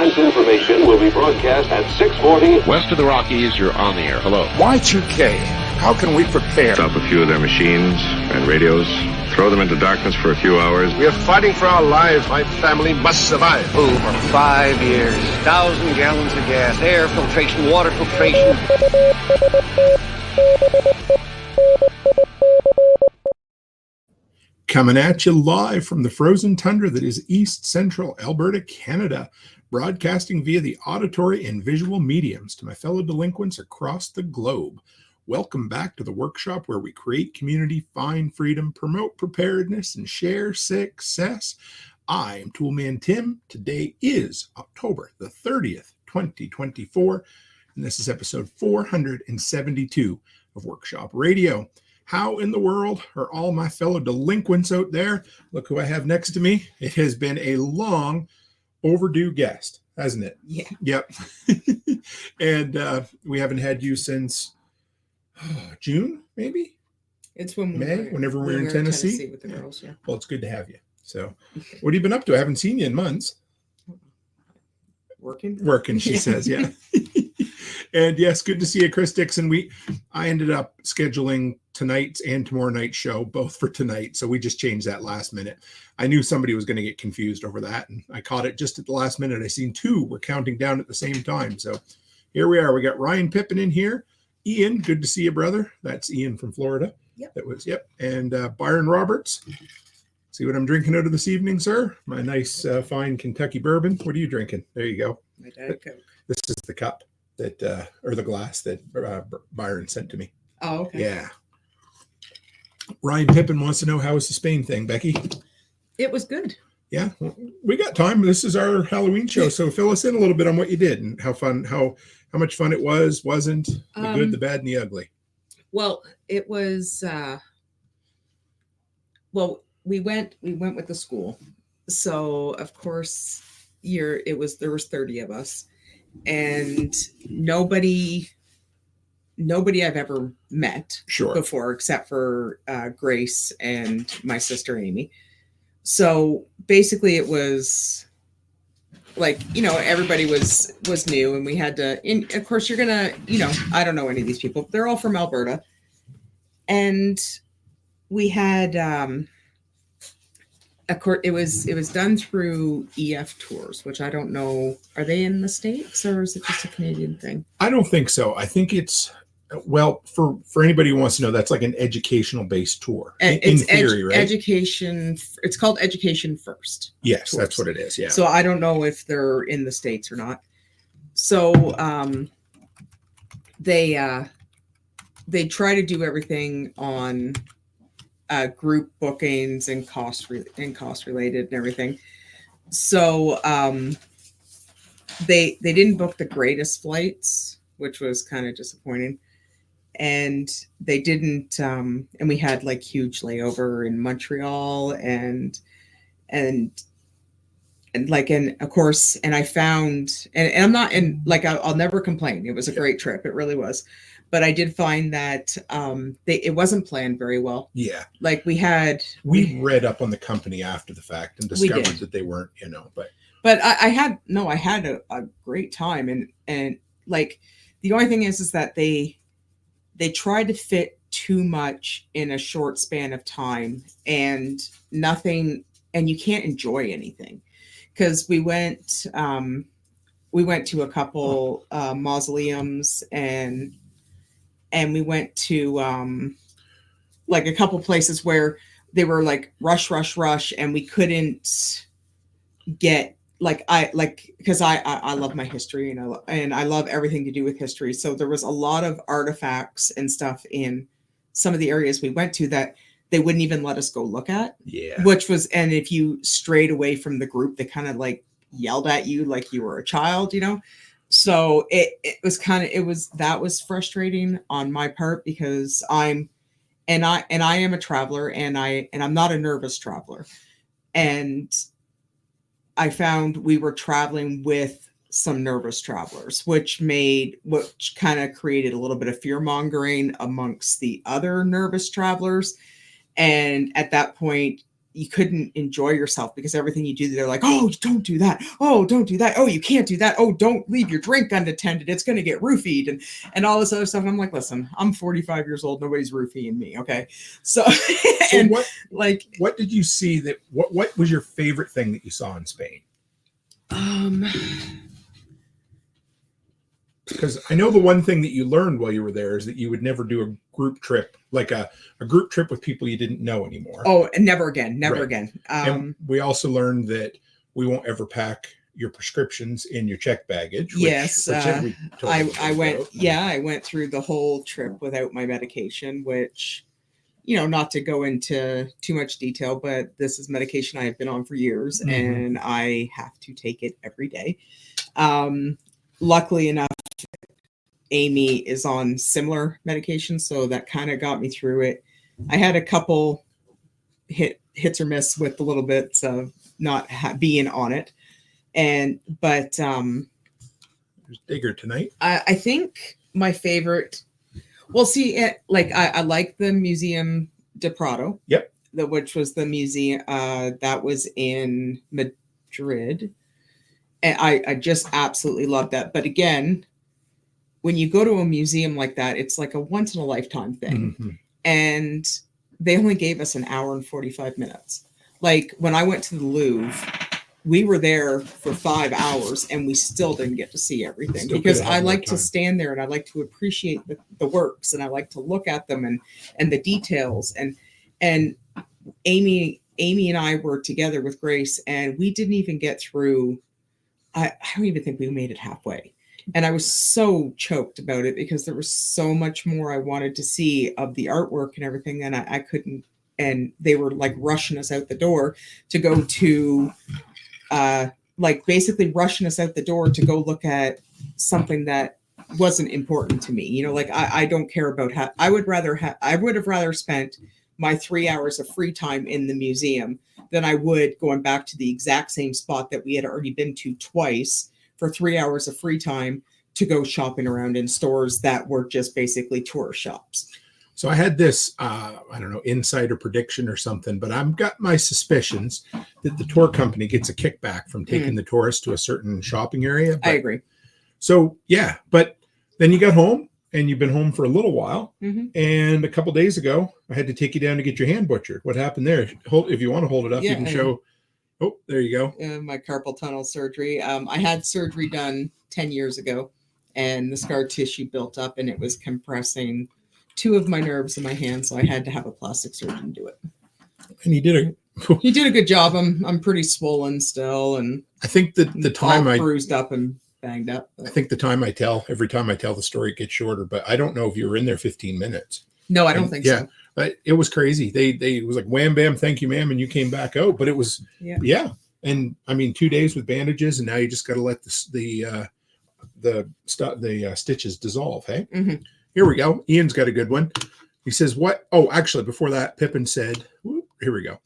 event information will be broadcast at 6:40. West of the Rockies, you're on the air. Hello. Y2K, how can we prepare? Stop a few of their machines and radios. Throw them into darkness for a few hours. We are fighting for our lives. My family must survive. Over 5 years, 1,000 gallons of gas, air filtration, water filtration. Coming at you live from the frozen tundra that is East Central Alberta, Canada, broadcasting via the auditory and visual mediums to my fellow delinquents across the globe. Welcome back to the workshop where we create community, find freedom, promote preparedness, and share success. I am Toolman Tim. Today is October the 30th, 2024, and this is episode 472 of Workshop Radio. How in the world are all my fellow delinquents out there? Look who I have next to me. It has been a long overdue guest, hasn't it? Yeah. Yep. And we haven't had you since June, maybe? It's when whenever we're in Tennessee with the girls, yeah. Well, it's good to have you. So what have you been up to? I haven't seen you in months. Working, she says, yeah. And yes, good to see you, Chris Dixon. I ended up scheduling tonight's and tomorrow night's show, both for tonight. So we just changed that last minute. I knew somebody was going to get confused over that, and I caught it just at the last minute. I seen two were counting down at the same time. So here we are. We got Ryan Pippin in here. Ian, good to see you, brother. That's Ian from Florida. Yep. That was, yep. And Byron Roberts. See what I'm drinking out of this evening, sir? My nice, fine Kentucky bourbon. What are you drinking? There you go. My Diet Coke. This is the cup that, or the glass that Byron sent to me. Oh, okay. Yeah. Ryan Pippin wants to know, how was the Spain thing, Becky? It was good. Yeah, we got time. This is our Halloween show, so fill us in a little bit on what you did and how much fun it wasn't, the good, the bad, and the ugly. Well, it was. We went with the school, so of course, there was 30 of us, and nobody I've ever met before, except for Grace and my sister Amy. So basically it was like, everybody was new, and we had to, and of course you're gonna, I don't know any of these people. They're all from Alberta. And we had, of course it was done through EF Tours, which I don't know. Are they in the States, or is it just a Canadian thing? I don't think so. I think it's, well, for anybody who wants to know, that's like an educational based tour. In theory, right? Education. It's called Education First. Yes, tours. That's what it is. Yeah. So I don't know if they're in the States or not. So they try to do everything on group bookings and cost related and everything. So they didn't book the greatest flights, which was kind of disappointing. And they didn't, and we had like huge layover in Montreal and of course, and I found, and I'm not, and like, I'll never complain. It was a great trip. It really was. But I did find that it wasn't planned very well. Yeah. Like we read up on the company after the fact and discovered that they weren't, but I had a great time. And like, the only thing is that they tried to fit too much in a short span of time, and nothing, and you can't enjoy anything. Because we went to a couple mausoleums, and we went to like a couple places where they were like rush, and we couldn't get because I love my history, and I love everything to do with history. So there was a lot of artifacts and stuff in some of the areas we went to that they wouldn't even let us go look at. Yeah. Which was, and if you strayed away from the group, they kind of like yelled at you like you were a child, So it was frustrating on my part, because I am a traveler, and I'm not a nervous traveler. And I found we were traveling with some nervous travelers, which kind of created a little bit of fear mongering amongst the other nervous travelers. And at that point, you couldn't enjoy yourself because everything you do, they're like, oh, don't do that. Oh, don't do that. Oh, you can't do that. Oh, don't leave your drink unattended. It's going to get roofied and all this other stuff. And I'm like, listen, I'm 45 years old. Nobody's roofing me. Okay. So, and what did you see what was your favorite thing that you saw in Spain? Because I know the one thing that you learned while you were there is that you would never do a group trip, like a group trip with people you didn't know anymore. Oh, and never again. Never again. And we also learned that we won't ever pack your prescriptions in your check baggage. Yes. I went through the whole trip without my medication, which, not to go into too much detail, but this is medication I have been on for years and I have to take it every day. Luckily enough, Amy is on similar medication, so that kind of got me through it. I had a couple hits or miss with a little bit of not being on it, but there's Digger tonight. I think my favorite. Well, see, I like the Museum de Prado. Yep. Which was the museum that was in Madrid. And I just absolutely love that. But again, when you go to a museum like that, it's like a once in a lifetime thing. Mm-hmm. And they only gave us an hour and 45 minutes. Like when I went to the Louvre, we were there for 5 hours and we still didn't get to see everything because I like to stand there and I like to appreciate the works and I like to look at them and the details. And Amy and I were together with Grace and we didn't even get through. I don't even think we made it halfway. And I was so choked about it because there was so much more I wanted to see of the artwork and everything. And I couldn't, and they were like rushing us out the door to go to, basically rushing us out the door to go look at something that wasn't important to me. I don't care about how I would have rather spent my 3 hours of free time in the museum than I would going back to the exact same spot that we had already been to twice for 3 hours of free time to go shopping around in stores that were just basically tourist shops. So I had this, I don't know, insider prediction or something, but I've got my suspicions that the tour company gets a kickback from taking the tourists to a certain shopping area. I agree. So, yeah, but then you got home and you've been home for a little while. Mm-hmm. And a couple of days ago, I had to take you down to get your hand butchered. What happened there? If you want to hold it up, you can show. Oh, there you go. My carpal tunnel surgery. I had surgery done 10 years ago and the scar tissue built up and it was compressing 2 of my nerves in my hand. So I had to have a plastic surgeon do it. And he did a good job. I'm pretty swollen still. And I think that the time I bruised up and banged up. I think every time I tell the story, it gets shorter, but I don't know if you were in there 15 minutes. No, I don't think so. But it was crazy. They was like, wham, bam, thank you, ma'am. And you came back out, but it was, And I mean, 2 days with bandages and now you just got to let the stitches dissolve. Hey, Here we go. Ian's got a good one. He says, what? Oh, actually, before that, Pippin said, here we go.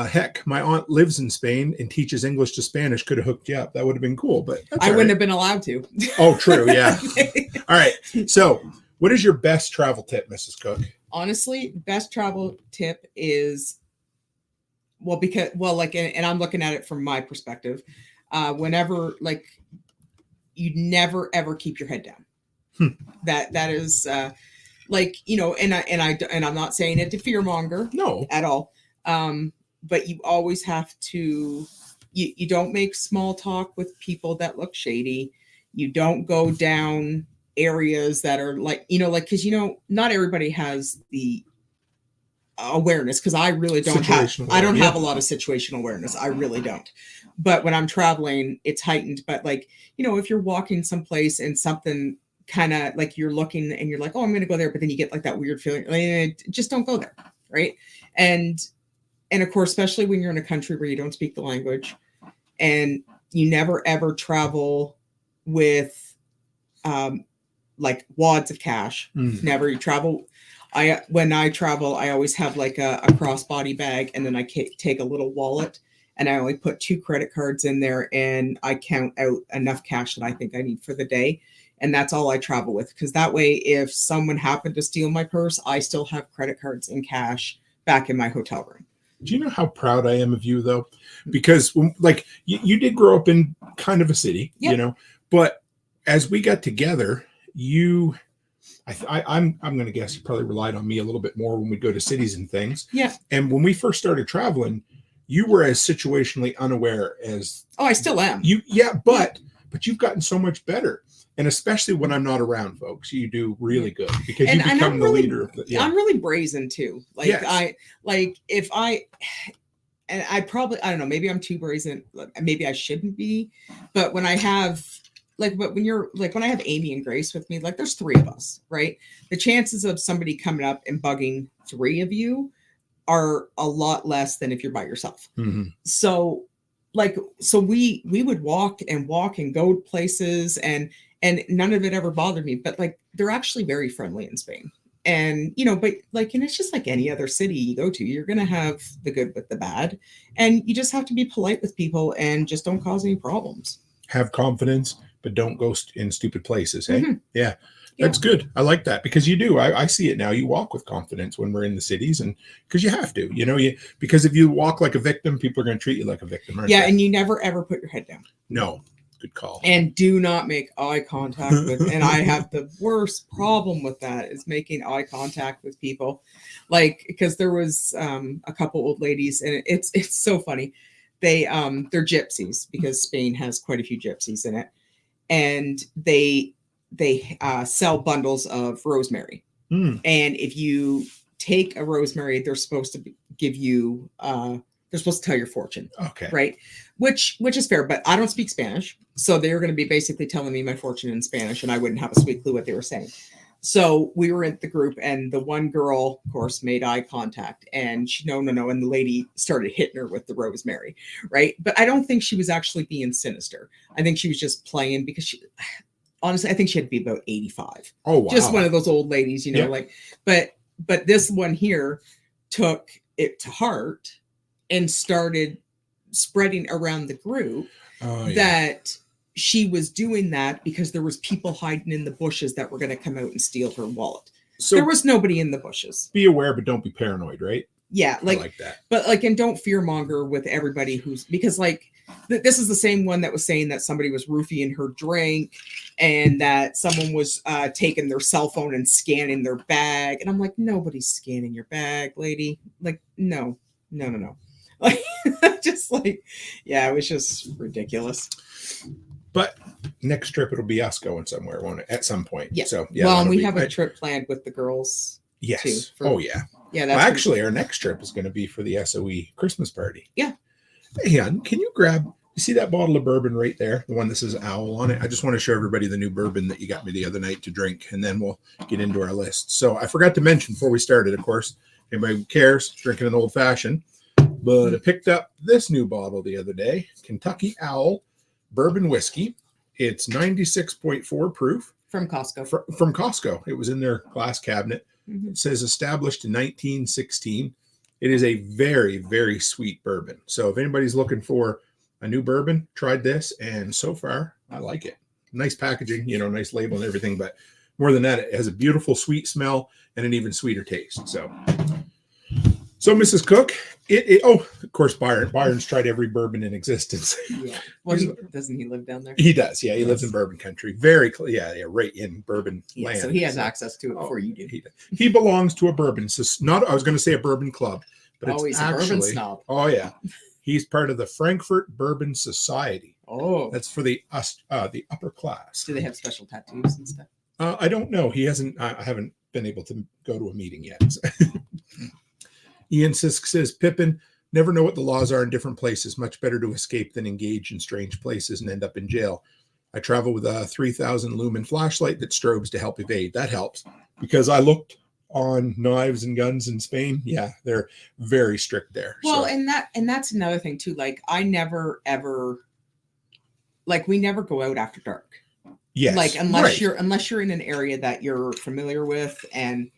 Heck, my aunt lives in Spain and teaches English to Spanish. Could have hooked you up. That would have been cool, but I wouldn't have been allowed to. Oh, true. Yeah. All right. So what is your best travel tip, Mrs. Cook? Honestly, best travel tip is, and I'm looking at it from my perspective. Whenever, you never, ever keep your head down. That is and I'm not saying it to fearmonger. No. At all. But you always have to, you don't make small talk with people that look shady. You don't go down areas that are because not everybody has the awareness, because I really don't have a lot of situational awareness. I really don't. But when I'm traveling, it's heightened. But if you're walking someplace and something kind of you're looking and you're like, oh, I'm going to go there, but then you get that weird feeling, just don't go there. Right. And of course, especially when you're in a country where you don't speak the language and you never, ever travel with wads of cash. Never. You travel. When I travel, I always have a crossbody bag and then I take a little wallet and I only put 2 credit cards in there and I count out enough cash that I think I need for the day. And that's all I travel with. Because that way, if someone happened to steal my purse, I still have credit cards and cash back in my hotel room. Do you know how proud I am of you, though? Because, like, you did grow up in kind of a city, Yep. you know, but as we got together, I'm going to guess you probably relied on me a little bit more when we go to cities and things. Yeah. And when we first started traveling, you were as situationally unaware as. Oh, I still am. But you've gotten so much better. And especially when I'm not around, folks, you do really good because you become the leader of the. Yeah. I'm really brazen too. Like Yes. I don't know, maybe I'm too brazen. Maybe I shouldn't be. But when I have when I have Amy and Grace with me, like there's 3 of us, right? The chances of somebody coming up and bugging 3 of you are a lot less than if you're by yourself. Mm-hmm. So we would walk and go places and none of it ever bothered me, but like they're actually very friendly in Spain. And but like, and it's just like any other city you go to, you're gonna have the good with the bad, and you just have to be polite with people and just don't cause any problems. Have confidence, but don't go in stupid places. Hey, Mm-hmm. Yeah, that's good. I like that because you do. I see it now. You walk with confidence when we're in the cities, and because you have to, because if you walk like a victim, people are going to treat you like a victim. Aren't they? And you never ever put your head down. No, good call. And do not make eye contact with. And I have the worst problem with that is making eye contact with people, like because there was a couple old ladies, and it's so funny. They're gypsies because Spain has quite a few gypsies in it, and they sell bundles of rosemary. And if you take a rosemary, they're supposed to give you they're supposed to tell your fortune. Okay. Right. Which is fair, but I don't speak Spanish. So they were going to be basically telling me my fortune in Spanish, and I wouldn't have a sweet clue what they were saying. So we were in the group, and the one girl, of course, made eye contact, and she no, and the lady started hitting her with the rosemary, right? But I don't think she was actually being sinister. I think she was just playing because honestly, I think she had to be about 85. Oh, wow. Just one of those old ladies, but this one here took it to heart and started spreading around the group that she was doing that because there was people hiding in the bushes that were going to come out and steal her wallet. So there was nobody in the bushes. Be aware, but don't be paranoid, right? Yeah, I like that. But and don't fearmonger with everybody because this is the same one that was saying that somebody was roofing her drink and that someone was taking their cell phone and scanning their bag. And I'm like, nobody's scanning your bag, lady. Like, no. Like, it was just ridiculous. But next trip, it'll be us going somewhere, won't it? At some point. Yeah. So, yeah. Well, and we have a trip planned with the girls. Yes. Too, yeah. Yeah. Well, actually, our next trip is going to be for the SOE Christmas party. Yeah. Hey, hon, can you see that bottle of bourbon right there? The one that says Owl on it. I just want to show everybody the new bourbon that you got me the other night to drink, and then we'll get into our list. So I forgot to mention before we started, of course, anybody who cares, drinking an old fashioned, but I picked up this new bottle the other day, Kentucky Owl bourbon whiskey. It's 96.4 proof. From Costco. From Costco. It was in their glass cabinet. Mm-hmm. It says established in 1916. It is a very, very sweet bourbon. So if anybody's looking for a new bourbon, tried this, and so far, I like it. Nice packaging, nice label and everything, but more than that, it has a beautiful sweet smell and an even sweeter taste. So Mrs. Cook, of course, Byron's tried every bourbon in existence. Yeah. Well, doesn't he live down there? He does. Yeah, he lives in bourbon country. Very, right in bourbon land. So he has access to it before you do. He belongs to a bourbon. I was going to say a bourbon club, but it's he's actually a bourbon snob. Oh yeah, he's part of the Frankfurt Bourbon Society. Oh, that's for the upper class. Do they have special tattoos and stuff? I don't know. He hasn't. I haven't been able to go to a meeting yet. Ian Sisk says, Pippin, never know what the laws are in different places. Much better to escape than engage in strange places and end up in jail. I travel with a 3,000 lumen flashlight that strobes to help evade. That helps because I looked on knives and guns in Spain. Yeah, they're very strict there. Well, and that's another thing too. Like I never ever, we never go out after dark. Yes. Unless you're in an area that you're familiar with and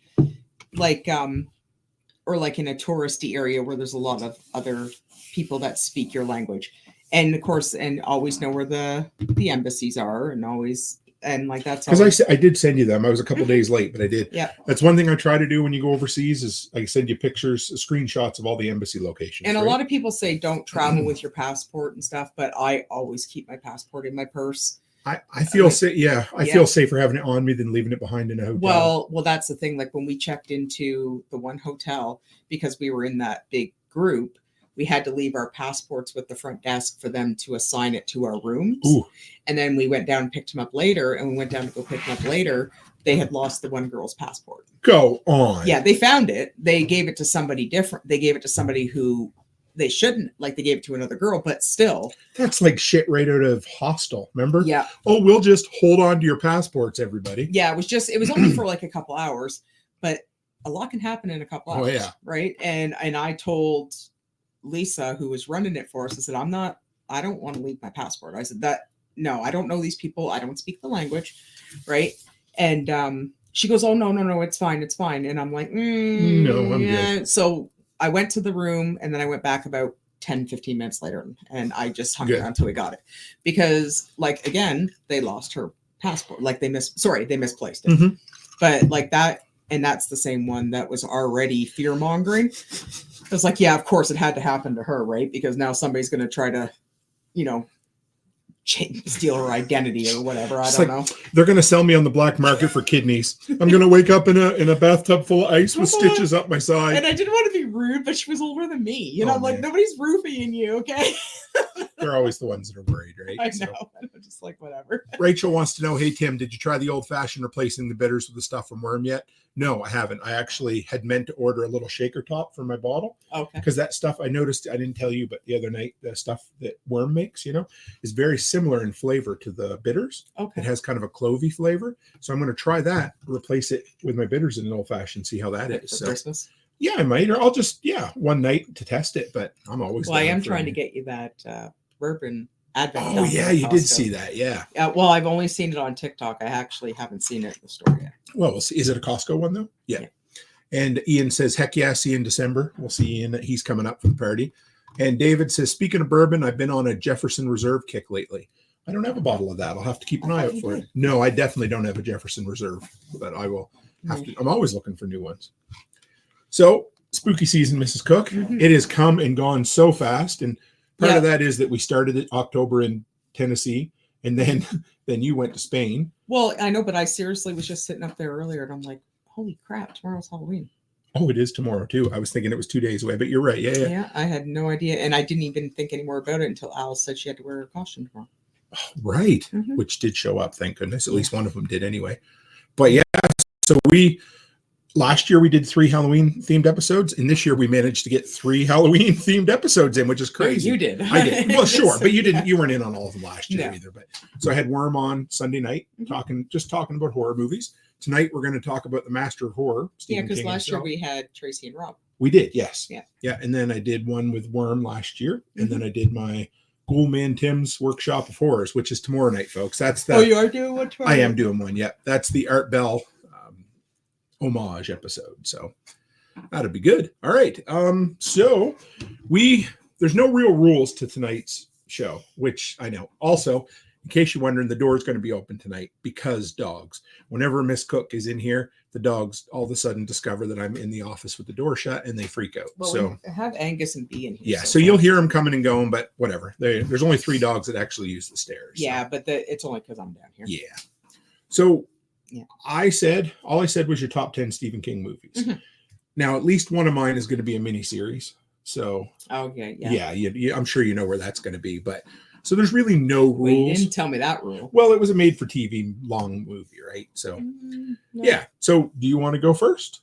or in a touristy area where there's a lot of other people that speak your language. And of course, and always know where the embassies are and always and like that's because I did send you them. I was a couple days late, but I did. Yeah. That's one thing I try to do when you go overseas is I send you pictures, screenshots of all the embassy locations. And right? a lot of people say don't travel with your passport and stuff, but I always keep my passport in my purse. I feel safe. Yeah, I feel safer having it on me than leaving it behind in a hotel. Well, that's the thing. Like when we checked into the one hotel, because we were in that big group, we had to leave our passports with the front desk for them to assign it to our rooms. Ooh. And then we went down and picked them up later. And we went down to go pick them up later. They had lost the one girl's passport. Go on. Yeah, they found it. They gave it to somebody different. They gave it to somebody who they shouldn't. Like they gave it to another girl, but still. That's like shit right out of Hostel. Remember? Yeah. Oh, we'll just hold on to your passports, everybody. Yeah, it was only for like a couple hours, but a lot can happen in a couple hours. Oh, yeah. Right. And I told Lisa, who was running it for us, I said, I don't want to leave my passport. I said no, I don't know these people. I don't speak the language. Right. And she goes, oh, no, it's fine. It's fine. And I'm like, no, I'm good. So I went to the room and then I went back about 10, 15 minutes later and I just hung around until we got it because like, again, they lost her passport. Like they misplaced it. Mm-hmm. But like that, and that's the same one that was already fear mongering. It was like, yeah, of course it had to happen to her, right? Because now somebody's going to try to, steal her identity or whatever. I don't know. They're going to sell me on the black market for kidneys. I'm going to wake up in a bathtub full of ice with stitches up my side. And I didn't want to be rude, but she was older than me. I'm like, nobody's roofing you, okay? They're always the ones that are worried, right? I know. So. I'm just like, whatever. Rachel wants to know, hey, Tim, did you try the old-fashioned replacing the bitters with the stuff from Worm yet? No, I haven't. I actually had meant to order a little shaker top for my bottle. Okay. Because that stuff, I noticed, I didn't tell you, but the other night, the stuff that Worm makes, is very similar in flavor to the bitters. Okay. It has kind of a clovey flavor. So I'm going to try that, replace it with my bitters in an old-fashioned, see how that is. For Christmas? Yeah, I might. Or I'll just, one night to test it. But I'm always I am trying to get you that bourbon Advent. Oh, yeah, you did see that, yeah. Well, I've only seen it on TikTok. I actually haven't seen it in the store yet. Well, we'll see. Is it a Costco one, though? Yeah. And Ian says, heck yeah, see you in December. We'll see Ian. He's coming up for the party. And David says, speaking of bourbon, I've been on a Jefferson Reserve kick lately. I don't have a bottle of that. I'll have to keep an eye out for it. No, I definitely don't have a Jefferson Reserve, but I will have to. I'm always looking for new ones. So, spooky season, Mrs. Cook. Mm-hmm. It has come and gone so fast. And part of that is that we started it October in Tennessee, and then you went to Spain. Well, I know, but I seriously was just sitting up there earlier, and I'm like, holy crap, tomorrow's Halloween. Oh, it is tomorrow, too. I was thinking it was 2 days away, but you're right. Yeah, I had no idea, and I didn't even think any more about it until Al said she had to wear her costume tomorrow. Oh, right, which did show up, thank goodness. At least one of them did anyway. But yeah, so last year we did 3 Halloween-themed episodes, and this year we managed to get 3 Halloween-themed episodes in, which is crazy. You did. I did. Well, sure, but you weren't in on all of them last year either. But so I had Worm on Sunday night, talking about horror movies. Tonight we're going to talk about the Master of Horror. Because last year we had Tracy and Rob. We did, yes. Yeah. And then I did one with Worm last year, and then I did my Toolman Tim's Workshop of Horrors, which is tomorrow night, folks. That's the. Oh, you are doing one tomorrow? I am doing one. Yeah, that's the Art Bell homage episode, so that'll be good. All right, so there's no real rules to tonight's show, which I know. Also, in case you're wondering, the door is going to be open tonight because dogs. Whenever Miss Cook is in here, the dogs all of a sudden discover that I'm in the office with the door shut and they freak out. Well, so we have Angus and Bee in here. Yeah, so you'll hear them coming and going, but whatever. There's only 3 dogs that actually use the stairs. Yeah, so. But it's only because I'm down here. Yeah. So all I said was your top 10 Stephen King movies. Mm-hmm. Now, at least one of mine is going to be a miniseries. So, okay, yeah, I'm sure you know where that's going to be. But so there's really no rules. Well, you didn't tell me that rule. Well, it was a made-for-TV long movie, right? So, no. Yeah. So, do you want to go first?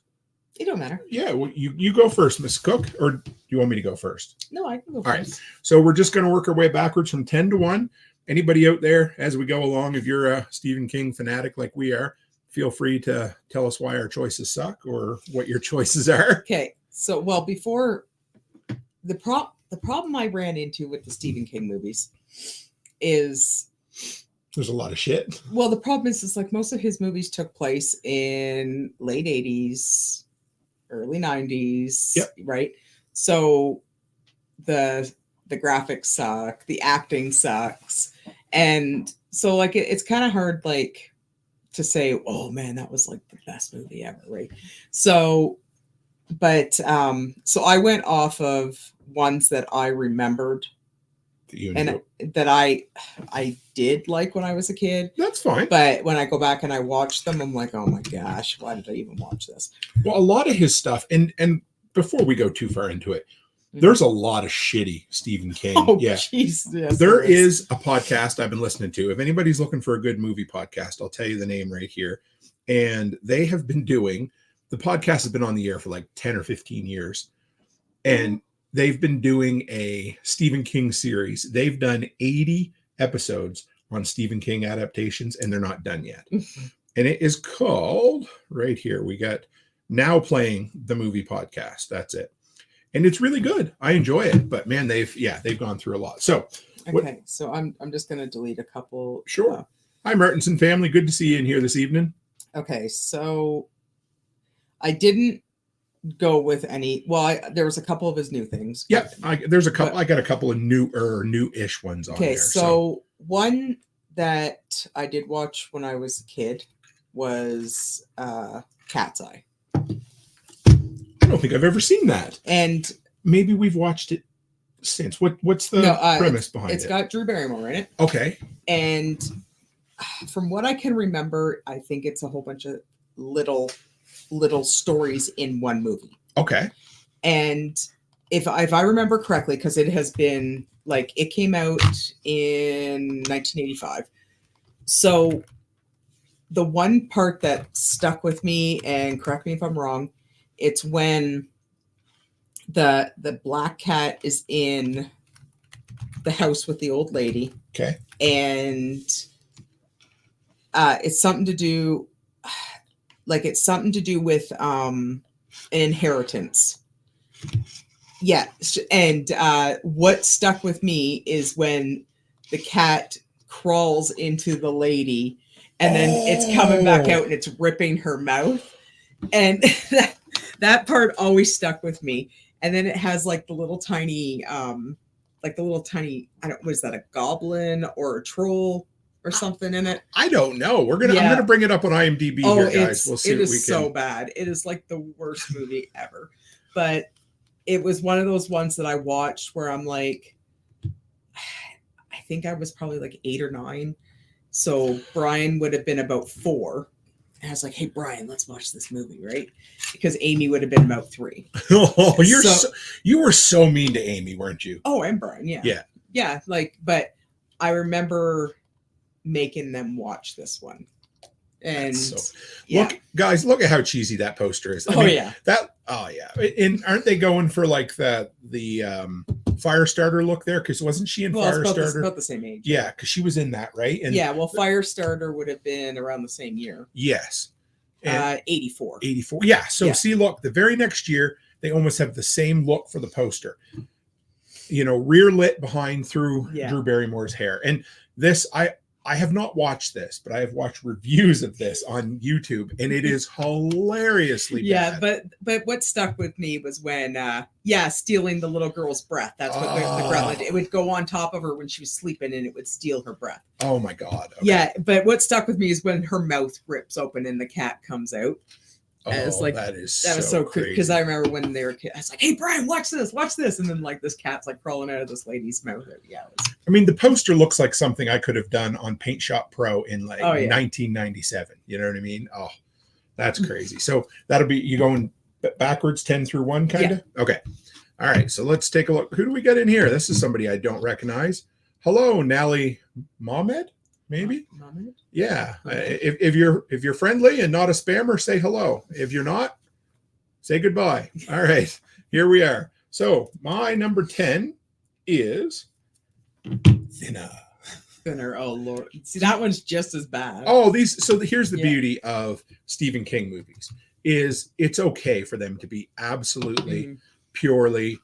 It don't matter. Yeah, well, you go first, Miss Cook, or do you want me to go first? No, I can go All first. Right. So we're just going to work our way backwards from 10 to 1. Anybody out there, as we go along, if you're a Stephen King fanatic like we are, feel free to tell us why our choices suck or what your choices are. Okay. So, before the problem I ran into with the Stephen King movies is there's a lot of shit. Well, the problem is like most of his movies took place in late 80s, early 90s, right? So the graphics suck, the acting sucks. And so like it's kind of hard, like to say, oh man, that was like the best movie ever, right? So, but so I went off of ones that I remembered and that I did like when I was a kid. That's fine. But when I go back and I watch them, I'm like, oh my gosh, why did I even watch this? Well, a lot of his stuff, and before we go too far into it, there's a lot of shitty Stephen King. Oh, yeah. Geez, yes, there is a podcast I've been listening to. If anybody's looking for a good movie podcast, I'll tell you the name right here. And they have been doing, the podcast has been on the air for like 10 or 15 years. And they've been doing a Stephen King series. They've done 80 episodes on Stephen King adaptations, and they're not done yet. And it is called, right here, we got Now Playing the Movie Podcast. That's it. And it's really good. I enjoy it. But man, they've gone through a lot. So okay, so I'm just gonna delete a couple. Sure. Hi, Martinson family. Good to see you in here this evening. Okay, so I didn't go with any. Well, there was a couple of his new things. Yep, there's a couple. I got a couple of new-ish ones on there. Okay, so one that I did watch when I was a kid was Cat's Eye. I don't think I've ever seen that. And maybe we've watched it since. What's the premise behind it? It's got Drew Barrymore in it. Okay. And from what I can remember, I think it's a whole bunch of little stories in one movie. Okay. And if I remember correctly, because it has been like, it came out in 1985. So the one part that stuck with me, and correct me if I'm wrong, it's when the black cat is in the house with the old lady. Okay. And it's something to do with an inheritance. Yeah. And what stuck with me is when the cat crawls into the lady and then it's coming back out and it's ripping her mouth. And that part always stuck with me. And then it has like the little tiny, I don't know, was that a goblin or a troll or something in it? I don't know. I'm gonna bring it up on IMDb here, guys. We'll see. It is so bad. It is like the worst movie ever. But it was one of those ones that I watched where I'm like, I think I was probably like 8 or 9. So Brian would have been about 4. And I was like, hey, Brian, let's watch this movie, right? Because Amy would have been about 3. Oh, you were so mean to Amy, weren't you? Oh, and Brian, yeah. Yeah. Yeah, but I remember making them watch this one. And look at how cheesy that poster is. And aren't they going for like the Firestarter look there? Because wasn't she in Firestarter? About the same age. Yeah, because she was in that, right? And Firestarter would have been around the same year. Yes. 84. 84. Yeah. So see, look, the very next year, they almost have the same look for the poster. You know, rear lit behind through Drew Barrymore's hair. And this, I have not watched this, but I have watched reviews of this on YouTube, and it is hilariously bad. But what stuck with me was when, stealing the little girl's breath. That's what the breath. It would go on top of her when she was sleeping, and it would steal her breath. Oh my God! Okay. Yeah, but what stuck with me is when her mouth rips open and the cat comes out. That was so crazy. Because I remember when they were kids, I was like, "Hey, Brian, watch this," and then like this cat's like crawling out of this lady's mouth. Yeah. I mean, the poster looks like something I could have done on Paint Shop Pro in 1997. You know what I mean? Oh, that's crazy. So that'll be you going backwards 10 through 1, kind of. Yeah. Okay. All right. So let's take a look. Who do we get in here? This is somebody I don't recognize. Hello, Nally Mohamed. Maybe. Yeah. If you're friendly and not a spammer, say hello. If you're not, say goodbye. All right. Here we are. So my number 10 is Thinner. Oh Lord. See, that one's just as bad. Oh, here's the beauty of Stephen King movies is it's okay for them to be absolutely purely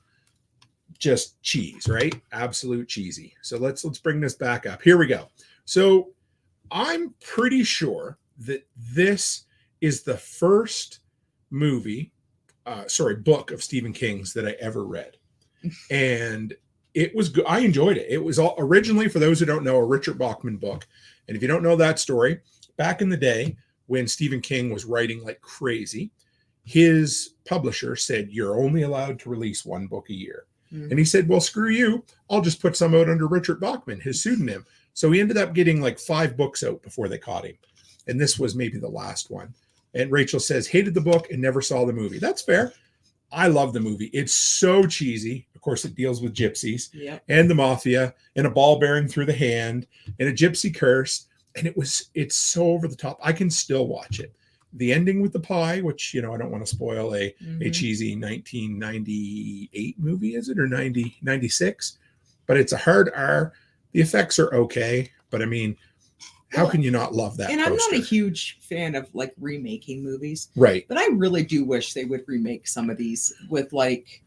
just cheese, right? Absolute cheesy. So let's bring this back up. Here we go. So I'm pretty sure that this is the first book of Stephen King's that I ever read. And it was good. I enjoyed it. It was originally, for those who don't know, a Richard Bachman book. And if you don't know that story, back in the day when Stephen King was writing like crazy, his publisher said, you're only allowed to release one book a year. Mm-hmm. And he said, well, screw you. I'll just put some out under Richard Bachman, his pseudonym. So he ended up getting like 5 books out before they caught him. And this was maybe the last one. And Rachel says, hated the book and never saw the movie. That's fair. I love the movie. It's so cheesy. Of course, it deals with gypsies and the mafia and a ball bearing through the hand and a gypsy curse. And it's so over the top. I can still watch it. The ending with the pie, which, you know, I don't want to spoil a cheesy 1998 movie, is it? Or 96? But it's a hard R. The effects are okay. But I mean, how can you not love that? And poster? I'm not a huge fan of like remaking movies. Right. But I really do wish they would remake some of these with like,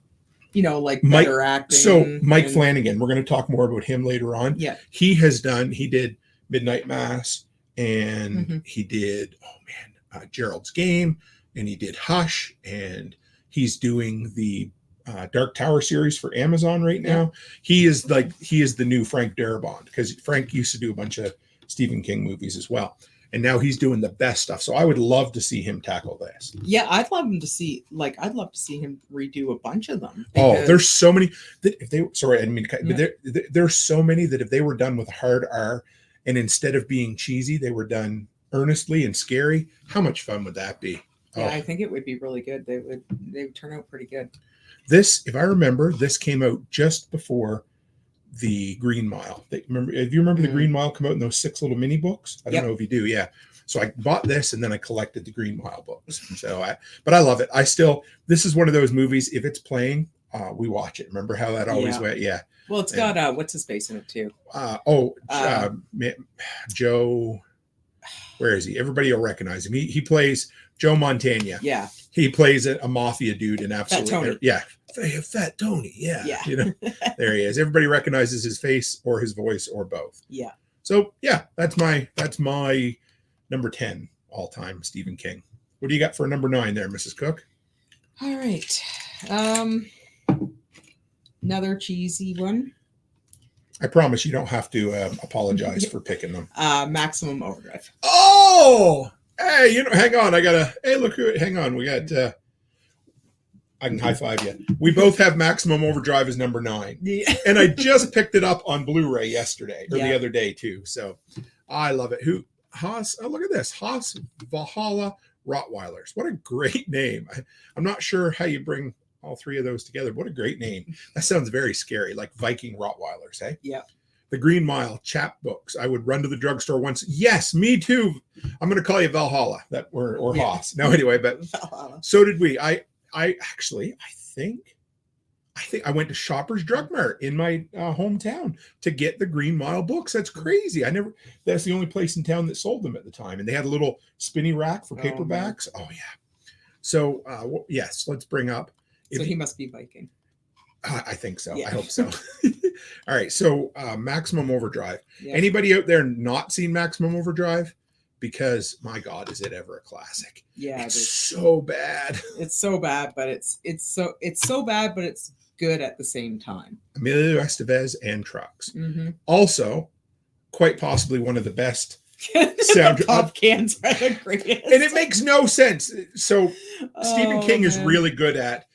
you know, like better acting. So Mike Flanagan, we're going to talk more about him later on. Yeah. He did Midnight Mass, and he did, Gerald's Game, and he did Hush, and he's doing the Dark Tower series for Amazon right now. He is the new Frank Darabont, because Frank used to do a bunch of Stephen King movies as well. And now he's doing the best stuff. So I would love to see him tackle this. Yeah, I'd love him to see, I'd love to see him redo a bunch of them. Oh, there's so many that if they, sorry, I didn't mean to cut, but there's so many that if they were done with hard R, and instead of being cheesy, they were done earnestly and scary, how much fun would that be? Yeah, I think it would be really good. They would turn out pretty good. This, if I remember, this came out just before the Green Mile. If you remember the Green Mile come out in those 6 little mini books? I don't know if you do. Yeah. So I bought this and then I collected the Green Mile books. But I love it. This is one of those movies, if it's playing, we watch it. Remember how that always went? Yeah. Well, it's got, what's his face in it too? Joe, where is he? Everybody will recognize him. He plays Joe Montana. Yeah. He plays a mafia dude in Absolutely. Yeah. Fat Tony. Yeah. Yeah. You know, there he is. Everybody recognizes his face or his voice or both. Yeah. So yeah, that's my number 10 all time Stephen King. What do you got for number 9 there, Mrs. Cook? All right. Another cheesy one. I promise you don't have to apologize for picking them. Maximum Overdrive. Oh, hey, hang on. Hang on. We got, I can high five you. We both have Maximum Overdrive as number 9. Yeah. And I just picked it up on Blu-ray yesterday or the other day too. So I love it. Haas, look at this. Haas Valhalla Rottweilers. What a great name. I'm not sure how you bring all 3 of those together. What a great name. That sounds very scary, like Viking Rottweilers, hey? Yeah. The Green Mile chapbooks. I would run to the drugstore once. Yes, me too. I'm going to call you Valhalla or Haas. No, anyway, but Valhalla. So did we. I think I went to Shoppers Drug Mart in my hometown to get the Green Mile books. That's crazy. That's the only place in town that sold them at the time. And they had a little spinny rack for paperbacks. Oh yeah. So yes, let's bring up. So he must be Viking. I think so. Yeah. I hope so. All right. So Maximum Overdrive. Yeah. Anybody out there not seen Maximum Overdrive? Because my God, is it ever a classic? Yeah. It's so bad. It's so bad, but it's so bad, but it's good at the same time. Emilio Estevez and Trucks. Mm-hmm. Also, quite possibly one of the best sound pop cans are the greatest. And it makes no sense. So Stephen King is really good at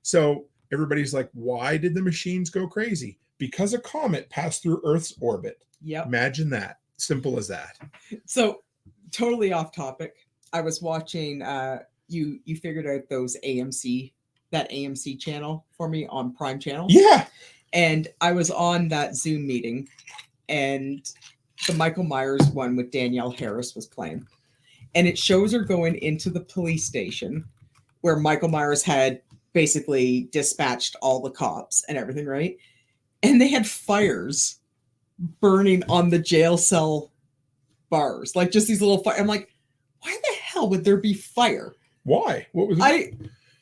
so everybody's like, why did the machines go crazy? Because a comet passed through Earth's orbit. Yep. Imagine that. Simple as that. So totally off topic. I was watching you figured out that AMC channel for me on Prime Channel. Yeah. And I was on that Zoom meeting and the Michael Myers one with Danielle Harris was playing. And it shows her going into the police station where Michael Myers had basically dispatched all the cops and everything, right? And they had fires burning on the jail cell bars, like just these little fire. I'm like, why the hell would there be fire? Why? What was it?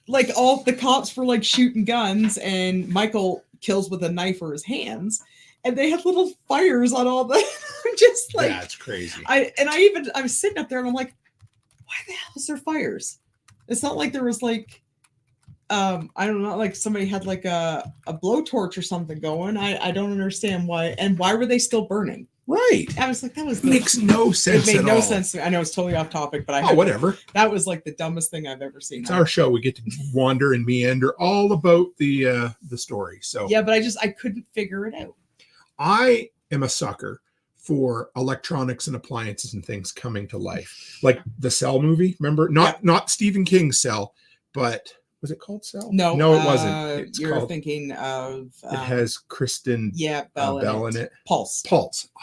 Like all the cops were like shooting guns and Michael kills with a knife or his hands. And they had little fires on all the just like that's crazy. I was sitting up there and I'm like, why the hell is there fires? It's not like there was like I don't know, like somebody had like a blowtorch or something going. I don't understand why. And why were they still burning? Right. I was like, that was Makes no sense. It made at no all. sense to me. I know it's totally off topic, but Whatever. That was like the dumbest thing I've ever seen. It's our show. We get to wander and meander all about the story. So yeah, but I couldn't figure it out. I am a sucker for electronics and appliances and things coming to life, like the Cell movie. Remember, not Stephen King's Cell, but was it called Cell? No, it wasn't. You're thinking of. It has Kristen Bell in it. Pulse.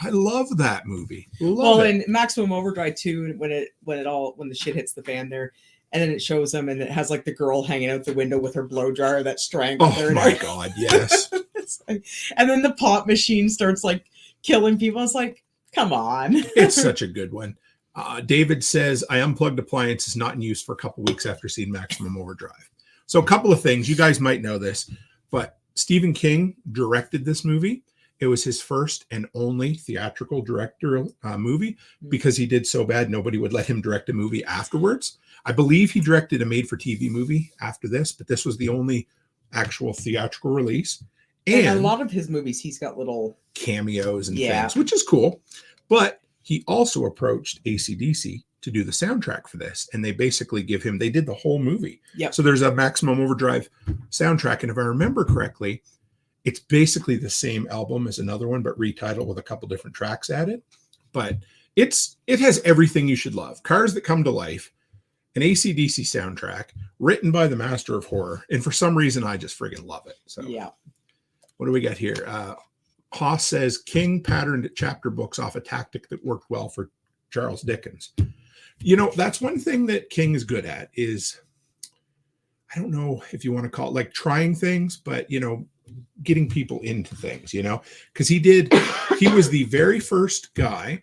I love that movie. Love it. And Maximum Overdrive too. When the shit hits the fan there, and then it shows them, and it has like the girl hanging out the window with her blow jar that strangled her. Oh my god! Yes. And then the pop machine starts like killing people. It's like, come on. It's such a good one. David says, I unplugged appliances not in use for a couple weeks after seeing Maximum Overdrive. So a couple of things. You guys might know this, but Stephen King directed this movie. It was his first and only theatrical directorial movie because he did so bad, nobody would let him direct a movie afterwards. I believe he directed a made-for-TV movie after this, but this was the only actual theatrical release. And a lot of his movies, he's got little cameos and things, which is cool. But he also approached AC/DC to do the soundtrack for this. And they basically they did the whole movie. Yep. So there's a Maximum Overdrive soundtrack. And if I remember correctly, it's basically the same album as another one, but retitled with a couple different tracks added. But it has everything you should love. Cars That Come to Life, an AC/DC soundtrack written by the master of horror. And for some reason, I just friggin' love it. So yeah. What do we got here? Haas says King patterned chapter books off a tactic that worked well for Charles Dickens. You know, that's one thing that King is good at is, I don't know if you want to call it like trying things, but, you know, getting people into things, you know, because he was the very first guy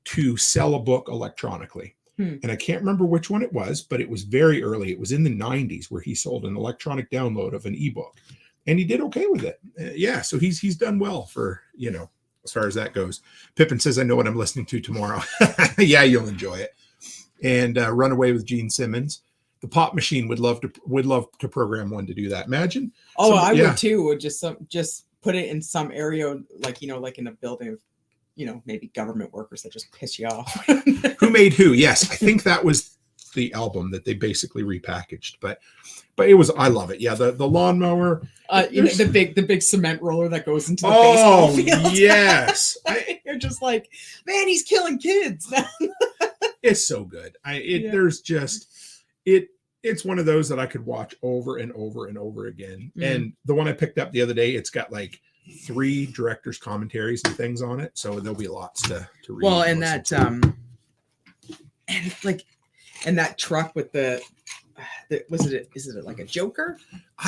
to sell a book electronically. And I can't remember which one it was, but it was very early. It was in the 90s where he sold an electronic download of an ebook. And he did okay with it. So he's done well for, you know, as far as that goes. Pippin says, I know what I'm listening to tomorrow. Yeah, you'll enjoy it. And Runaway with Gene Simmons. The Pop Machine would love to program one to do that. Imagine. Oh, I would too. Would just put it in some area, like, you know, like in a building of, you know, maybe government workers that just piss you off. Who made who? Yes, I think that was the album that they basically repackaged. But it was, I love it. Yeah, the lawnmower. You know, the big cement roller that goes into the baseball field. Yes. You're just like, man, he's killing kids. It's so good. There's just it's one of those that I could watch over and over and over again. And the one I picked up the other day, it's got like 3 directors' commentaries and things on it, so there'll be lots to read. Well, and that and that truck with the is it like a Joker?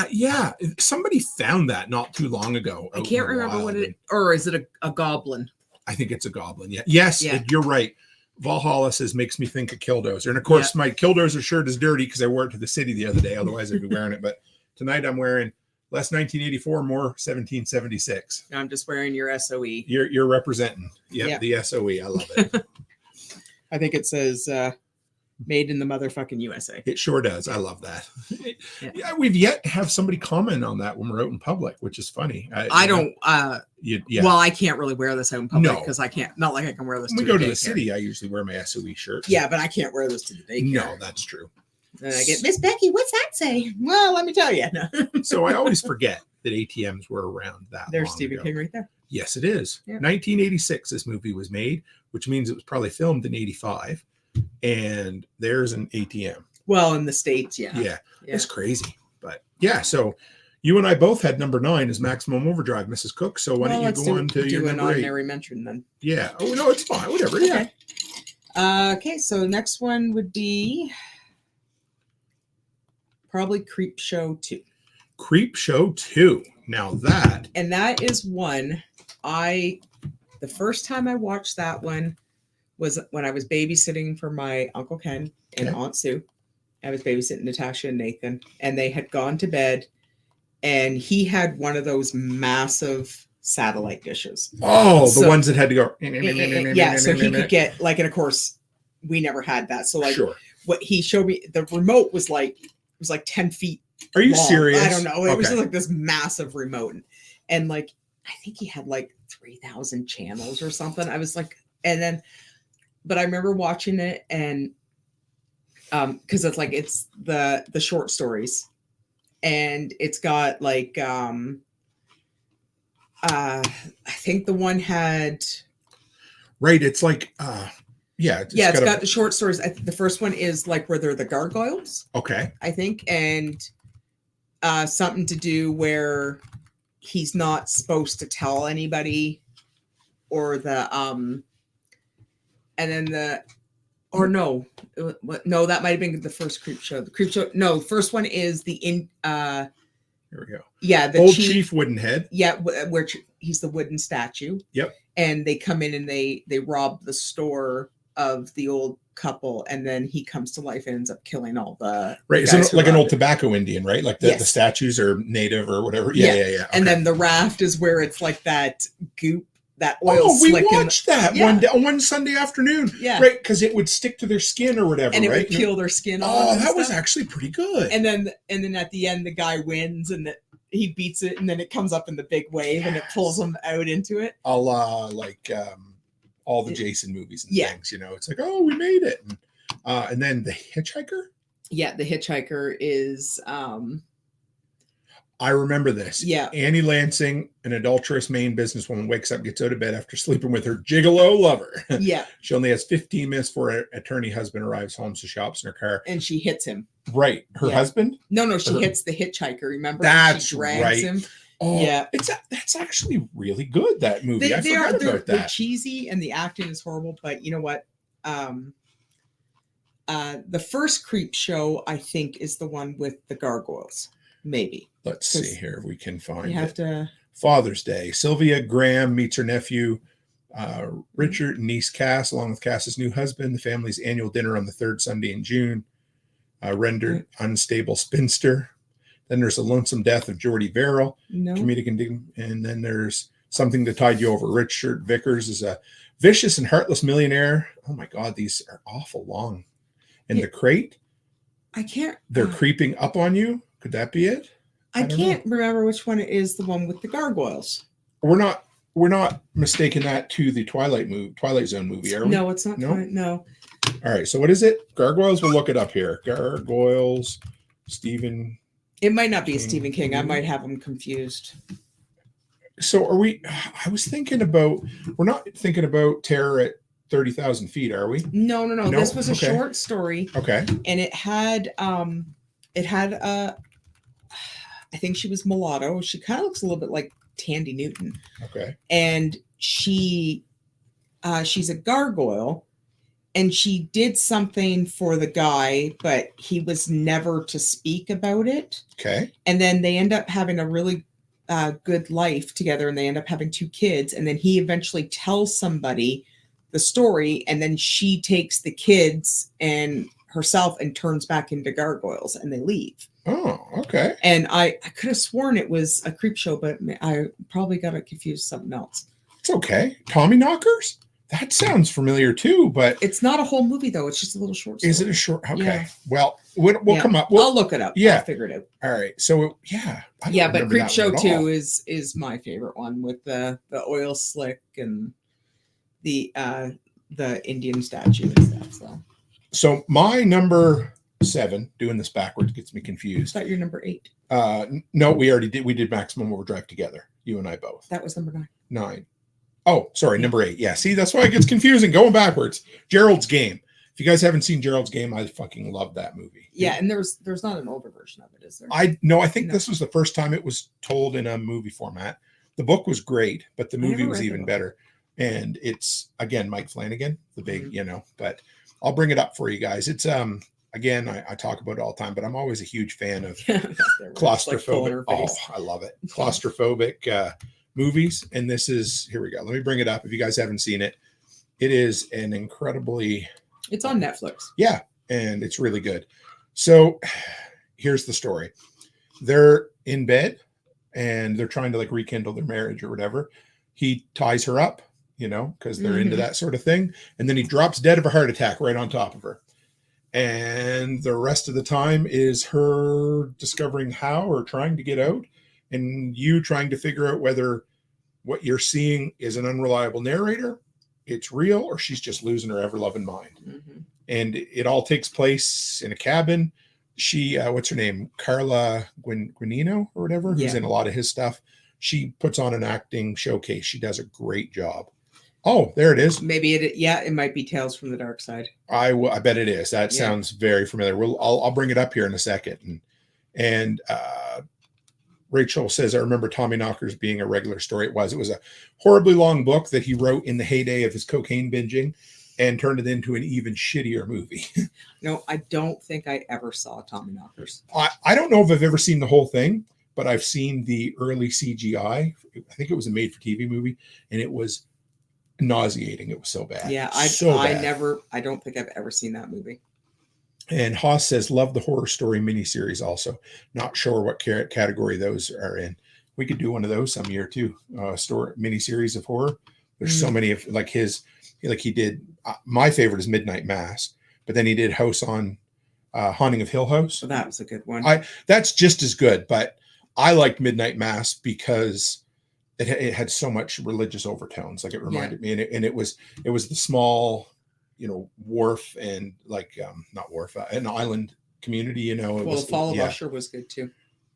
Yeah, somebody found that not too long ago. I can't remember what or is it a goblin? I think it's a goblin. Yeah. Yes, you're right. Valhalla says makes me think of Killdozer, and of course my Killdozer shirt is dirty because I wore it to the city the other day. Otherwise, I'd be wearing it. But tonight I'm wearing less 1984, more 1776. I'm just wearing your SOE. You're representing. The SOE. I love it. I think it says made in the motherfucking USA. It sure does. I love that. We've yet to have somebody comment on that when we're out in public, which is funny. I don't. Well, I can't really wear this out in public because I can't. Not like I can wear this. When we go to the city, I usually wear my SOE shirt. Yeah, but I can't wear this to the daycare. No, that's true. And I get, Miss Becky, what's that say? Well, let me tell you. So I always forget that ATMs were around that. There's Stephen King right there. Yes, it is. Yeah. 1986, this movie was made, which means it was probably filmed in 85. And there's an ATM. Well, in the States, yeah. It's crazy. But yeah, so you and I both had number 9 as Maximum Overdrive, Mrs. Cook. So why don't you go on to your number 8? Ordinary mention then. Yeah. Oh, no, it's fine. Whatever. Yeah. Okay, so next one would be probably Creep Show 2. Creep Show 2. Now that. And that is one the first time I watched that one was when I was babysitting for my Uncle Ken and Aunt Sue. I was babysitting Natasha and Nathan, and they had gone to bed, and he had one of those massive satellite dishes. Oh, the ones that had to go. Yeah, so he could get like, and of course, we never had that. So like, what he showed me, the remote was like 10 feet. Are you long. serious? I don't know. It was just like this massive remote, and like I think he had like 3,000 channels or something. I was like, but I remember watching it, and because it's the short stories, and it's got like I think the one had right. It's like it's got the short stories. The first one is like where they're the gargoyles. Okay. I think, and something to do where he's not supposed to tell anybody, or and then that might have been the first creep show. The first one is here we go. Yeah, the old Chief Woodenhead. Yeah, where he's the wooden statue. Yep. And they come in and they rob the store of the old couple, and then he comes to life and ends up killing all the right. It's like an old tobacco Indian, right? Like the statues are native or whatever. Yeah. Okay. And then the raft is where it's like that goop, that oil slick. We watched that one Sunday afternoon. Yeah. Right, because it would stick to their skin or whatever, and it right? would peel their skin off. Oh, that was actually pretty good. And then at the end, the guy wins, and he beats it, and then it comes up in the big wave, and it pulls him out into it. A la all the Jason movies and things, it's like, oh, we made it. And then the Hitchhiker. Yeah, the Hitchhiker is. I remember this. Yeah. Annie Lansing, an adulterous Maine businesswoman, wakes up, gets out of bed after sleeping with her gigolo lover. Yeah. She only has 15 minutes before her attorney husband arrives home, so shops in her car. And she hits him. Right. Her husband? No, she hits the hitchhiker, remember? That's she drags him. Oh, yeah. That's actually really good, that movie. I forgot about that. They're cheesy and the acting is horrible, but you know what? The first Creep Show, I think, is the one with the gargoyles. Maybe. Let's see here if we can find you have to. Father's Day. Sylvia Graham meets her nephew, Richard and niece Cass, along with Cass's new husband. The family's annual dinner on the third Sunday in June. Rendered unstable spinster. Then there's a lonesome death of Geordie Verrill. No. Comedic and then there's Something to Tide You Over. Richard Vickers is a vicious and heartless millionaire. Oh my God, these are awful long. And The Crate. I can't. They're creeping up on you. Could that be it? I can't remember which one it is. The one with the gargoyles. We're not mistaking that to the Twilight Zone movie, are we? No, it's not. No. All right. So what is it? Gargoyles. We'll look it up here. Gargoyles. Stephen. It might not be Stephen King. I might have him confused. So are we? I was thinking about. We're not thinking about Terror at 30,000 feet, are we? No. This was a short story. Okay. And it had I think she was mulatto. She kind of looks a little bit like Tandy Newton. Okay. And she's a gargoyle, and she did something for the guy, but he was never to speak about it. Okay. And then they end up having a really good life together, and they end up having 2 kids. And then he eventually tells somebody the story, and then she takes the kids and herself and turns back into gargoyles, and they leave. Oh, okay. And I could have sworn it was a Creep Show, but I probably got it confused with something else. It's okay. Tommy Knockers? That sounds familiar too, but it's not a whole movie though. It's just a little short story. Is it a short? Okay. Yeah. Well, we'll come up. I'll look it up. Yeah. I'll figure it out. All right. So but Creep Show 2 is my favorite one, with the oil slick and the Indian statue and stuff. So my number 7, doing this backwards gets me confused. I thought you're number 8. No, we already did. We did Maximum Overdrive together. You and I both. That was number 9. 9. Oh, sorry, number 8. Yeah, see, that's why it gets confusing going backwards. Gerald's Game. If you guys haven't seen Gerald's Game, I fucking love that movie. Yeah, and there's not an older version of it, is there? I think this was the first time it was told in a movie format. The book was great, but the movie was even better. And it's, again, Mike Flanagan, the big, but I'll bring it up for you guys. It's again, I talk about it all the time, but I'm always a huge fan of claustrophobic. I love it. Claustrophobic movies. And this is, here we go. Let me bring it up. If you guys haven't seen it, it is an incredibly. It's on Netflix. Yeah. And it's really good. So here's the story. They're in bed and they're trying to rekindle their marriage or whatever. He ties her up, because they're into that sort of thing. And then he drops dead of a heart attack right on top of her. And the rest of the time is her discovering how or trying to get out, and you trying to figure out whether what you're seeing is an unreliable narrator, it's real, or she's just losing her ever-loving mind. Mm-hmm. And it all takes place in a cabin. She, what's her name? Carla Guinino or whatever, who's in a lot of his stuff. She puts on an acting showcase. She does a great job. Oh, there it is. Maybe it might be Tales from the Dark Side. I bet it is. That sounds very familiar. I'll bring it up here in a second. And Rachel says, I remember Tommyknockers being a regular story. It was a horribly long book that he wrote in the heyday of his cocaine binging and turned it into an even shittier movie. No, I don't think I ever saw Tommyknockers. I don't know if I've ever seen the whole thing, but I've seen the early CGI. I think it was a made-for-TV movie, and it was nauseating. It was so bad. Yeah, I don't think I've ever seen that movie. And Haas says, love the horror story miniseries also. Not sure what category those are in. We could do one of those some year too. Story miniseries of horror. There's so many of he did. My favorite is Midnight Mass, but then he did House on Haunting of Hill House. So that was a good one. That's just as good, but I liked Midnight Mass because it had so much religious overtones. Like it reminded me, and it was the small, wharf and not wharf, an island community. The Fall of Usher was good too.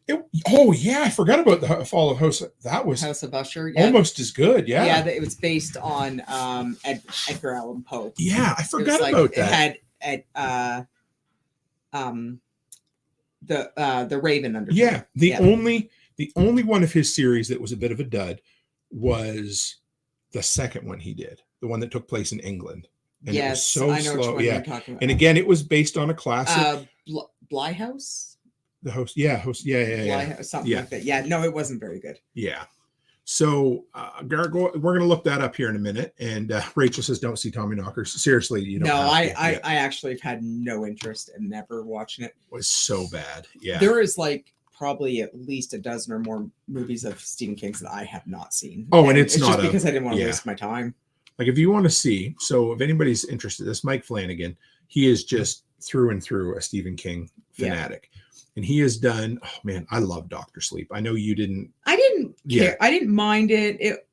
I forgot about the Fall of House. That was House of Usher, almost as good. Yeah, it was based on Edgar Allan Poe. Yeah, I forgot about that. It had the Raven under. Yeah, the only one of his series that was a bit of a dud was the second one he did, the one that took place in England. And it was so I know slow. which one you're talking about. And again, it was based on a classic. Bly House. The host, something like that. Yeah, no, it wasn't very good. Yeah. So, we're going to look that up here in a minute. And Rachel says, "Don't see Tommyknockers." Seriously, you don't. No, I actually have had no interest in never watching it. It was so bad. Yeah, there is probably at least a dozen or more movies of Stephen King's that I have not seen. Oh, and it's not just because I didn't want to waste my time. Like if you want to see, so if anybody's interested, this Mike Flanagan, he is just through and through a Stephen King fanatic. Yeah. And he has done, oh man, I love Dr. Sleep. I know you didn't. I didn't care. I didn't mind it.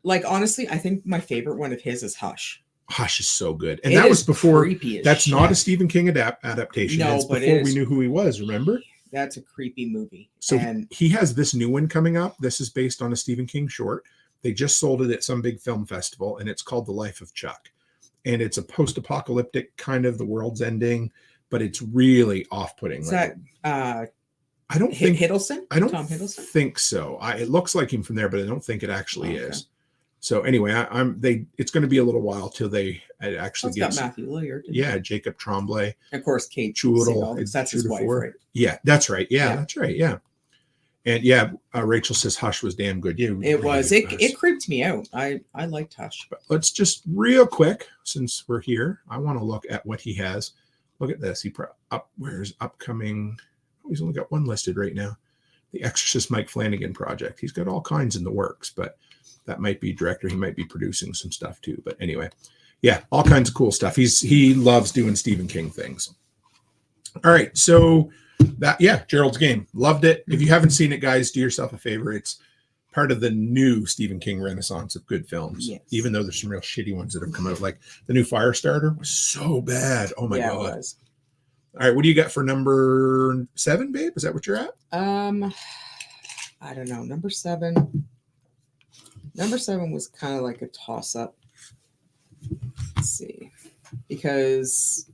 Honestly, I think my favorite one of his is Hush. Hush is so good. And that was before, that's not a Stephen King adaptation. No, it's before we knew who he was, remember? That's a creepy movie. So he has this new one coming up. This is based on a Stephen King short. They just sold it at some big film festival, and it's called The Life of Chuck. And it's a post-apocalyptic kind of the world's ending, but it's really off-putting. Is that I don't think Hiddleston? I don't Tom Hiddleston? think so. It looks like him from there, but I don't think it actually is. So anyway, it's going to be a little while till it actually gets. Got Matthew Lillard. Yeah, Jacob Tremblay. Of course, Kate Choodle. That's his wife, right? Yeah, that's right. Yeah, that's right. Yeah. And Rachel says Hush was damn good. Yeah, it was. It creeped me out. I liked Hush. But let's just real quick, since we're here, I want to look at what he has. Look at this. Where's upcoming? Oh, he's only got one listed right now. The Exorcist Mike Flanagan project. He's got all kinds in the works, but that might be director. He might be producing some stuff too. But anyway, yeah, all kinds of cool stuff. He loves doing Stephen King things. All right, so Gerald's Game. Loved it. If you haven't seen it, guys, do yourself a favor. It's part of the new Stephen King renaissance of good films. Yes. Even though there's some real shitty ones that have come out, like the new Firestarter was so bad. Oh my God. It was. All right, what do you got for number 7, babe? Is that what you're at? I don't know. Number 7. Number 7 was kind of like a toss-up. Let's see. Because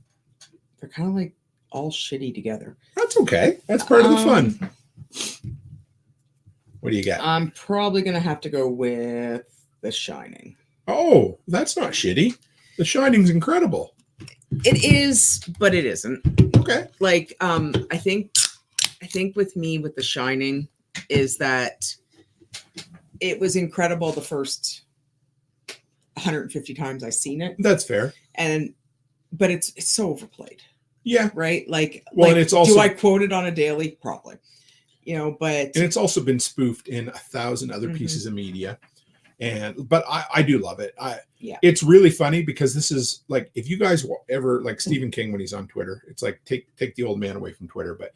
they're kind of like all shitty together. That's okay. That's part of the fun. What do you got? I'm probably going to have to go with The Shining. Oh, that's not shitty. The Shining's incredible. It is, but it isn't. Okay. I think with me with The Shining is that it was incredible the first 150 times I've seen it. That's fair. But it's so overplayed. Yeah. Right? And it's also, do I quote it on a daily? Probably. But and it's also been spoofed in 1,000 other pieces of media. But I do love it. It's really funny because this is like, if you guys ever like Stephen King when he's on Twitter, it's like take the old man away from Twitter. But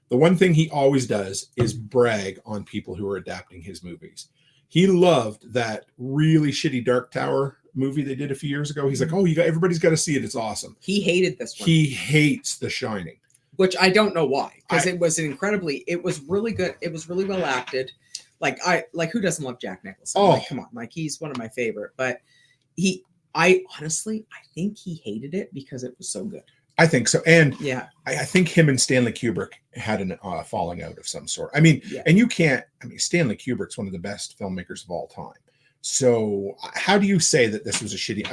the one thing he always does is brag on people who are adapting his movies. He loved that really shitty Dark Tower movie they did a few years ago. He's like, oh, everybody's got to see it. It's awesome. He hated this one. He hates The Shining. Which I don't know why, because it was really good. It was really well acted. Like who doesn't love Jack Nicholson? Oh, like, come on, like he's one of my favorite. But I think he hated it because it was so good. I think so, and yeah, I think him and Stanley Kubrick had an falling out of some sort. I mean, and you can't. I mean, Stanley Kubrick's one of the best filmmakers of all time. So how do you say that this was a shitty?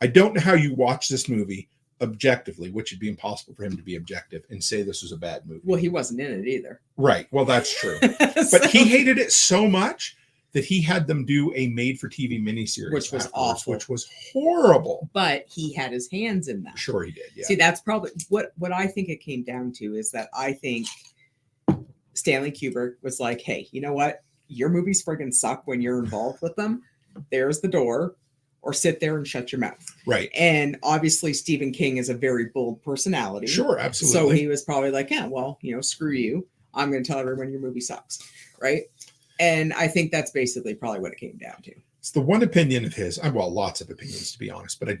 I don't know how you watch this movie objectively, which would be impossible for him to be objective and say this was a bad movie. Well, he wasn't in it either. Right. Well, that's true. But he hated it so much that he had them do a made-for-TV miniseries, which was awful, which was horrible. But he had his hands in that. Sure, he did. Yeah. See, that's probably what I think it came down to is that I think Stanley Kubrick was like, "Hey, you know what? Your movies friggin' suck when you're involved with them. There's the door." Or sit there and shut your mouth. Right. And obviously Stephen King is a very bold personality. Sure, absolutely. So he was probably like, yeah, well, screw you. I'm going to tell everyone your movie sucks. Right. And I think that's basically probably what it came down to. It's the one opinion of his. Well, lots of opinions, to be honest, but I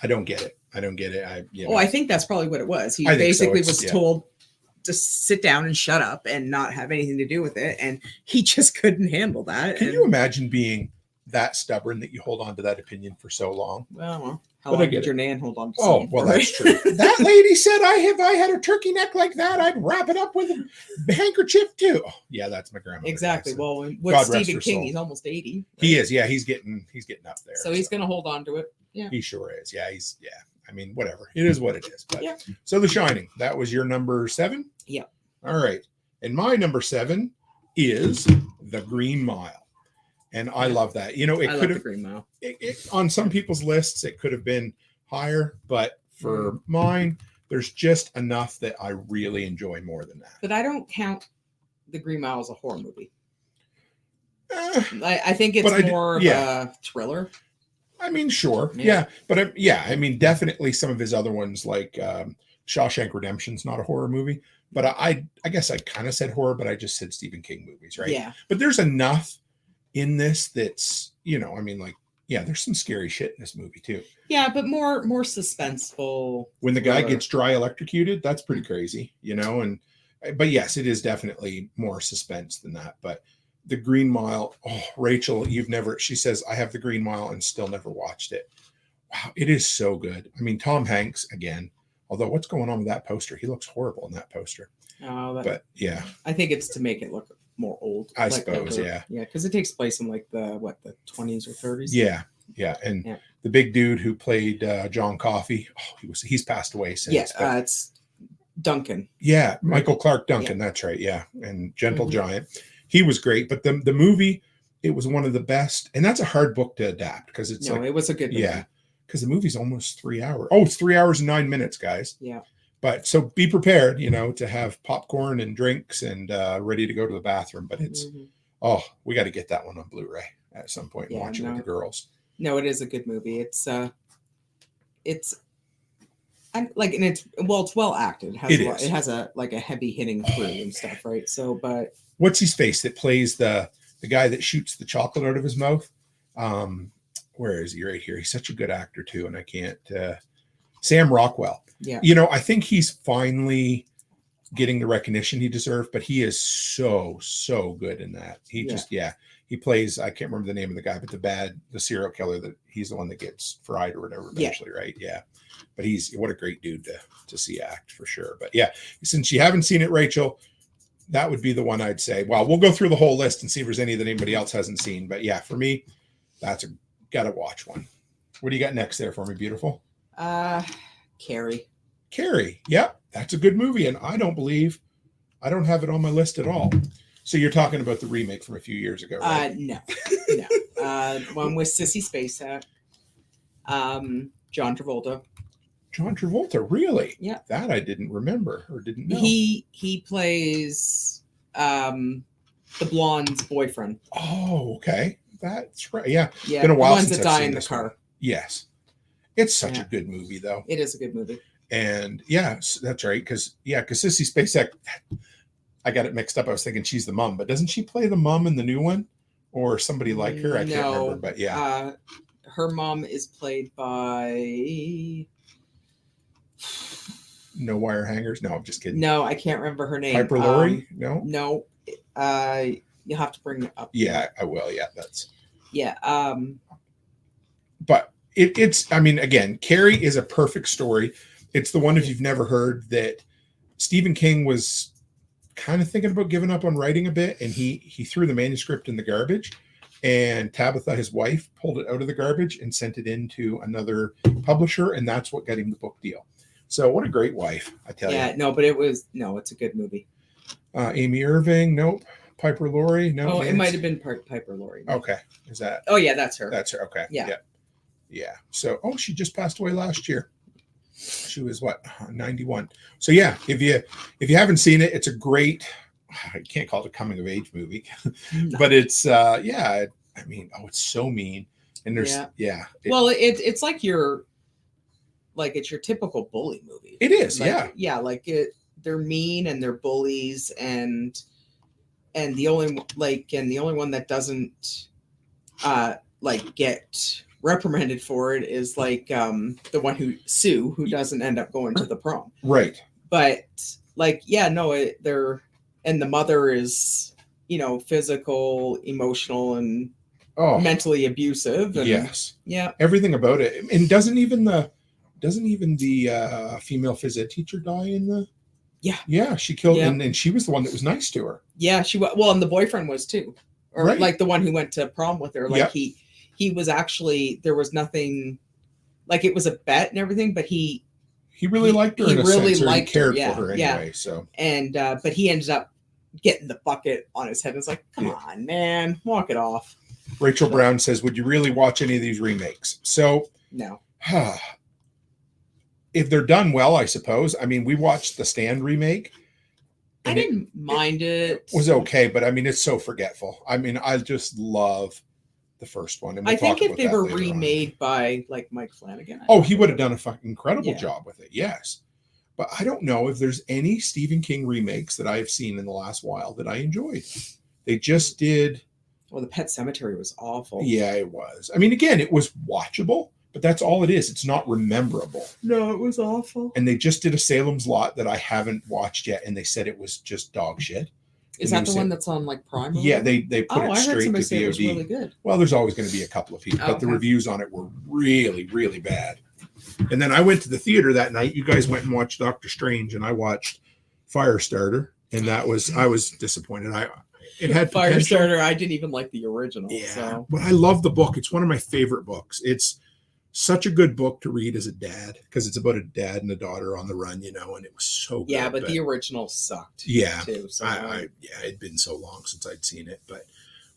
don't get it. I don't get it. I think that's probably what it was. He basically was told to sit down and shut up and not have anything to do with it. And he just couldn't handle that. Can you imagine being that stubborn that you hold on to that opinion for so long? Well, how long did your nan hold on to? Oh, well, that's true. That lady said, if I had a turkey neck like that, I'd wrap it up with a handkerchief too. Oh, yeah, that's my grandma. Exactly. Well, with Stephen King, he's almost 80. Right? He is. Yeah, he's getting up there. So he's going to hold on to it. Yeah, he sure is. Yeah, I mean, whatever. It is what it is. But so The Shining, that was your number 7. Yeah. All right, and my number 7 is The Green Mile. And I love that. It could have Green Mile. On some people's lists, it could have been higher, but for mine, there's just enough that I really enjoy more than that. But I don't count The Green Mile as a horror movie. I think it's more of a thriller. I mean, sure, yeah, but I mean, definitely some of his other ones, like Shawshank Redemption's not a horror movie. But I guess I kind of said horror, but I just said Stephen King movies, right? Yeah. But there's enough in this that's, I mean, like, there's some scary shit in this movie too. Yeah, but more suspenseful. When the guy gets dry electrocuted, that's pretty crazy, but yes, it is definitely more suspense than that. But The Green Mile, Rachel, she says, I have The Green Mile and still never watched it. Wow, it is so good. I mean, Tom Hanks again, although what's going on with that poster? He looks horrible in that poster. But yeah, I think it's to make it look more old. I suppose, yeah, because it takes place in like the 20s or 30s. Yeah, and the big dude who played John Coffey, he's passed away since. Yeah, it's Duncan. Yeah, Michael Clark Duncan. That's right. Yeah, and Gentle Giant, he was great. But the movie, it was one of the best, and that's a hard book to adapt because it's it was a good movie. Yeah, because the movie's almost 3 hours. Oh, it's 3 hours and 9 minutes, guys. Yeah. But so be prepared, to have popcorn and drinks and ready to go to the bathroom. But it's, we got to get that one on Blu-ray at some point and watch it with the girls. No, it is a good movie. It's well acted. It has a heavy hitting crew and stuff, right? So, but what's his face that plays the guy that shoots the chocolate out of his mouth? Where is he? Right here. He's such a good actor too, and I can't. Sam Rockwell. Yeah. I think he's finally getting the recognition he deserved, but he is so good in that. He plays, I can't remember the name of the guy, but the serial killer, that he's the one that gets fried or whatever eventually, right? Yeah. But what a great dude to see act for sure. But yeah, since you haven't seen it, Rachel, that would be the one I'd say. Well, we'll go through the whole list and see if there's any that anybody else hasn't seen. But yeah, for me, that's gotta watch one. What do you got next there for me, beautiful? Carrie. Yep, that's a good movie, and I don't have it on my list at all. So you're talking about the remake from a few years ago, right? No. One with Sissy Spacek, John Travolta. John Travolta, really? Yeah. That I didn't remember or didn't know. He plays the blonde's boyfriend. Oh, okay. That's right. Yeah. Yeah. Been a while the ones since that I've die seen in the this car. one. Yes. It's such a good movie, though. It is a good movie. And that's right. Because Sissy Spacek, I got it mixed up. I was thinking she's the mom, but doesn't she play the mom in the new one? or somebody like her. I can't remember, but yeah. Her mom is played by... No wire hangers. No, I'm just kidding. No, I can't remember her name. Piper Laurie? No. No. You'll have to bring it up. Yeah, I will. Yeah, that's. Yeah. But it's. I mean, again, Carrie is a perfect story. It's the one, if you've never heard, that Stephen King was kind of thinking about giving up on writing a bit, and he threw the manuscript in the garbage, and Tabitha, his wife, pulled it out of the garbage and sent it into another publisher, and that's what got him the book deal. So what a great wife, I tell you. Yeah, no, but it's a good movie. Amy Irving, nope. Piper Laurie, no. Oh, it might have been Piper Laurie. Okay, is that? Oh yeah, that's her. That's her. Okay. Yeah. Yeah. So, she just passed away last year. She was what, 91. So yeah, if you haven't seen it, it's a great. I can't call it a coming of age movie, but it's yeah. I mean, it's so mean, and there's well, it's like it's your typical bully movie. It is, yeah. They're mean and they're bullies, and the only one that doesn't get reprimanded for it is the one Sue, who doesn't end up going to the prom. Right. But they're, and the mother is, physical, emotional, and mentally abusive. And, yes. Yeah. Everything about it. And doesn't even the female phys ed teacher die in the? Yeah. Yeah. She killed, and she was the one that was nice to her. Yeah. She was, well, and the boyfriend was too, or right. the one who went to prom with her. He was actually, there was nothing, it was a bet and everything, but he really liked her. He really liked cared her. for her anyway. So, and, but he ended up getting the bucket on his head. It's like, come on, man, walk it off. Rachel Brown says, would you really watch any of these remakes? So, no. If they're done well, I suppose. I mean, we watched the Stand remake. I didn't mind it. It was okay, but I mean, it's so forgetful. I mean, I just love the first one. And I think if they were remade by Mike Flanagan. He would have done a fucking incredible job with it. Yes. But I don't know if there's any Stephen King remakes that I've seen in the last while that I enjoyed. They just did. Well, the Pet Sematary was awful. Yeah, it was. I mean, again, it was watchable, but that's all it is. It's not rememberable. No, it was awful. And they just did a Salem's Lot that I haven't watched yet, and they said it was just dog shit. Is that the one that's on Prime? Yeah, they put it straight to VOD. It was really good. Well, there's always going to be a couple of people, but the reviews on it were really, really bad. And then I went to the theater that night. You guys went and watched Doctor Strange, and I watched Firestarter, and I was disappointed. It had potential. Firestarter. I didn't even like the original. Yeah, so. But I love the book. It's one of my favorite books. It's such a good book to read as a dad, because it's about a dad and a daughter on the run, and it was so good. Yeah, but the original sucked. Yeah, too. So it'd been so long since I'd seen it, but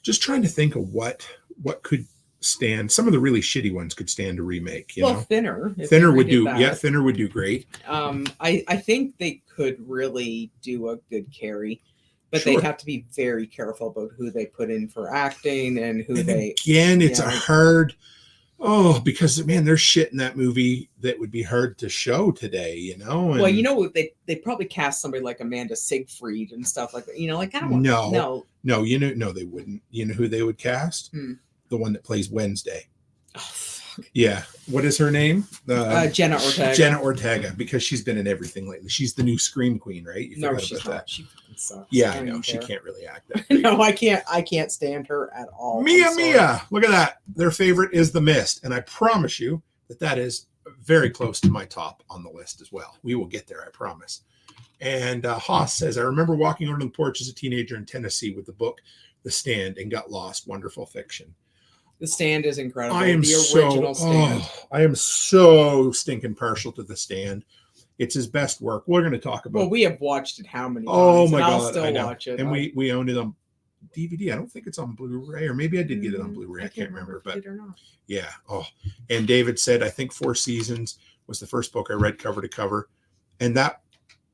just trying to think of what could stand. Some of the really shitty ones could stand a remake. You know? Thinner. Thinner would do. Yeah, Thinner would do great. I think they could really do a good Carrie. But they'd have to be very careful about who they put in for acting and who they. Again, it's a hard. Because man, there's shit in that movie that would be hard to show today, And, well, they probably cast somebody like Amanda Siegfried and stuff like that. I don't want. No, no, they wouldn't. You know who they would cast? The one that plays Wednesday. Oh, fuck. Yeah. What is her name? Jenna Ortega. Jenna Ortega, because she's been in everything lately. She's the new Scream Queen, right? No, she's not. She sucks. Yeah, I know. She can't really act that. No, I can't stand her at all. Mia. Look at that. Their favorite is The Mist. And I promise you that is very close to my top on the list as well. We will get there, I promise. And Haas says, I remember walking onto the porch as a teenager in Tennessee with the book The Stand and got lost. Wonderful fiction. The Stand is incredible. I am so stinking partial to The Stand. It's his best work. We're going to talk about. Well, we have watched it how many times? Oh my God! I'll still watch it. And we owned it on DVD. I don't think it's on Blu-ray, or maybe I did get it on Blu-ray. I can't remember, but yeah. And David said, I think 4 Seasons was the first book I read cover to cover, and that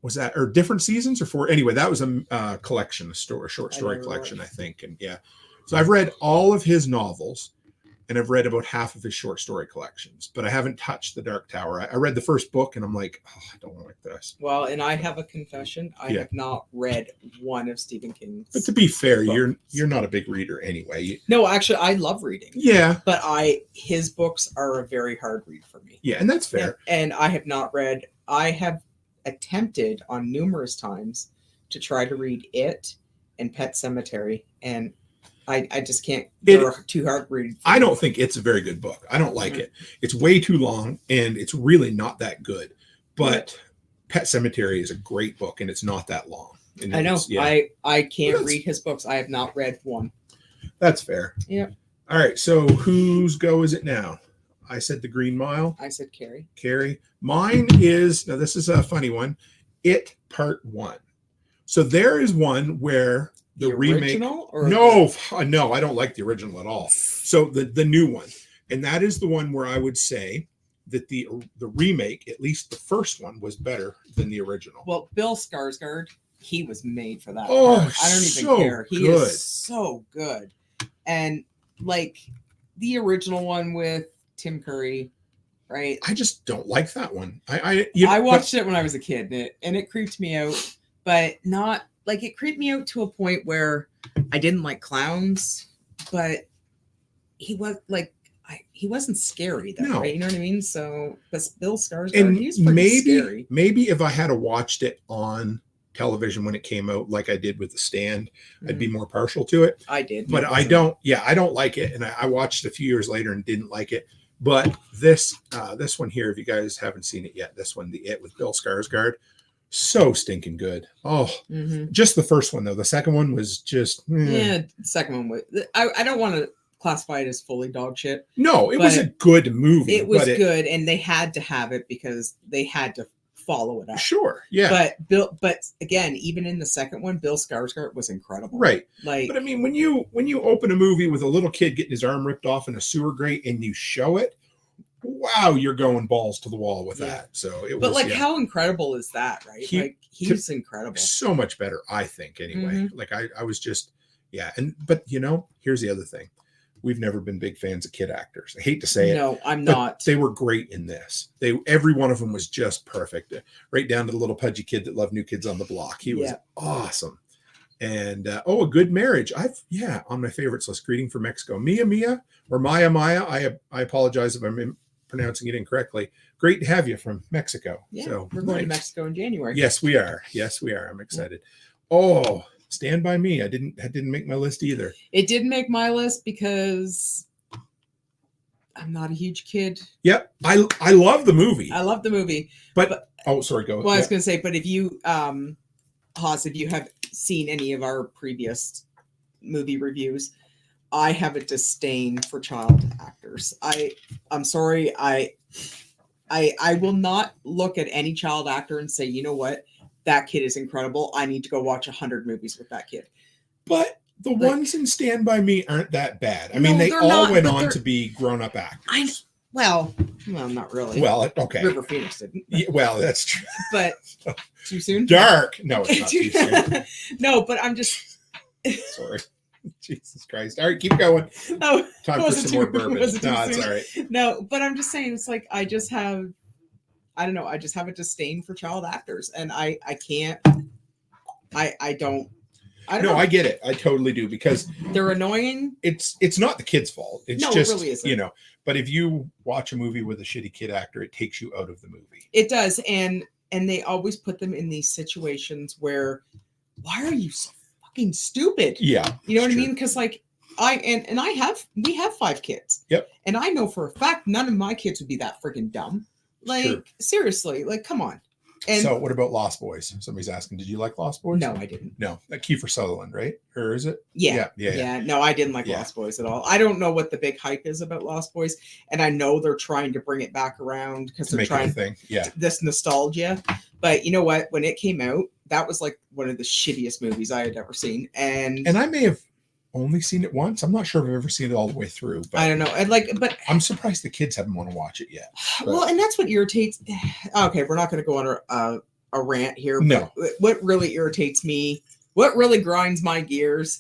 was or different seasons or 4. Anyway, that was a collection, a short story collection, I think. And yeah, so I've read all of his novels. and I've read about half of his short story collections, but I haven't touched The Dark Tower. I read the first book, and I'm like, oh, I don't like this. Well, and I have a confession. I Yeah. have not read one of Stephen King's. But to be fair, books. you're not a big reader anyway. No, actually, I love reading. Yeah. But his books are a very hard read for me. Yeah, and that's fair. And I have not read. I have attempted on numerous times to try to read It and Pet Sematary, and I just can't. They're too hard to read. I don't think it's a very good book. I don't like it. It's way too long, and it's really not that good. But Pet Sematary is a great book, and it's not that long. And I know. Yeah. I can't read his books. I have not read one. That's fair. Yeah. All right. So whose go is it now? I said The Green Mile. I said Carrie. Carrie. Mine is, now this is a funny one, It Part 1. So there is one where the remake. Original or no, I don't like the original at all. So the new one. And that is the one where I would say that the remake, at least the first one, was better than the original. Well, Bill Skarsgård, he was made for that. Oh, part. I don't even so care. He good. is so good. And like the original one with Tim Curry, right? I just don't like that one. I watched it when I was a kid, and it creeped me out, but not like it creeped me out to a point where I didn't like clowns, but he was like he wasn't scary though, No. right? You know what I mean? So, but Bill Skarsgård, and he's pretty scary. maybe if I had watched it on television when it came out, like I did with The Stand, I'd be more partial to it. I did, But I don't like it, and I watched it a few years later and didn't like it. But this one here, if you guys haven't seen it yet, this one, It with Bill Skarsgård, so stinking good. Oh, just the first one though. The second one was just yeah. The second one was. I don't want to classify it as fully dog shit. No, it was a good movie. It was good, and they had to have it because they had to follow it up. Sure, yeah. But again, even in the second one, Bill Skarsgård was incredible. Right. Like, but I mean, when you open a movie with a little kid getting his arm ripped off in a sewer grate and you show it, wow, you're going balls to the wall with that. So it was. But like, how incredible is that, right? He's incredible. So much better, I think. Anyway, like I was just but here's the other thing. We've never been big fans of kid actors. I hate to say it. No, I'm not. They were great in this. Every one of them was just perfect. Right down to the little pudgy kid that loved New Kids on the Block. He was awesome. And A Good Marriage. On my favorites list. Greeting from Mexico. Mia or Maya. I apologize if I'm pronouncing it incorrectly. Great to have you from Mexico. Yeah, so we're going to Mexico in January. Yes, we are. I'm excited. Oh, Stand By Me. That didn't make my list either. It didn't make my list because I'm not a huge kid. Yep. I love the movie. I love the movie. But oh, sorry, go. Well, I was going to say, but if you, Haas, if you have seen any of our previous movie reviews, I have a disdain for child actors. I'm sorry. I will not look at any child actor and say, you know what? That kid is incredible. I need to go watch 100 movies with that kid. But the ones in Stand By Me aren't that bad. I mean, they all went on to be grown-up actors. Well, not really. Well, okay. River Phoenix didn't. Yeah, well, that's true. But too soon? Dark. No, it's not too soon. No, but I'm just... Sorry. Jesus Christ. All right, keep going. No, time for some more bourbon. No, it's all right. No, but I'm just saying, it's like, I just have a disdain for child actors, and I can't. I don't know. I get it. I totally do, because they're annoying. It's not the kid's fault. It's no, just, it really isn't. But if you watch a movie with a shitty kid actor, it takes you out of the movie. It does, and they always put them in these situations where, why are you so fucking stupid? Yeah, you know what I mean? Because like we have 5 kids. Yep. And I know for a fact none of my kids would be that freaking dumb. Like, seriously, like, come on. And so what about Lost Boys? Somebody's asking, did you like Lost Boys? No, I didn't. No, Kiefer Sutherland, right? Or is it? Yeah. No, I didn't like Lost Boys at all. I don't know what the big hype is about Lost Boys, and I know they're trying to bring it back around because they're trying this nostalgia. But you know what? When it came out, that was like one of the shittiest movies I had ever seen, and I may have only seen it once. I'm not sure if I've ever seen it all the way through. But I don't know. But I'm surprised the kids haven't want to watch it yet. But. Well, and that's what irritates. Okay, we're not going to go on a rant here. No. But what really irritates me, what really grinds my gears,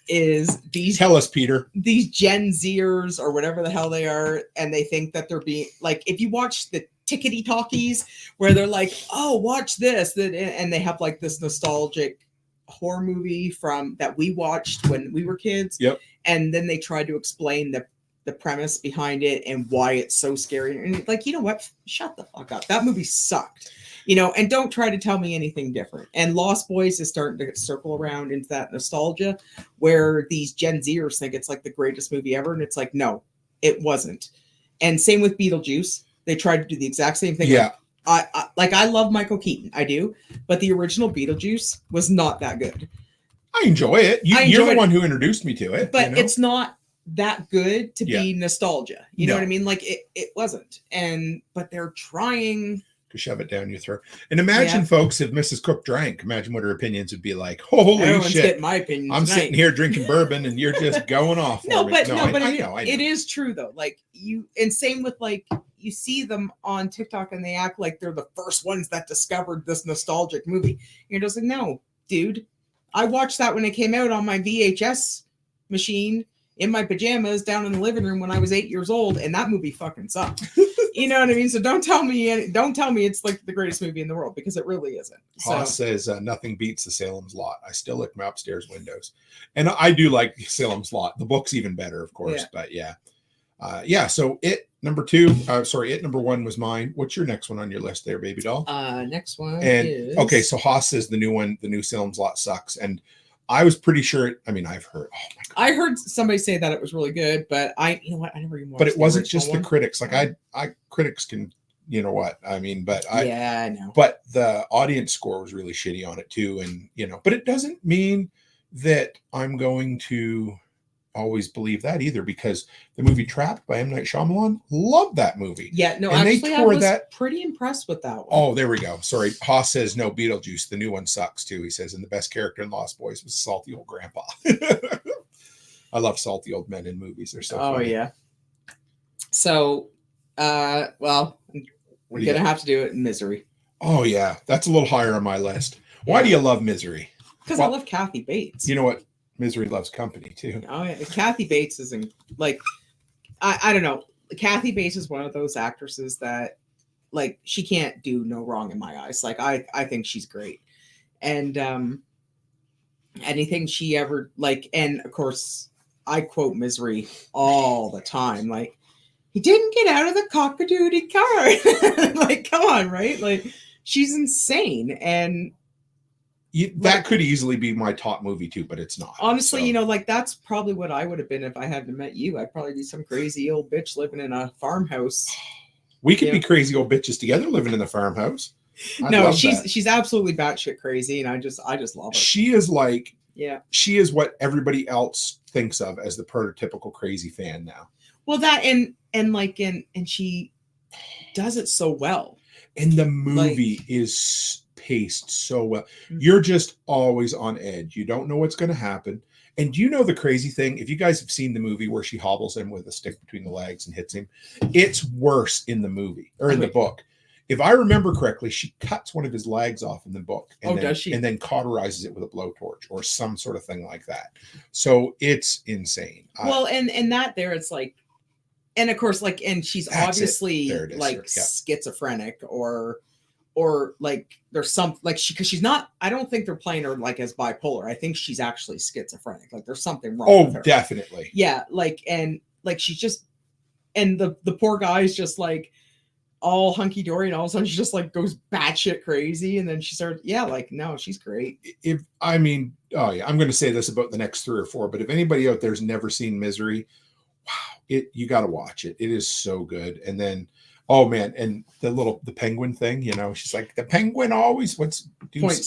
is these Tell us, Peter. these Gen Zers or whatever the hell they are, and they think that they're being like, if you watch the tickety talkies where they're like, oh, watch this, and they have like this nostalgic horror movie from that we watched when we were kids. Yep. And then they try to explain the premise behind it and why it's so scary. And like, you know what? Shut the fuck up. That movie sucked. And don't try to tell me anything different. And Lost Boys is starting to circle around into that nostalgia where these Gen Zers think it's like the greatest movie ever. And it's like, no, it wasn't. And same with Beetlejuice. They tried to do the exact same thing. Yeah. I love Michael Keaton. I do. But the original Beetlejuice was not that good. I enjoy it. You're the one who introduced me to it. But it's not that good to be nostalgia. You know No. what I mean? Like it wasn't. But they're trying to shove it down your throat. And imagine, folks, if Mrs. Cook drank, imagine what her opinions would be like. Holy Everyone's shit. getting my opinion I'm tonight. sitting here drinking bourbon and you're just going off. For me. I know. It is true though. Like and same with like, you see them on TikTok and they act like they're the first ones that discovered this nostalgic movie. You're just like, no, dude. I watched that when it came out on my VHS machine in my pajamas down in the living room when I was 8 years old, and that movie fucking sucked. You know what I mean? So don't tell me it's like the greatest movie in the world, because it really isn't. Haas says nothing beats the Salem's Lot. I still lick my upstairs windows, and I do like Salem's Lot. The book's even better, of course. But so it number one was mine. What's your next one on your list there, baby doll? Next one is okay. So Haas says the new Salem's Lot sucks, and I was pretty sure. I've heard. Oh my God. I heard somebody say that it was really good, but I never even watched. But it wasn't just one. the critics. Like I critics can, you know what I mean. But I know. But the audience score was really shitty on it too, and But it doesn't mean that I'm going to always believe that either, because the movie Trapped by M. Night Shyamalan, loved that movie. Yeah, no, and actually, I was pretty impressed with that one. Oh, there we go. Sorry. Haas says, no, Beetlejuice, the new one sucks too. He says, and the best character in Lost Boys was salty old grandpa. I love salty old men in movies. They're so funny. Yeah. So, we're going to have to do it in Misery. Oh, yeah. That's a little higher on my list. Why do you love Misery? Because I love Kathy Bates. You know what? Misery loves company too. Oh yeah, Kathy Bates isn't like, I don't know. Kathy Bates is one of those actresses that, like, she can't do no wrong in my eyes. Like I think she's great, and anything she ever and of course I quote Misery all the time. Like, he didn't get out of the cock-a-doodle car. Like, come on, right? Like, she's insane. And that could easily be my top movie too, but it's not. Honestly, that's probably what I would have been if I hadn't met you. I'd probably be some crazy old bitch living in a farmhouse. We could be crazy old bitches together living in the farmhouse. She's absolutely batshit crazy, and I just love her. She is like, she is what everybody else thinks of as the prototypical crazy fan now. Well, that and she does it so well. And the movie is paced so well. You're just always on edge. You don't know what's going to happen. And do you know the crazy thing? If you guys have seen the movie where she hobbles him with a stick between the legs and hits him, it's worse in the movie or in the book. If I remember correctly, she cuts one of his legs off in the book. And does she? And then cauterizes it with a blowtorch or some sort of thing like that. So it's insane. Well, and that there, it's like, and of course, like, and she's obviously like schizophrenic or like there's some like she's not. I don't think they're playing her like as bipolar. I think she's actually schizophrenic. Like, there's something wrong with her. Definitely. Yeah, like, and like she's just, and the poor guy's just like all hunky dory, and all of a sudden she just like goes batshit crazy, and then she starts. Yeah, like, no, she's great. I'm going to say this about the next 3 or 4, but if anybody out there's never seen Misery, wow, you got to watch it. It is so good. And then, oh man, and the penguin thing, she's like, the penguin always points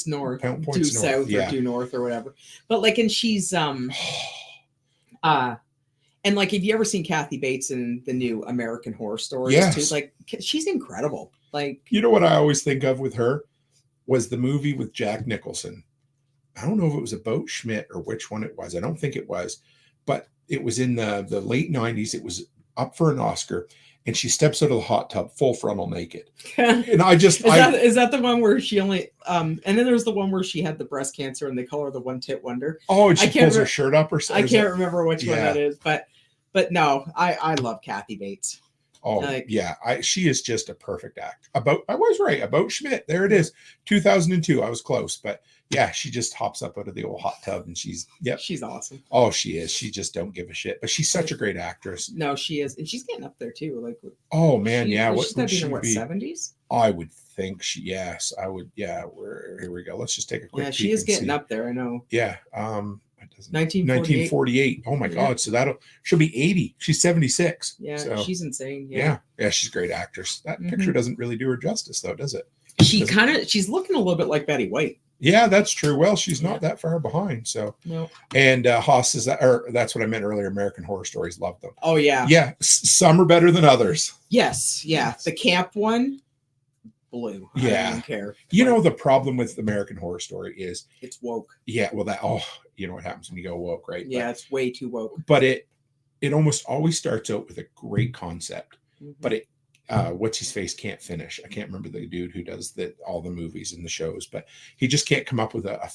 north, due south, or due north, or whatever. But like, and she's and like, have you ever seen Kathy Bates in the new American Horror Stories? Yes. Too? Like, she's incredible. Like, you know what I always think of with her was the movie with Jack Nicholson. I don't know if it was about Schmidt or which one it was. I don't think it was, but it was in the late 90s. It was up for an Oscar. and she steps out of the hot tub full frontal naked. And I just is that the one where she only and then there's the one where she had the breast cancer and they call her the one tit wonder. Oh, and she pulls her shirt up or something. I can't remember which one that is, but no, I love Kathy Bates. Oh, yeah. She is just a perfect act. I was right about Schmidt. There it is. 2002. I was close, but yeah, she just hops up out of the old hot tub and she's awesome. Oh, she is. She just don't give a shit, but she's such a great actress. No, she is. And she's getting up there too. Like, oh man, yeah. She's got to be in what, 70s? I would think yes. I would. Yeah. Here we go. Let's just take a quick. Yeah, she is getting up there. I know. Yeah. 1948. Oh my God. So she'll be 80. She's 76. Yeah, so, she's insane. Yeah. She's a great actress. That picture doesn't really do her justice though, does it? She's looking a little bit like Betty White. Yeah, that's true. Well, she's not that far behind. So no. And Haas is that's what I meant earlier. American Horror Stories, love them. Oh yeah. Yeah. Some are better than others. Yes. Yeah. The camp one. Blue. Yeah. I don't care. You know, the problem with American Horror Story is it's woke. Yeah. Well, you know what happens when you go woke, right? Yeah, it's way too woke. But it almost always starts out with a great concept, but what's his face can't finish. I can't remember the dude who does all the movies and the shows, but he just can't come up with a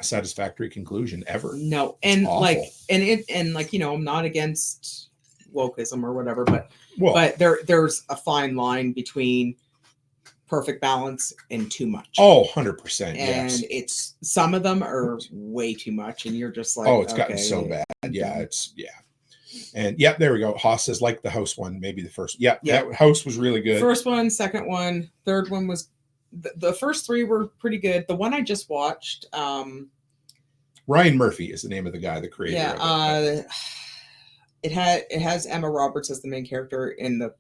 satisfactory conclusion ever. No. And you know, I'm not against wokeism or whatever, but there's a fine line between perfect balance and too much. Oh, 100%. And yes. it's some of them are way too much, and you're just like, it's gotten so bad. Yeah, And there we go. Haas says like the house one, maybe the first. Yeah, that house was really good. First one, second one, third one was the first three were pretty good. The one I just watched, Ryan Murphy is the name of the guy, the creator. Yeah, it has Emma Roberts as the main character in the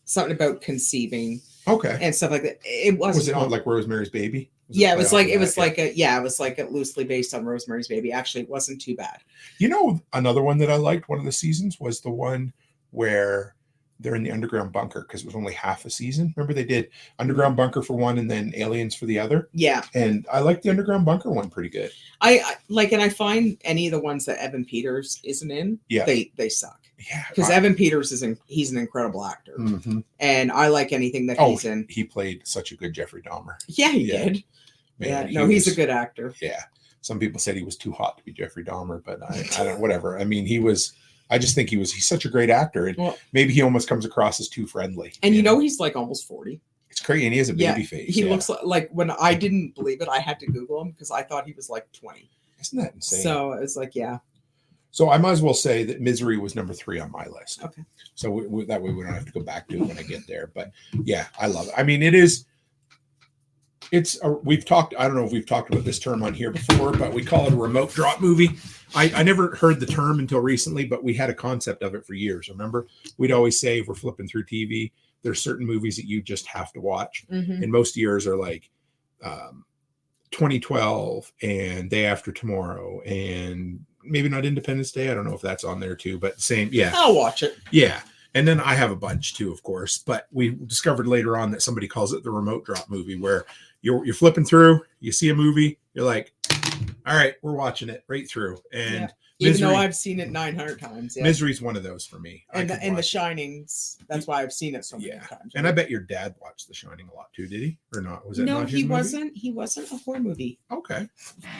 something about conceiving. Okay. And stuff like that. Was it on like Rosemary's Baby? It was like a loosely based on Rosemary's Baby. Actually, it wasn't too bad. You know, another one that I liked, one of the seasons, was the one where they're in the underground bunker, because it was only half a season. Remember they did Underground Bunker for one and then Aliens for the other? Yeah. And I like the Underground Bunker one pretty good. I like, and I find any of the ones that Evan Peters isn't in, they suck. Yeah. Because Evan Peters he's an incredible actor. Mm-hmm. And I like anything that he's in. He played such a good Jeffrey Dahmer. Yeah, he did. Man, he's a good actor. Yeah. Some people said he was too hot to be Jeffrey Dahmer, but I don't, whatever. I mean, I just think he's such a great actor. And maybe he almost comes across as too friendly. And you know he's like almost 40. It's crazy. And he has a baby face. He looks like when I didn't believe it, I had to Google him because I thought he was like 20. Isn't that insane? So it's like, yeah. So I might as well say that Misery was number 3 on my list. Okay. So that way we don't have to go back to it when I get there. But yeah, I love it. I mean, we've talked, I don't know if we've talked about this term on here before, but we call it a remote drop movie. I never heard the term until recently, but we had a concept of it for years. Remember, we'd always say if we're flipping through TV, there's certain movies that you just have to watch. Mm-hmm. And most years are like 2012 and Day After Tomorrow and maybe not Independence Day. I don't know if that's on there too, but same. Yeah. I'll watch it. Yeah. And then I have a bunch too, of course, but we discovered later on that somebody calls it the remote drop movie, where you're flipping through, you see a movie, you're like, all right, we're watching it right through. And even though I've seen it 900 times. Yeah. Misery's one of those for me. And The Shining's, that's why I've seen it so many times. Right? And I bet your dad watched The Shining a lot too, did he? Or not? Was it no, not he wasn't. He wasn't a horror movie. Okay.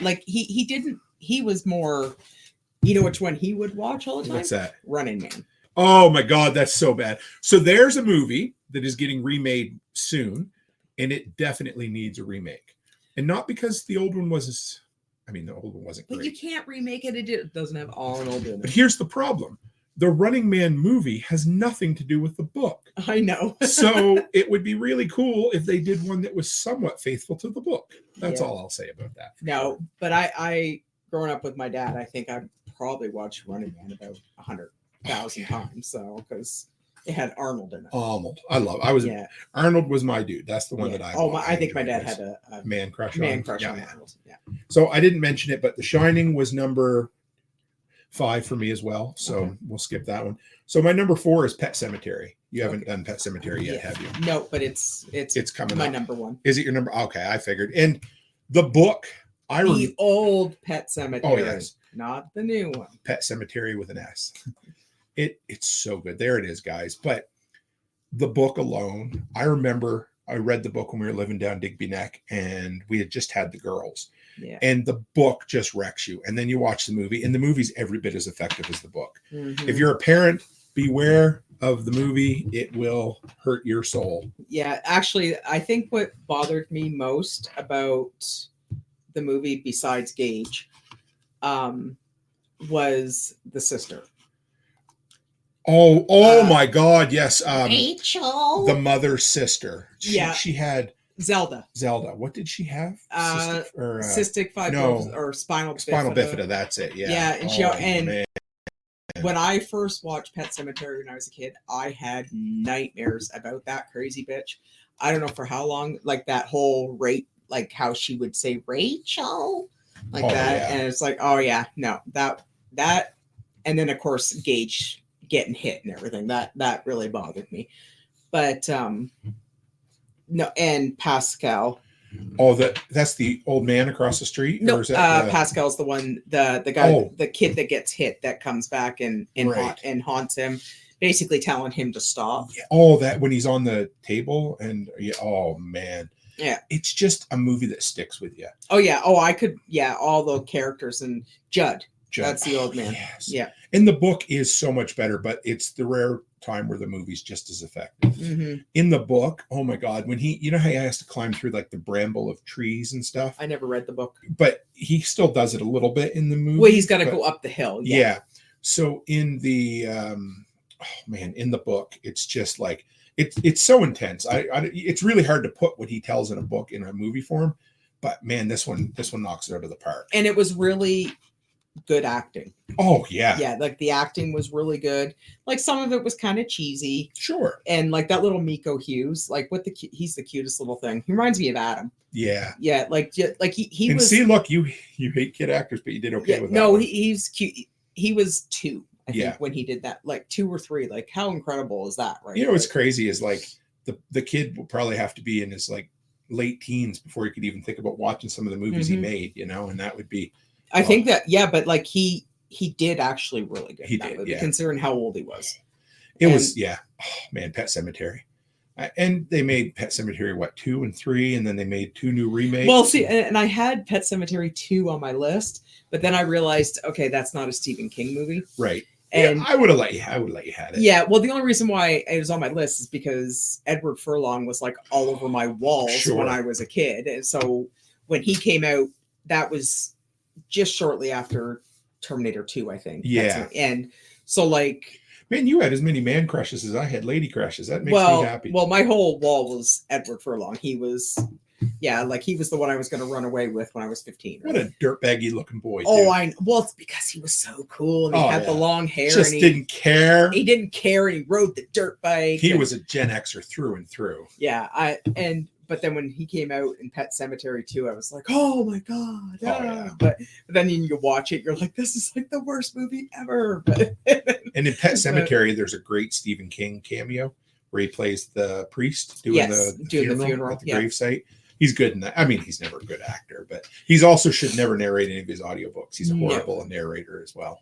Like he didn't, he was more, you know which one he would watch all the time? What's that? Running Man. Oh my God, that's so bad. So there's a movie that is getting remade soon, and it definitely needs a remake. And not because the old one wasn't great. But you can't remake it. It doesn't have all an old in it. But here's the problem. The Running Man movie has nothing to do with the book. I know. So it would be really cool if they did one that was somewhat faithful to the book. That's all I'll say about that. No, but I growing up with my dad, I think I probably watched Running Man about 100,000 times. So, because it had Arnold in it. Arnold was my dude. That's the one that I. I think my dad had a man crush on Arnold. Yeah. So I didn't mention it, but The Shining was number 5 for me as well. So we'll skip that one. So my number 4 is Pet Sematary. You haven't done Pet Sematary yet, have you? No, but it's coming. My up. number 1. Is it your number? Okay, I figured. And the book, the old Pet Sematary. Oh yes, not the new one. Pet Sematary with an S. It's so good. There it is, guys. But the book alone, I remember I read the book when we were living down Digby Neck, and we had just had the girls. Yeah. And the book just wrecks you. And then you watch the movie, and the movie's every bit as effective as the book. Mm-hmm. If you're a parent, beware of the movie. It will hurt your soul. Yeah, actually, I think what bothered me most about the movie, besides Gage, was the sister. Oh my God, yes. Rachel. The mother's sister. Yeah. She had Zelda. What did she have? Cystic fibrosis or spinal bifida. That's it. Yeah. Yeah, and man. When I first watched Pet Sematary when I was a kid, I had nightmares about that crazy bitch. I don't know for how long, like that whole like how she would say Rachel, like that. Yeah. And it's like, oh yeah, no, that, and then of course Gage getting hit and everything, that really bothered me. But no, and Pascal. Oh, that's the old man across the street? No, or is that Pascal's the one, the guy, Oh. the kid that gets hit that comes back and haunts him, basically telling him to stop. Oh, that when he's on the table and oh man. Yeah. It's just a movie that sticks with you. Oh yeah. Oh, I could. Yeah, all the characters and Judd. That's the old man. Yes. Yeah. And the book is so much better, but it's the rare time where the movie's just as effective. Mm-hmm. In the book, oh my God, when you know how he has to climb through like the bramble of trees and stuff? I never read the book. But he still does it a little bit in the movie. Well, he's got to go up the hill. Yeah. So in the, in the book, it's just like, it's so intense. It's really hard to put what he tells in a book in a movie form, but man, this one knocks it out of the park. And it was really good acting. Oh yeah. Yeah. Like the acting was really good. Like some of it was kind of cheesy. Sure. And like that little Miko Hughes, like he's the cutest little thing. He reminds me of Adam. Yeah. Yeah. Like he and was. See, look, you hate kid actors, but you did okay with that. No, one. he's cute. He was 2. I Yeah. think when he did that, like 2 or 3, like how incredible is that, right? You know what's crazy is like the kid will probably have to be in his like late teens before he could even think about watching some of the movies he made, and that would be. I think that, yeah, but like he did actually really good. He in that did, movie, yeah. Considering how old he was. It was, yeah. Oh man, Pet Sematary. And they made Pet Sematary 2 and 3, and then they made 2 new remakes. Well, see, and I had Pet Sematary 2 on my list, but then I realized, okay, that's not a Stephen King movie. Right. And yeah, I would have let you have it. Yeah, well, the only reason why it was on my list is because Edward Furlong was like all over my walls when I was a kid. And so when he came out, that was just shortly after Terminator 2, I think. Yeah. And so like, man, you had as many man crushes as I had lady crushes. That makes me happy. Well, my whole wall was Edward Furlong. He was, like he was the one I was going to run away with when I was 15. Right? What a dirtbaggy looking boy. Oh, well, it's because he was so cool and he had the long hair. Just and didn't care. He didn't care, and he rode the dirt bike. He was a Gen Xer through and through. Yeah, but then when he came out in Pet Sematary 2, I was like, oh my God. Yeah. But then you watch it, you're like, this is like the worst movie ever. And in Pet Sematary, there's a great Stephen King cameo where he plays the priest doing the funeral at the gravesite. He's good in that. I mean, he's never a good actor, but he's also should never narrate any of his audiobooks. He's a horrible narrator as well.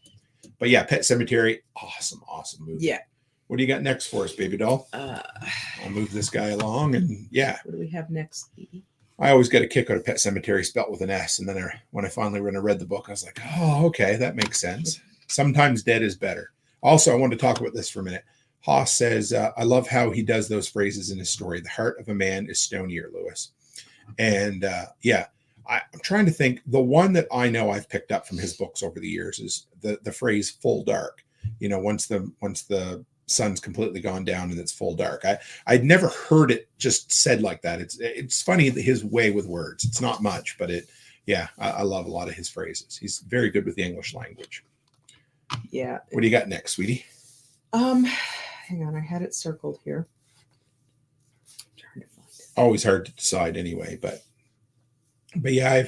But yeah, Pet Sematary, awesome movie. Yeah. What do you got next for us, baby doll? I'll move this guy along, and yeah. What do we have next, baby? I always get a kick out of Pet Sematary spelt with an S, and then when I finally read the book, I was like, oh, okay, that makes sense. Sometimes dead is better. Also, I wanted to talk about this for a minute. Haas says, I love how he does those phrases in his story. The heart of a man is stonier, Lewis. And I'm trying to think. The one that I know I've picked up from his books over the years is the phrase "full dark." Once the sun's completely gone down and it's full dark. I'd never heard it just said like that. It's funny his way with words. It's not much, but I love a lot of his phrases. He's very good with the English language. Yeah. What do you got next, sweetie? Hang on, I had it circled here. Always hard to decide anyway, but yeah,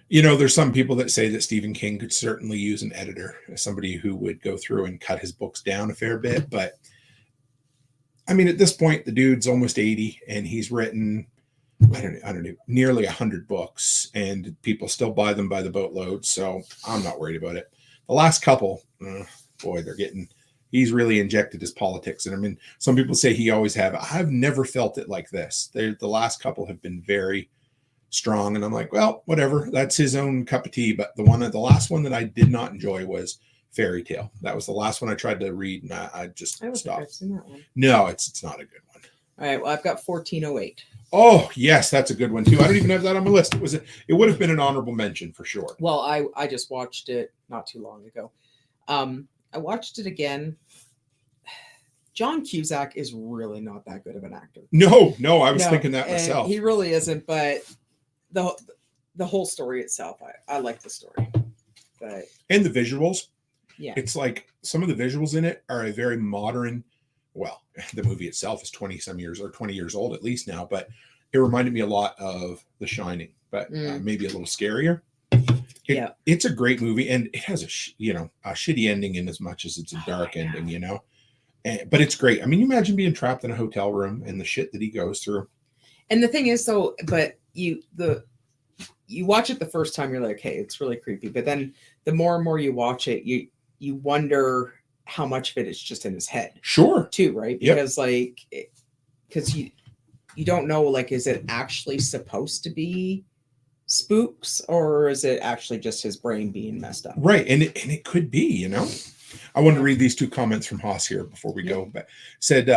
there's some people that say that Stephen King could certainly use an editor, somebody who would go through and cut his books down a fair bit. But I mean, at this point, the dude's almost 80 and he's written, I don't know, nearly 100 books, and people still buy them by the boatload. So I'm not worried about it. The last couple, boy, they're getting he's really injected his politics. And I mean, some people say he always have. I've never felt it like this. The last couple have been very strong, and I'm like, well, whatever. That's his own cup of tea. But the last one that I did not enjoy was Fairy Tale. That was the last one I tried to read, and I just I don't think stopped. I've seen that one. No, it's not a good one. All right. Well, I've got 1408. Oh yes, that's a good one too. I don't even have that on my list. It would have been an honorable mention for sure. Well, I just watched it not too long ago. I watched it again. John Cusack is really not that good of an actor. No, I was thinking that myself. He really isn't, but the whole story itself, I like the story. But and the visuals. Yeah. It's like some of the visuals in it are a very modern, well, the movie itself is 20 some years or 20 years old at least now, but it reminded me a lot of The Shining, but maybe a little scarier. It's a great movie, and it has a shitty ending in as much as it's a dark ending, you know. But it's great. I mean, you imagine being trapped in a hotel room and the shit that he goes through. And the thing is, though, but you watch it the first time, you're like, hey, it's really creepy. But then the more and more you watch it, you wonder how much of it is just in his head. Sure. Too, right? Because because you don't know, like, is it actually supposed to be spooks, or is it actually just his brain being messed up? Right. And it could be, you know. I want to read these two comments from Haas here before we go. But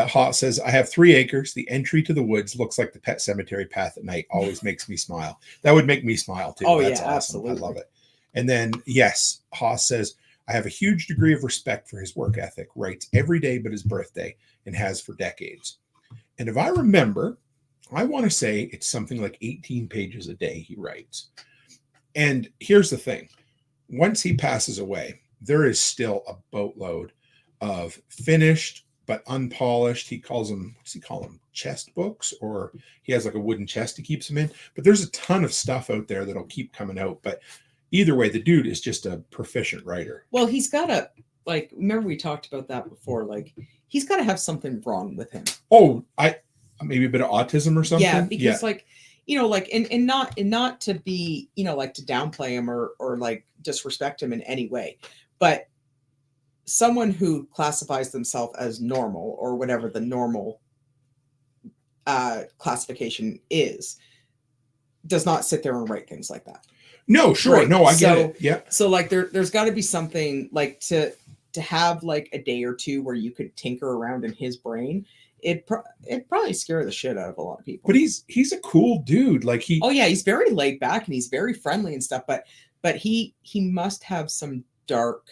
Haas says, I have 3 acres. The entry to the woods looks like the Pet Cemetery path at night. Always makes me smile. That would make me smile too. Oh, That's yeah, awesome. absolutely. I love it. And then, yes, Haas says, I have a huge degree of respect for his work ethic. Writes every day but his birthday, and has for decades. And if I remember, I want to say it's something like 18 pages a day he writes. And here's the thing. Once he passes away, there is still a boatload of finished but unpolished. He calls them, what's he call them? Chest books, or he has like a wooden chest he keeps them in. But there's a ton of stuff out there that'll keep coming out. But either way, the dude is just a proficient writer. Well, he's got to, like, remember we talked about that before. Like, he's got to have something wrong with him. Oh, maybe a bit of autism or something. Yeah, because like, you know, like, and not to be, you know, like to downplay him or like disrespect him in any way, but someone who classifies themselves as normal, or whatever the normal classification is, does not sit there and write things like that. No, sure. Right. No, I get it. Yeah. So like there's got to be something like to have like a day or two where you could tinker around in his brain. It probably scare the shit out of a lot of people. But he's a cool dude. Like he's very laid back and he's very friendly and stuff. But he must have some dark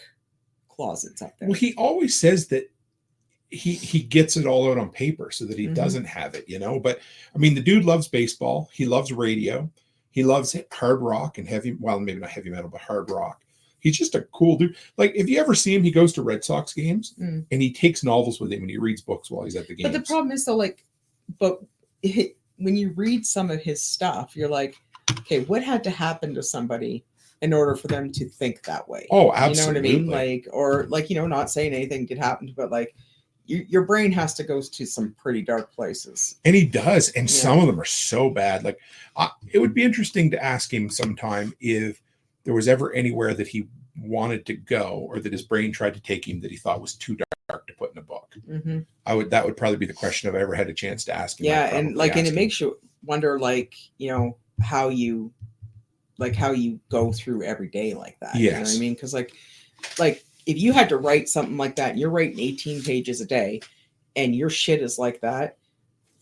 closets up there. Well, he always says that he gets it all out on paper so that he doesn't have it, you know. But I mean, the dude loves baseball. He loves radio. He loves hard rock and heavy. Well, maybe not heavy metal, but hard rock. He's just a cool dude. Like, if you ever see him, he goes to Red Sox games and he takes novels with him and he reads books while he's at the games. But the problem is, though, like, when you read some of his stuff, you're like, okay, what had to happen to somebody in order for them to think that way? Oh, absolutely. You know what I mean? Like, or like, you know, not saying anything could happen, but like, your brain has to go to some pretty dark places. And he does. And some of them are so bad. Like, it would be interesting to ask him sometime if there was ever anywhere that he wanted to go, or that his brain tried to take him that he thought was too dark to put in a book. That would probably be the question if I ever had a chance to ask him. Yeah. And like, and it makes you wonder, like, you know, how you go through every day like that. Yes. You know what I mean? Because like if you had to write something like that, and you're writing 18 pages a day and your shit is like that,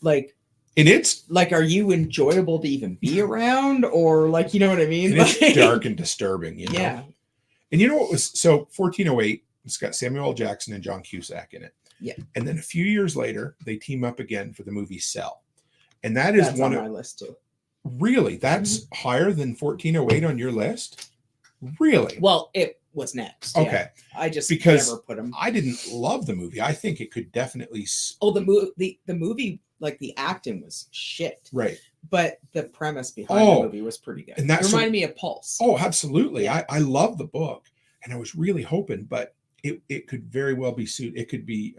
like, and it's like, are you enjoyable to even be around, or like, you know what I mean? And it's dark and disturbing, you know? Yeah. And you know what was, so 1408, it's got Samuel L. Jackson and John Cusack in it. Yeah. And then a few years later, they team up again for the movie Cell. And that's one on my list too. Really? That's higher than 1408 on your list? Really? Well, it was next. Okay. Yeah. I just because never put him. I didn't love the movie. I think it could definitely. Oh, the movie, like, the acting was shit. Right. But the premise behind the movie was pretty good. And that reminded me of Pulse. Oh, absolutely. Yeah. I love the book, and I was really hoping, but it could very well be it could be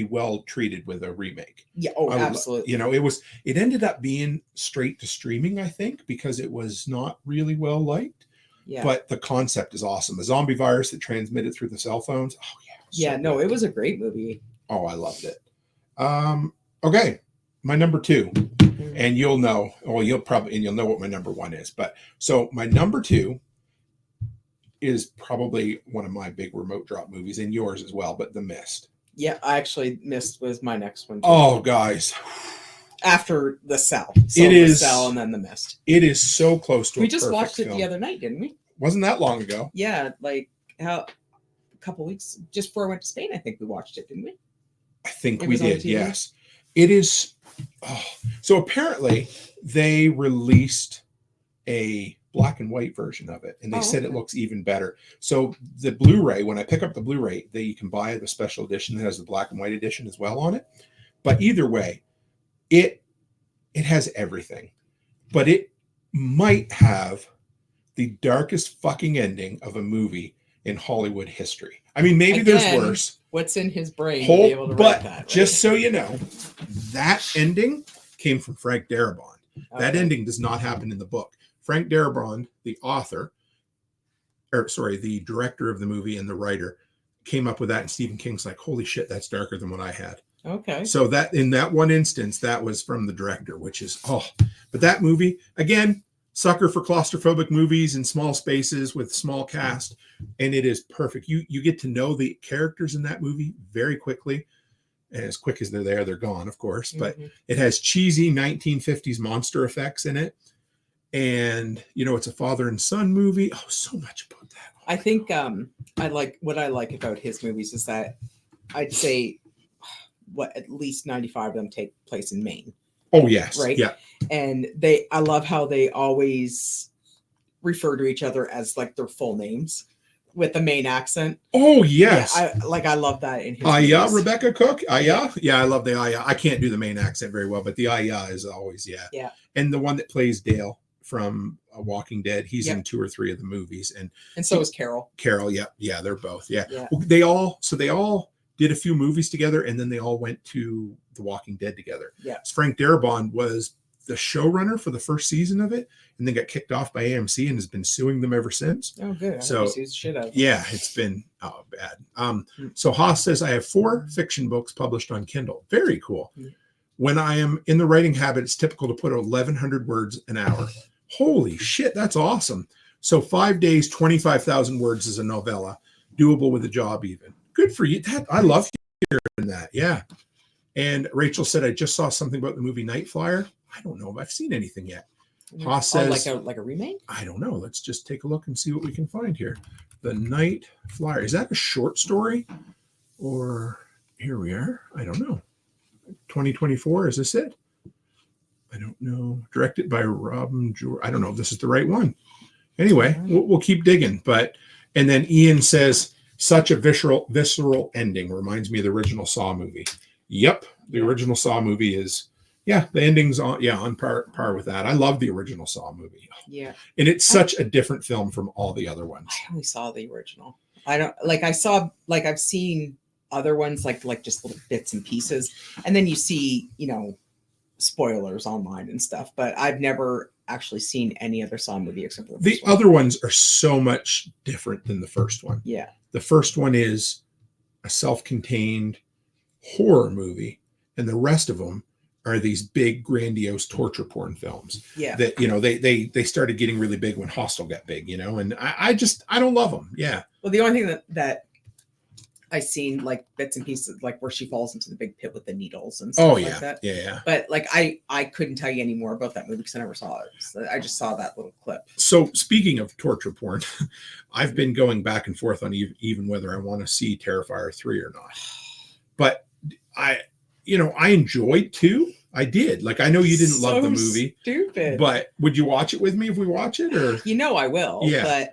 well treated with a remake. Yeah. Oh, absolutely. You know, it ended up being straight to streaming, I think, because it was not really well liked. Yeah. But the concept is awesome. The zombie virus that transmitted through the cell phones. Oh yeah. Yeah, no, it was a great movie. Oh, I loved it. Okay, my number 2, and you'll know. Well, you'll know what my number 1 is. But so my number 2 is probably one of my big remote drop movies, and yours as well. But The Mist. Yeah, I actually Mist was my next one. Too. Oh, guys. After The Cell. It is The Cell and then The Mist. It is so close to. We just watched it the other night, didn't we? Wasn't that long ago? Yeah, like a couple weeks just before I went to Spain. I think we watched it, didn't we? I think we did. Yes, it is. Oh. So apparently they released a black and white version of it, and they said it looks even better. So the Blu-ray, when I pick up the Blu-ray, you can buy the special edition that has the black and white edition as well on it. But either way, it has everything, but it might have the darkest fucking ending of a movie in Hollywood history. I mean, maybe there's worse. What's in his brain to be able to write that? Right? Just so you know, that ending came from Frank Darabont. That ending does not happen in the book. Frank Darabont, the director of the movie and the writer, came up with that, and Stephen King's like, holy shit, that's darker than what I had. Okay. So that in that one instance, that was from the director, which is, but that movie, again, sucker for claustrophobic movies in small spaces with small cast, and it is perfect. You get to know the characters in that movie very quickly, and as quick as they're there, they're gone, of course. But it has cheesy 1950s monster effects in it, and it's a father and son movie. Oh, so much about that. I think I like about his movies is that I'd say at least 95 of them take place in Maine. Oh, yes. Right. Yeah. And I love how they always refer to each other as like their full names with the Maine accent. Oh, yes. Yeah, I love that in his movies. Rebecca Cook. Yeah. I love the I can't do the Maine accent very well, but the is always, Yeah. And the one that plays Dale from Walking Dead, he's in 2 or 3 of the movies. And so is Carol. Carol. Yeah. Yeah. They're both. Yeah. Well, they all did a few movies together, and then they all went to The Walking Dead together. Yeah. Frank Darabont was the showrunner for the first season of it, and then got kicked off by AMC and has been suing them ever since. Oh, good. So shit out of yeah, it's been bad. So Haas says, I have 4 fiction books published on Kindle. Very cool. When I am in the writing habit, it's typical to put 1,100 words an hour. Holy shit, that's awesome. So 5 days, 25,000 words is a novella, doable with a job even. Good for you. I love hearing that. Yeah. And Rachel said, I just saw something about the movie Night Flyer. I don't know if I've seen anything yet. Haas says, like a remake? I don't know. Let's just take a look and see what we can find here. The Night Flyer. Is that a short story? Or here we are. I don't know. 2024. Is this it? I don't know. Directed by Robin George. I don't know if this is the right one. Anyway, we'll keep digging. And then Ian says, such a visceral ending. Reminds me of the original Saw movie. Yep. The original Saw movie is, the ending's on par with that. I love the original Saw movie. Yeah. And it's such a different film from all the other ones. I only saw the original. I've seen other ones like just little bits and pieces. And then you see, spoilers online and stuff, but I've never actually seen any other Saw movie except for the other ones are so much different than the first one. Yeah. The first one is a self-contained horror movie, and the rest of them are these big, grandiose torture porn films. Yeah. That, they started getting really big when Hostel got big, and I don't love them. Yeah. Well, the only thing that I seen like bits and pieces, like where she falls into the big pit with the needles and stuff like that. Yeah. But like, I couldn't tell you any more about that movie because I never saw it. So I just saw that little clip. So speaking of torture porn, I've been going back and forth on even whether I want to see Terrifier 3 or not. But I enjoyed 2. I did. Like, I know you didn't love the movie. Stupid. But would you watch it with me if we watch it? Or I will. Yeah. But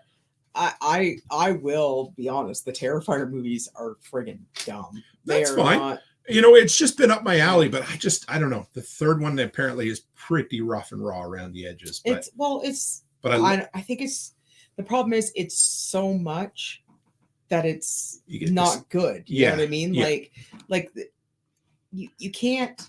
I will be honest. The Terrifier movies are friggin' dumb. That's fine. It's just been up my alley, but I don't know. The third one apparently is pretty rough and raw around the edges. But I think the problem is it's so much that it's not good. You know what I mean? Yeah. Like you can't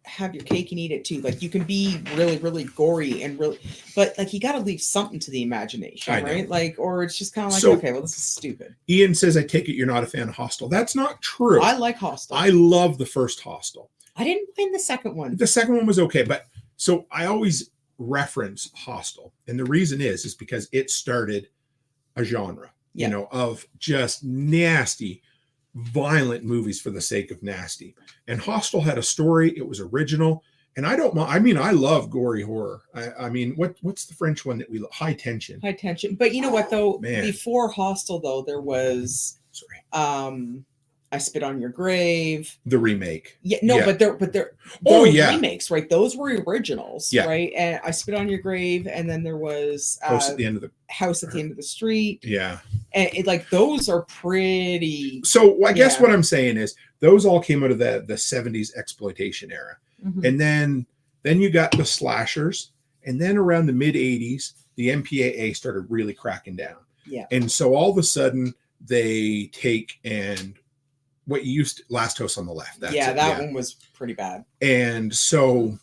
have your cake and eat it too. Like you can be really, really gory and really, but like you got to leave something to the imagination, right? Like, or it's just kind of like, okay, well, this is stupid. Ian says, I take it you're not a fan of Hostel. That's not true. I like Hostel. I love the first Hostel. I didn't mind the second one. The second one was okay, but so I always reference Hostel, and the reason is because it started a genre, you know, of just nasty, violent movies for the sake of nasty. And Hostel had a story. It was original, and I don't mind. I mean, I love gory horror. I mean, what's the French one that we love? High Tension. High Tension. But you know what though? Man. Before Hostel though, there was I Spit on Your Grave. The remake. Yeah, no, but they're remakes, right? Those were originals, right? And I Spit on Your Grave, and then there was House at the End of the Street. Yeah. And like those are pretty. So I guess what I'm saying is those all came out of the 70s exploitation era. Mm-hmm. And then you got the slashers, and then around the mid 80s, the MPAA started really cracking down. Yeah. And so all of a sudden they take and what you used to, Last House on the Left. That one was pretty bad. And so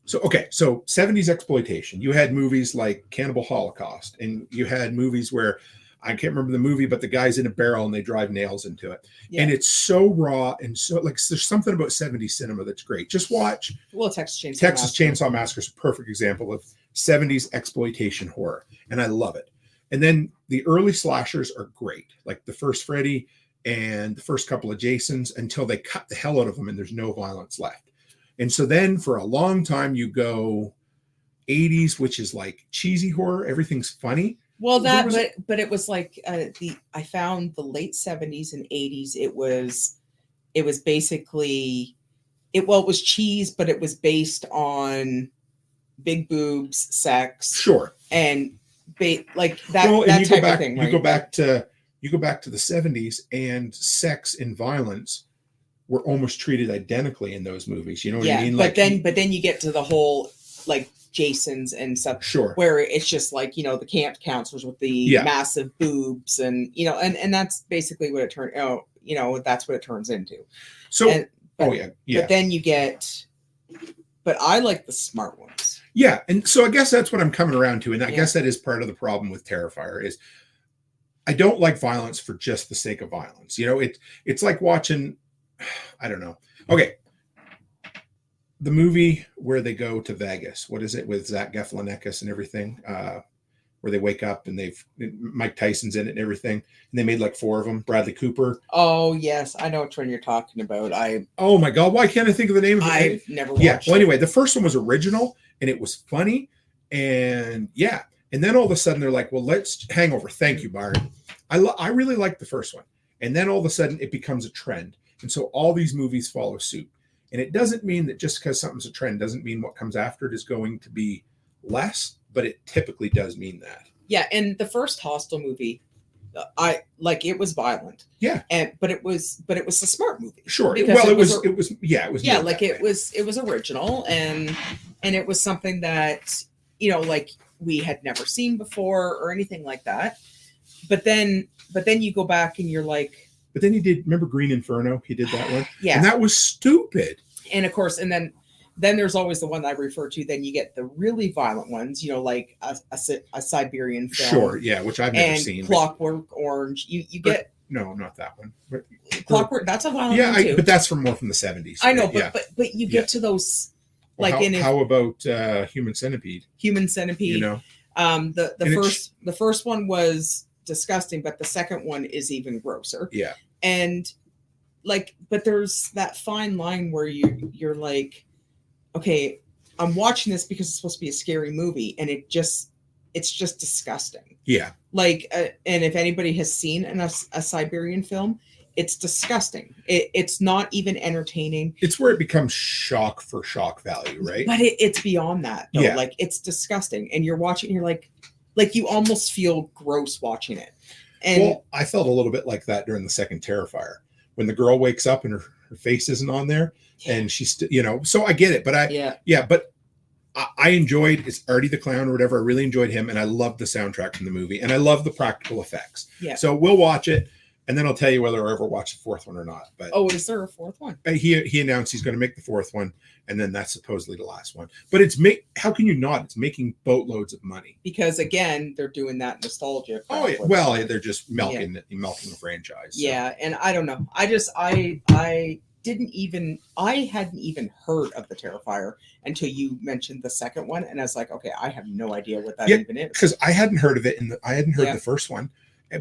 70s exploitation. You had movies like Cannibal Holocaust, and you had movies where I can't remember the movie, but the guy's in a barrel and they drive nails into it. Yeah. And it's so raw and so like there's something about 70s cinema that's great. Just watch. Well, Texas Chainsaw Massacre is a perfect example of 70s exploitation horror, and I love it. And then the early slashers are great, like the first Freddy and the first couple of Jasons, until they cut the hell out of them and there's no violence left. And so then for a long time you go 80s, which is like cheesy horror. Everything's funny. Well, but it was like I found the late 70s and 80s. It was basically it was cheese, but it was based on big boobs, sex, sure, and like that. Well, that type of thing. Right? You go back to the 70s, and sex and violence were almost treated identically in those movies. You know what I mean? But then you get to the whole like Jasons and stuff, sure, where it's just like, you know, the camp counselors with the massive boobs, and you know, and that's basically what it turned. Oh, you know, that's what it turns into. So, but then you get. But I like the smart ones. Yeah, and so I guess that's what I'm coming around to, and I guess that is part of the problem with Terrifier is I don't like violence for just the sake of violence. You know, it's like watching, I don't know. Okay. The movie where they go to Vegas, what is it with Zach Galifianakis and everything? Where they wake up and Mike Tyson's in it and everything. And they made like 4 of them. Bradley Cooper. Oh, yes. I know which one you're talking about. Oh my God. Why can't I think of the name of it? I've never watched it. Well, anyway, the first one was original and it was funny. And and then all of a sudden they're like, well, let's Hangover. Thank you, Byron. I really liked the first one. And then all of a sudden it becomes a trend. And so all these movies follow suit. And it doesn't mean that just because something's a trend doesn't mean what comes after it is going to be less, but it typically does mean that. Yeah, and the first Hostel movie, it was violent. Yeah, but it was a smart movie. Sure. Well, it was it was original, and it was something that, you know, like we had never seen before or anything like that. But then you go back and you're like. But then he did, remember Green Inferno? He did that one. Yeah. And that was stupid. And of course, and then there's always the one that I refer to. Then you get the really violent ones, you know, like a Siberian film. Sure, yeah, which I've never seen. Clockwork Orange. You get. No, not that one. But, Clockwork, that's a violent one too. But that's more from the 70s. I know, but you get to those. Like how about Human Centipede? Human Centipede. You know? The first one was disgusting, but the second one is even grosser. Yeah. And like, but there's that fine line where you're like, okay, I'm watching this because it's supposed to be a scary movie, and it's just disgusting. Yeah. Like, and if anybody has seen a Siberian film, it's disgusting. It's not even entertaining. It's where it becomes shock for shock value, right? But it's beyond that. Though. Yeah. Like, it's disgusting, and you're watching, and you're like you almost feel gross watching it. And well, I felt a little bit like that during the second Terrifier when the girl wakes up and her face isn't on there, and she's you know. So I get it, but but I enjoyed it's Artie the Clown or whatever. I really enjoyed him, and I loved the soundtrack from the movie, and I love the practical effects. Yeah. So we'll watch it, and then I'll tell you whether I ever watch the fourth one or not. But is there a fourth one? He announced he's going to make the fourth one, and then that's supposedly the last one. But how can you not? It's making boatloads of money because again, they're doing that nostalgia. Oh yeah, well, they're just milking the franchise. So. Yeah, and I don't know. I hadn't even heard of the Terrifier until you mentioned the second one, and I was like, okay, I have no idea what that even is. Because I hadn't heard of it, and I hadn't heard the first one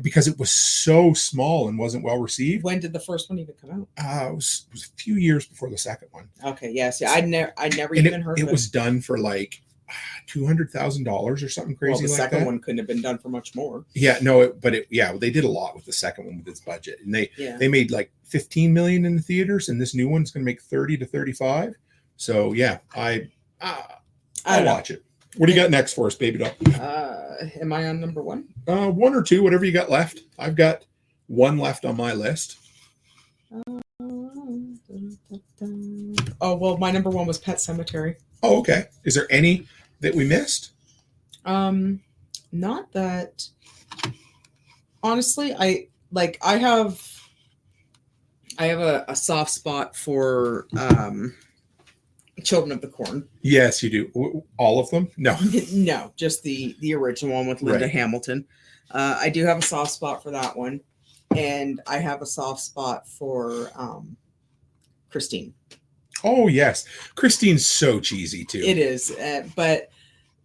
because it was so small and wasn't well received. When did the first one even come out? It was a few years before the second one. Okay, yes, I never even heard of it. It was done for like $200,000 or something crazy. Well, the like second that. one couldn't have been done for much more. Yeah, no, they did a lot with the second one with its budget, and they made like 15 million in the theaters, and this new one's going to make 30 to 35. So yeah, I'll watch it. What do you got next for us, baby doll? Am I on number one? One or two, whatever you got left. I've got one left on my list. Oh well, my number one was Pet Sematary. Oh, okay. Is there any that we missed? Not that. Honestly, I have a soft spot for Children of the Corn. Yes, you do. All of them? No. No, just the original one with Linda Hamilton. I do have a soft spot for that one, and I have a soft spot for Christine. Oh yes, Christine's so cheesy too. It is, but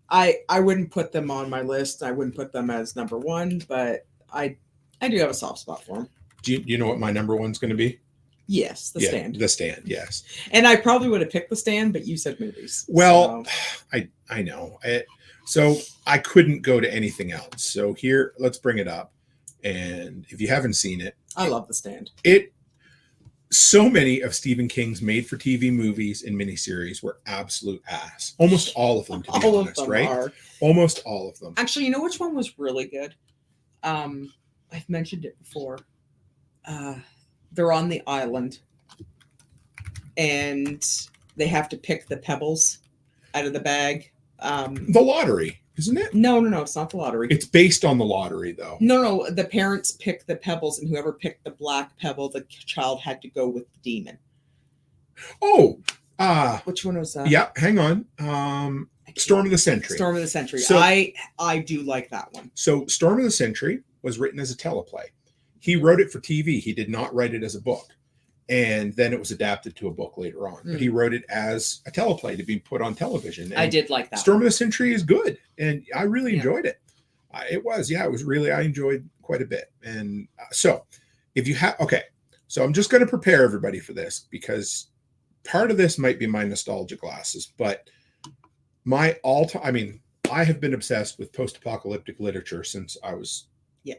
I wouldn't put them on my list. I wouldn't put them as number one, but I do have a soft spot for them. Do you know what my number one's going to be? Yes, The Stand. The Stand, yes. And I probably would have picked The Stand, but you said movies. Well, so. I know. So I couldn't go to anything else. So here, let's bring it up. And if you haven't seen it, I love The Stand. So many of Stephen King's made-for-TV movies and miniseries were absolute ass. Almost all of them, to be honest, right? Are. Almost all of them. Actually, you know which one was really good? I've mentioned it before. They're on the island, and they have to pick the pebbles out of the bag. The lottery, isn't it? No, it's not the lottery. It's based on the lottery, though. No, the parents pick the pebbles, and whoever picked the black pebble, the child had to go with the demon. Oh, which one was that? Yeah, hang on. Storm of the Century. Storm of the Century. So, I do like that one. So Storm of the Century was written as a teleplay. He wrote it for TV. He did not write it as a book. And then it was adapted to a book later on. But he wrote it as a teleplay to be put on television. And I did like that. Storm of the Century is good. And I really enjoyed it. It was really, I enjoyed quite a bit. And so if you have, so I'm just going to prepare everybody for this because part of this might be my nostalgia glasses, but my I have been obsessed with post-apocalyptic literature since I was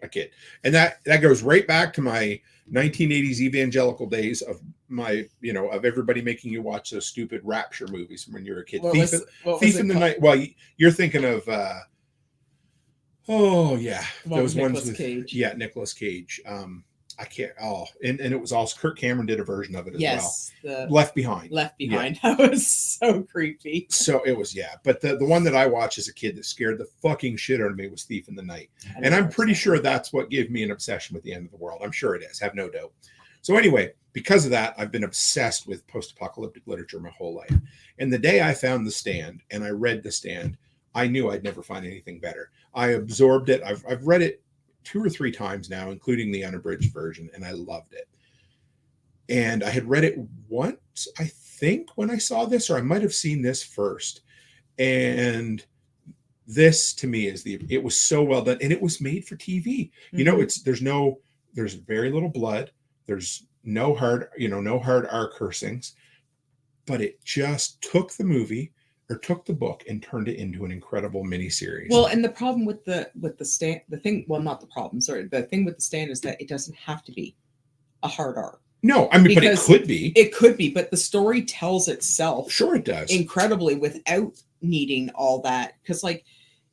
a kid. And that goes right back to my 1980s evangelical days of my, of everybody making you watch those stupid Rapture movies from when you were a kid. Thief in the Night. Well, you're thinking of, those ones with Cage. Yeah, Nicolas Cage. I can't. And it was also Kirk Cameron did a version of it as well. Left Behind. Yeah. That was so creepy. So it was, But the one that I watched as a kid that scared the fucking shit out of me was Thief in the Night. And I'm pretty sure that's what gave me an obsession with the end of the world. I'm sure it is. Have no doubt. So anyway, because of that, I've been obsessed with post-apocalyptic literature my whole life. And the day I found The Stand and I read The Stand, I knew I'd never find anything better. I absorbed it. I've read it 2 or 3 times now, including the unabridged version, and I loved it. And I had read it once, I think, when I saw this, or I might have seen this first. And this, to me, it was so well done, and it was made for TV. Mm-hmm. There's very little blood. There's no hard R cursings, but it just took the movie or took the book and turned it into an incredible miniseries. Well, and the problem with the Stand, the thing with The Stand is that it doesn't have to be a hard R. No, but it could be. It could be, but the story tells itself. Sure, it does. Incredibly without needing all that. Because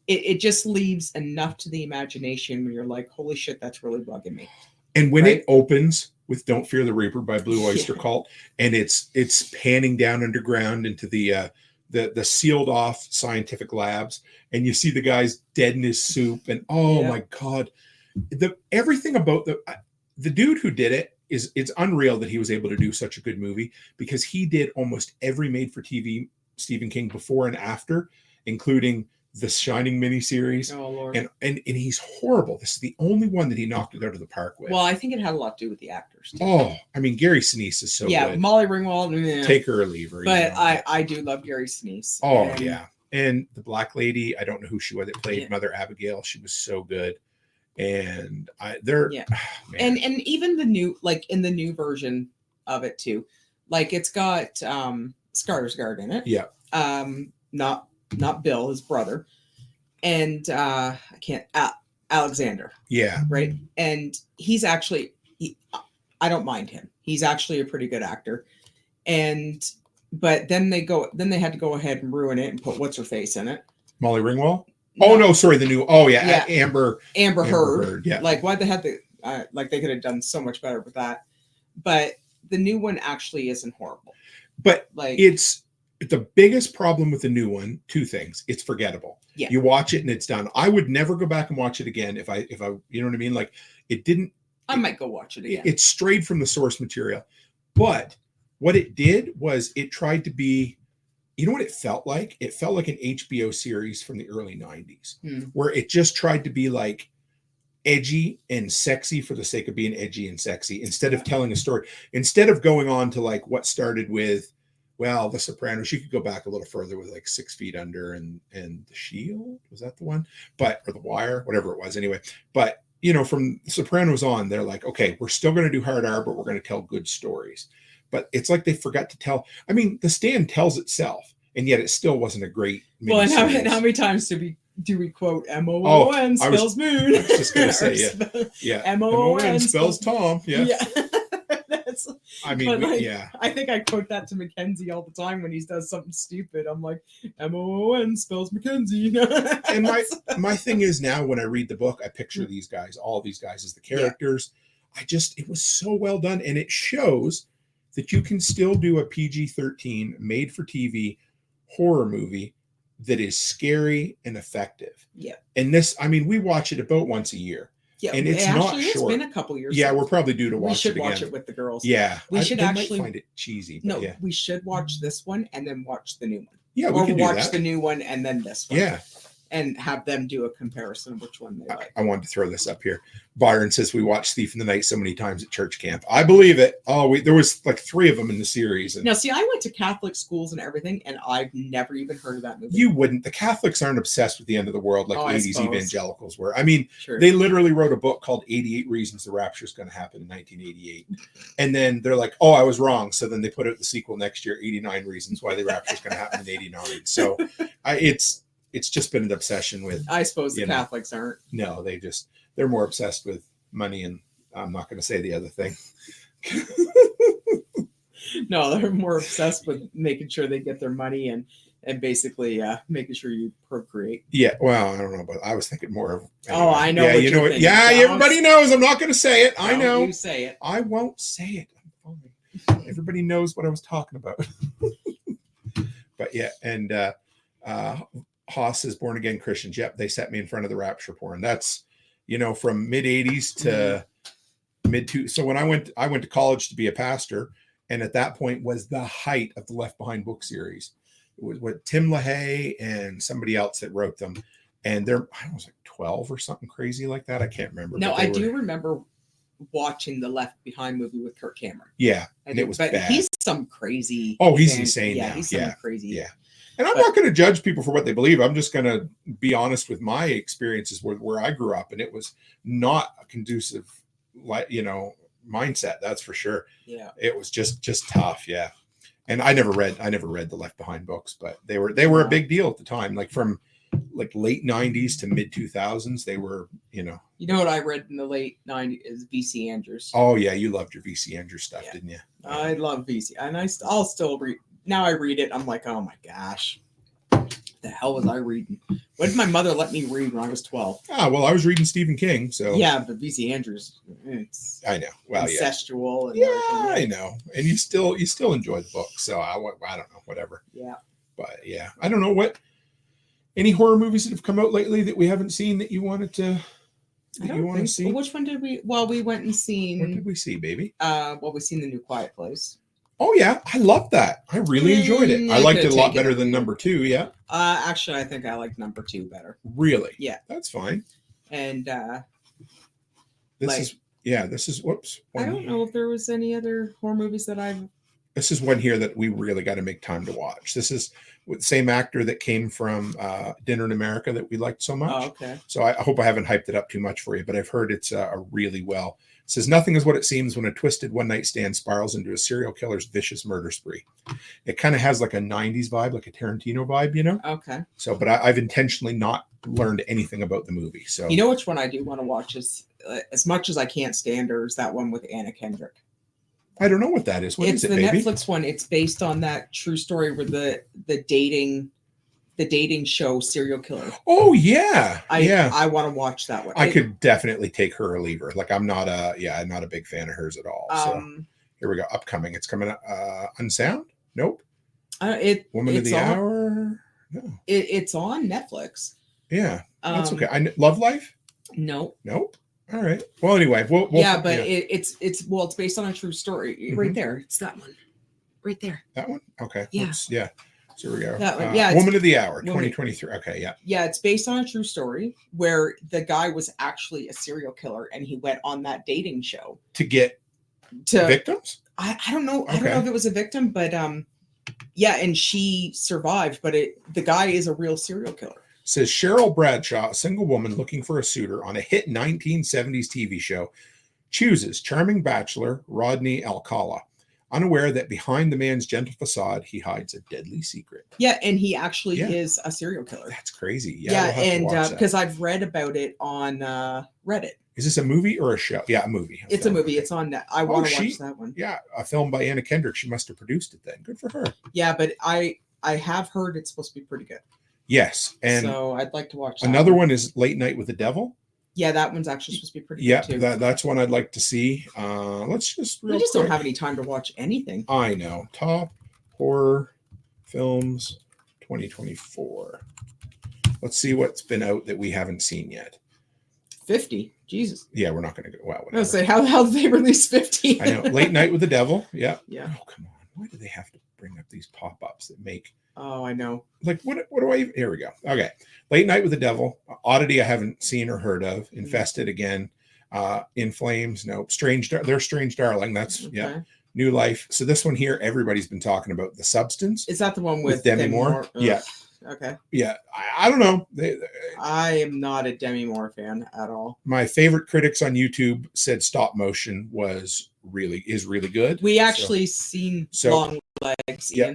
it just leaves enough to the imagination where you're like, holy shit, that's really bugging me. And when it opens with Don't Fear the Reaper by Blue Oyster Cult, and it's panning down underground into the sealed off scientific labs, and you see the guy's dead in his soup, and my God, everything about the dude who did it it's unreal that he was able to do such a good movie, because he did almost every made-for-TV Stephen King before and after, including the Shining miniseries. Oh Lord. And he's horrible. This is the only one that he knocked it out of the park with. Well, I think it had a lot to do with the actors too. Oh, I mean, Gary Sinise is so good. Molly Ringwald, Take her or leave her. But I do love Gary Sinise. Oh, yeah. And the black lady, I don't know who she was that played Mother Abigail. She was so good. And and even the new, like in the new version of it too, like it's got Skarsgård in it. Yeah. Not Bill, his brother, and Alexander. Yeah. Right. And he's actually, I don't mind him. He's actually a pretty good actor. But then they had to go ahead and ruin it and put what's her face in it. Molly Ringwald. No. Oh no, sorry, the new. Oh yeah, Amber Heard. Yeah. Like why they had the like they could have done so much better with that. But the new one actually isn't horrible. But like it's the biggest problem with the new one. Two things. It's forgettable. Yeah. You watch it and it's done. I would never go back and watch it again if I you know what I mean. Like it didn't. I might go watch it again. It strayed from the source material, but what it did was it tried to be. You know what it felt like? It felt like an HBO series from the early 90s, where it just tried to be like edgy and sexy for the sake of being edgy and sexy, instead of telling a story, instead of going on to like what started with, well, The Sopranos. You could go back a little further with like 6 Feet Under and The Shield. Was that the one? Or The Wire, whatever it was. Anyway, but you know, from The Sopranos on, they're like, okay, we're still going to do hard R, but we're going to tell good stories. But it's like they forgot to tell. I mean, The Stand tells itself, and yet it still wasn't a great. Well, and how many times do we quote MOON spells moon? I was just going to say, yeah. MOON spells Tom. Yeah. I mean, like, I think I quote that to Mackenzie all the time when he does something stupid. I'm like, MOON spells Mackenzie. And my thing is now when I read the book, I picture these guys, all these guys as the characters. Yeah. It was so well done, and it shows that you can still do a PG-13 made-for-TV horror movie that is scary and effective. Yeah. And this, I mean, we watch it about once a year. Yeah, and it's not short. It's been a couple years. Yeah, we're probably due to watch it. We should again. watch it with the girls. Yeah, we should actually find it cheesy. No, we should watch this one and then watch the new one. Yeah, or we'll watch the new one and then this one. Yeah, and have them do a comparison of which one they like. I wanted to throw this up here. Byron says we watched Thief in the Night so many times at church camp. I believe it. Oh, there was like 3 of them in the series. And now, see, I went to Catholic schools and everything, and I've never even heard of that movie. You wouldn't. The Catholics aren't obsessed with the end of the world like 80s evangelicals were. I mean, sure. They literally wrote a book called 88 Reasons the Rapture is going to Happen in 1988. And then they're like, oh, I was wrong. So then they put out the sequel next year, 89 Reasons Why the Rapture is going to Happen in 89. So it's just been an obsession with. I suppose the Catholics aren't. No, they're more obsessed with money, and I'm not going to say the other thing. No, they're more obsessed with making sure they get their money and basically making sure you procreate. Yeah, well, I don't know, but I was thinking more of. Anyway. Oh, I know. Yeah, you know what? Yeah, everybody knows. I'm not going to say it. I know. You say it. I won't say it. I'm fine. Everybody knows what I was talking about. But yeah, and Haas is born again Christians. Yep, they set me in front of the rapture porn. That's, from mid 80s to mid two. So when I went to college to be a pastor, and at that point was the height of the Left Behind book series. It was what Tim LaHaye and somebody else that wrote them, and I was like 12 or something crazy like that. I can't remember. No, I do remember watching the Left Behind movie with Kirk Cameron. Yeah, and it was bad. He's some crazy. Oh, he's insane now. He's crazy. Yeah. And I'm not going to judge people for what they believe. I'm just going to be honest with my experiences where I grew up, and it was not a conducive, mindset. That's for sure. Yeah, it was just tough. Yeah, and I never read the Left Behind books, but they were a big deal at the time. Like from late 90s to mid 2000s, they were. You know what I read in the late 90s is V.C. Andrews. Oh yeah, you loved your V.C. Andrews stuff, didn't you? I love V.C. and I'll still read. Now I read it, I'm like, oh my gosh, the hell was I reading? What did my mother let me read when I was 12? Ah, well, I was reading Stephen King, so yeah, but V.C. Andrews, I know, well, incestual, and I know, and you still enjoy the book, so I don't know, whatever. Yeah, but yeah, I don't know any horror movies that have come out lately that we haven't seen that you wanted to I that don't you want to think see? so. Which one did we? Well, we went and What seen. did we see, baby? Well, we seen the new Quiet Place. Oh yeah, I love that. I really enjoyed it. I I liked it could've a lot taken better it. than number 2. Yeah, Actually, I think I like number 2 better. really. Yeah. That's fine. And This is whoops. I don't know if there was any other horror movies that I've. This is one here that we really got to make time to watch. This is with the same actor that came from Dinner in America that we liked so much. Oh, okay. So I hope I haven't hyped it up too much for you, but I've heard it's a really well. It says nothing is what it seems when a twisted one-night stand spirals into a serial killer's vicious murder spree. It kind of has like a 90s vibe, like a Tarantino vibe, you know? Okay. So, but I've intentionally not learned anything about the movie. So You know which one I do want to watch is as much as I can't stand her is that one with Anna Kendrick. I don't know what that is. What It's is it, the baby? Netflix one. It's based on that true story where the dating show Serial Killer. Oh yeah, I want to watch that one. I could definitely take her or leave her. Like I'm not a big fan of hers at all. So here we go. Upcoming. It's coming up. Unsound? Nope. Woman of the Hour? No. It's on Netflix. Yeah, that's okay. Love Life? Nope. All right. Well, anyway, we'll it's based on a true story. Right there. It's that one. Right there. That one? Okay. Yeah. Oops. Yeah. So here we go. That one. Yeah. Woman of the Hour, 2023. Okay. Yeah. Yeah. It's based on a true story where the guy was actually a serial killer and he went on that dating show to get victims. I don't know. I don't know if it was a victim, but yeah. And she survived, but the guy is a real serial killer. Says Cheryl Bradshaw, a single woman looking for a suitor on a hit 1970s TV show, chooses charming bachelor Rodney Alcala, unaware that behind the man's gentle facade, he hides a deadly secret. Yeah, and he actually is a serial killer. That's crazy. Yeah, and because I've read about it on Reddit. Is this a movie or a show? Yeah, a movie. It's a movie. It's on net. I want to watch that one. Yeah, a film by Anna Kendrick. She must have produced it then. Good for her. Yeah, but I have heard it's supposed to be pretty good. Yes, and so I'd like to watch that. Another one is Late Night with the Devil. Yeah, that one's actually supposed to be pretty good too. That's one I'd like to see. Let's just we just don't have any time to watch anything. I know. Top horror films 2024. Let's see what's been out that we haven't seen yet. 50. Jesus. Yeah, we're not going to go. Well, I was say how did they release 50? I know. Late Night with the Devil. Yeah. Yeah. Oh, come on. Why do they have to bring up these pop-ups that make? Oh, I know. Like, what do I even? Here we go. Okay. Late Night with the Devil. Oddity I haven't seen or heard of. Infested again. In Flames. Nope. They're Strange Darling. That's, yeah. New Life. So this one here, everybody's been talking about. The Substance. Is that the one with Demi Moore? Yeah. Okay. Yeah. I don't know. I am not a Demi Moore fan at all. My favorite critics on YouTube said stop motion is really good. We actually seen Long Legs. Yeah.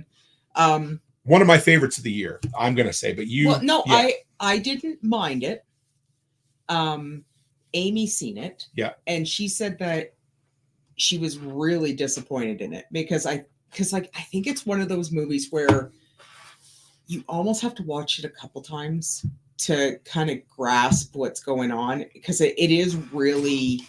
One of my favorites of the year, I'm gonna say, but you. Well, no, yeah. I didn't mind it. Amy seen it. Yeah. And she said that she was really disappointed in it because I think it's one of those movies where you almost have to watch it a couple times to kind of grasp what's going on because it is really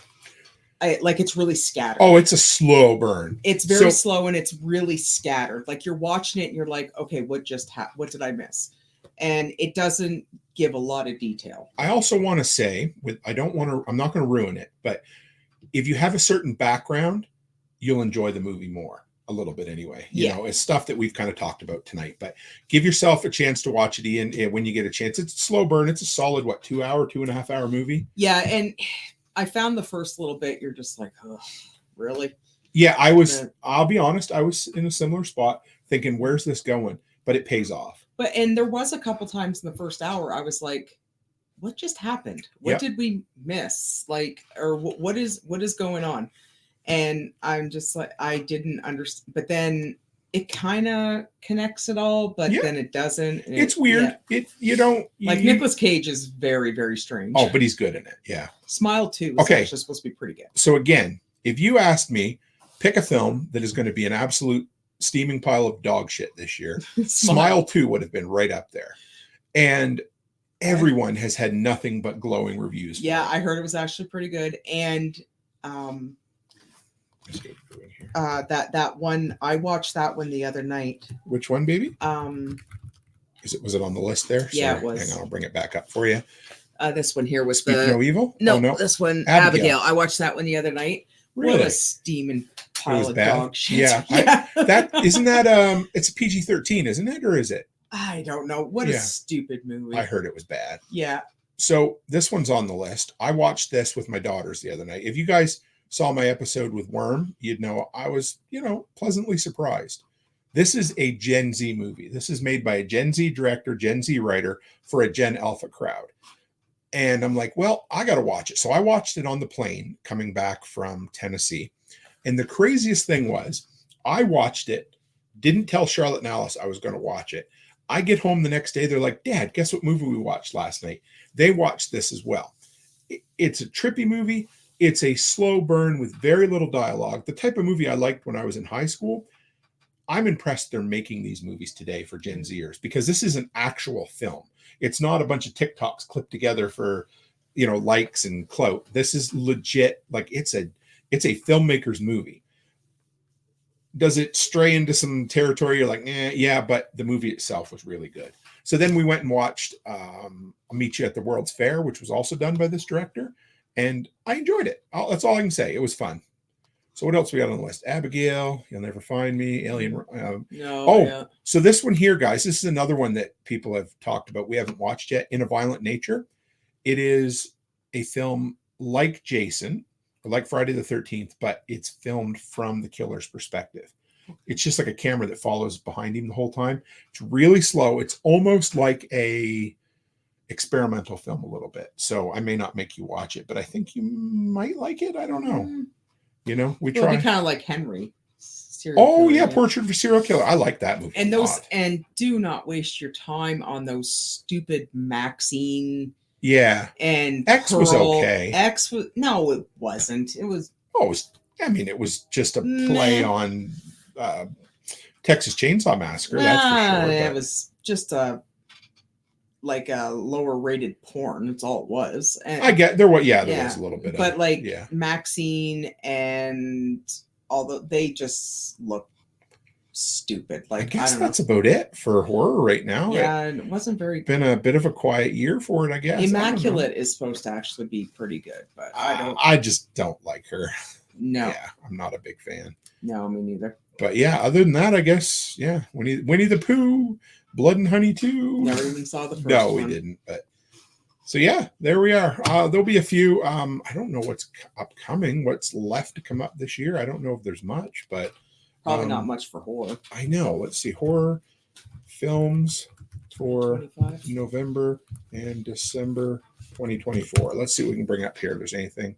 it's really scattered. Oh, it's a slow burn. It's very slow and it's really scattered. Like you're watching it and you're like, okay, what just happened? What did I miss? And it doesn't give a lot of detail. I also want to say I'm not going to ruin it, but if you have a certain background, you'll enjoy the movie more. A little bit anyway. You know, it's stuff that we've kind of talked about tonight, but give yourself a chance to watch it, Ian, when you get a chance. It's a slow burn. It's a solid, 2.5 hour movie. Yeah. And I found the first little bit, you're just like, oh, really? Yeah. I'll be honest. I was in a similar spot thinking, where's this going? But it pays off. And there was a couple times in the first hour, I was like, what just happened? What did we miss? Or what is going on? And I'm just like, I didn't understand, but then it kind of connects it all, but then it doesn't. It's weird. Yeah. Nicolas Cage is very, very strange. Oh, but he's good in it. Yeah. Smile 2 is actually supposed to be pretty good. So again, if you asked me, pick a film that is going to be an absolute steaming pile of dog shit this year, Smile 2 would have been right up there. And everyone has had nothing but glowing reviews. Yeah, I heard it was actually pretty good. And that one, I watched that one the other night. Which one, baby? Was it on the list there? Yeah, it was. Hang on, I'll bring it back up for you. This one here was Speak the No Evil? no, Oh, no. this one Abigail. Abigail. I watched that one the other night. Really? What a steaming pile of bad? dog shit. Yeah. That isn't that it's a PG-13, isn't it? Or is it? I don't know. What a Yeah. stupid movie. I heard it was bad. Yeah. So this one's on the list. I watched this with my daughters the other night. If you guys saw my episode with Worm, you'd know I was, pleasantly surprised. This is a Gen Z movie. This is made by a Gen Z director, Gen Z writer for a Gen Alpha crowd. And I'm like, well, I got to watch it. So I watched it on the plane coming back from Tennessee. And the craziest thing was I watched it, didn't tell Charlotte and Alice I was going to watch it. I get home the next day. They're like, Dad, guess what movie we watched last night? They watched this as well. It's a trippy movie. It's a slow burn with very little dialogue. The type of movie I liked when I was in high school. I'm impressed they're making these movies today for Gen Zers because this is an actual film. It's not a bunch of TikToks clipped together for, likes and clout. This is legit. Like it's a filmmaker's movie. Does it stray into some territory? You're like, yeah, but the movie itself was really good. So then we went and watched I'll Meet You at the World's Fair, which was also done by this director. And I enjoyed it. That's all I can say. It was fun. So what else we got on the list? Abigail, You'll Never Find Me, Alien. So this one here, guys, this is another one that people have talked about. We haven't watched yet. In a Violent Nature. It is a film like Jason, or like Friday the 13th, but it's filmed from the killer's perspective. It's just like a camera that follows behind him the whole time. It's really slow. It's almost like a experimental film a little bit. So I may not make you watch it, but I think you might like it. I don't know. We try. It'll be kind of like Henry. Portrait of a Serial Killer. I like that movie. And do not waste your time on those stupid Maxine. Yeah. And X Pearl. Was okay. X was no, it wasn't. It was. It was just a play on Texas Chainsaw Massacre. That's for sure. It was just a lower rated porn. That's all it was. And I get there. There was a little bit but Maxine and although they just look stupid. I guess that's about it for horror right now. Yeah, it wasn't very been a bit of a quiet year for it, I guess. Immaculate is supposed to actually be pretty good, but I just don't like her. No. Yeah, I'm not a big fan. No, me neither. But other than that, I guess, Winnie the Pooh, Blood and Honey 2. Never even saw the first one. No, we didn't. But so there we are. There'll be a few. I don't know what's upcoming, what's left to come up this year. I don't know if there's much, but probably not much for horror. I know. Let's see, horror films for 25. November and December 2024. Let's see what we can bring up here. If there's anything.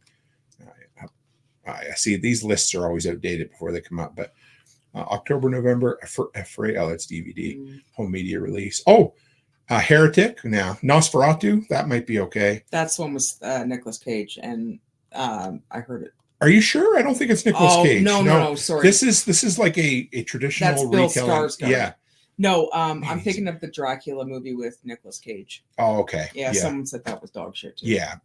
I see these lists are always outdated before they come up, but October, November, that's DVD, home media release. Heretic. Now, Nosferatu, that might be okay. That's one with Nicolas Cage, and I heard it. Are you sure? I don't think it's Nicolas Cage. No, sorry. This is like a traditional That's Bill retelling. Skarsgård. Yeah. No, I'm thinking of the Dracula movie with Nicolas Cage. Oh, okay. Yeah, someone said that was dog shit too. Yeah.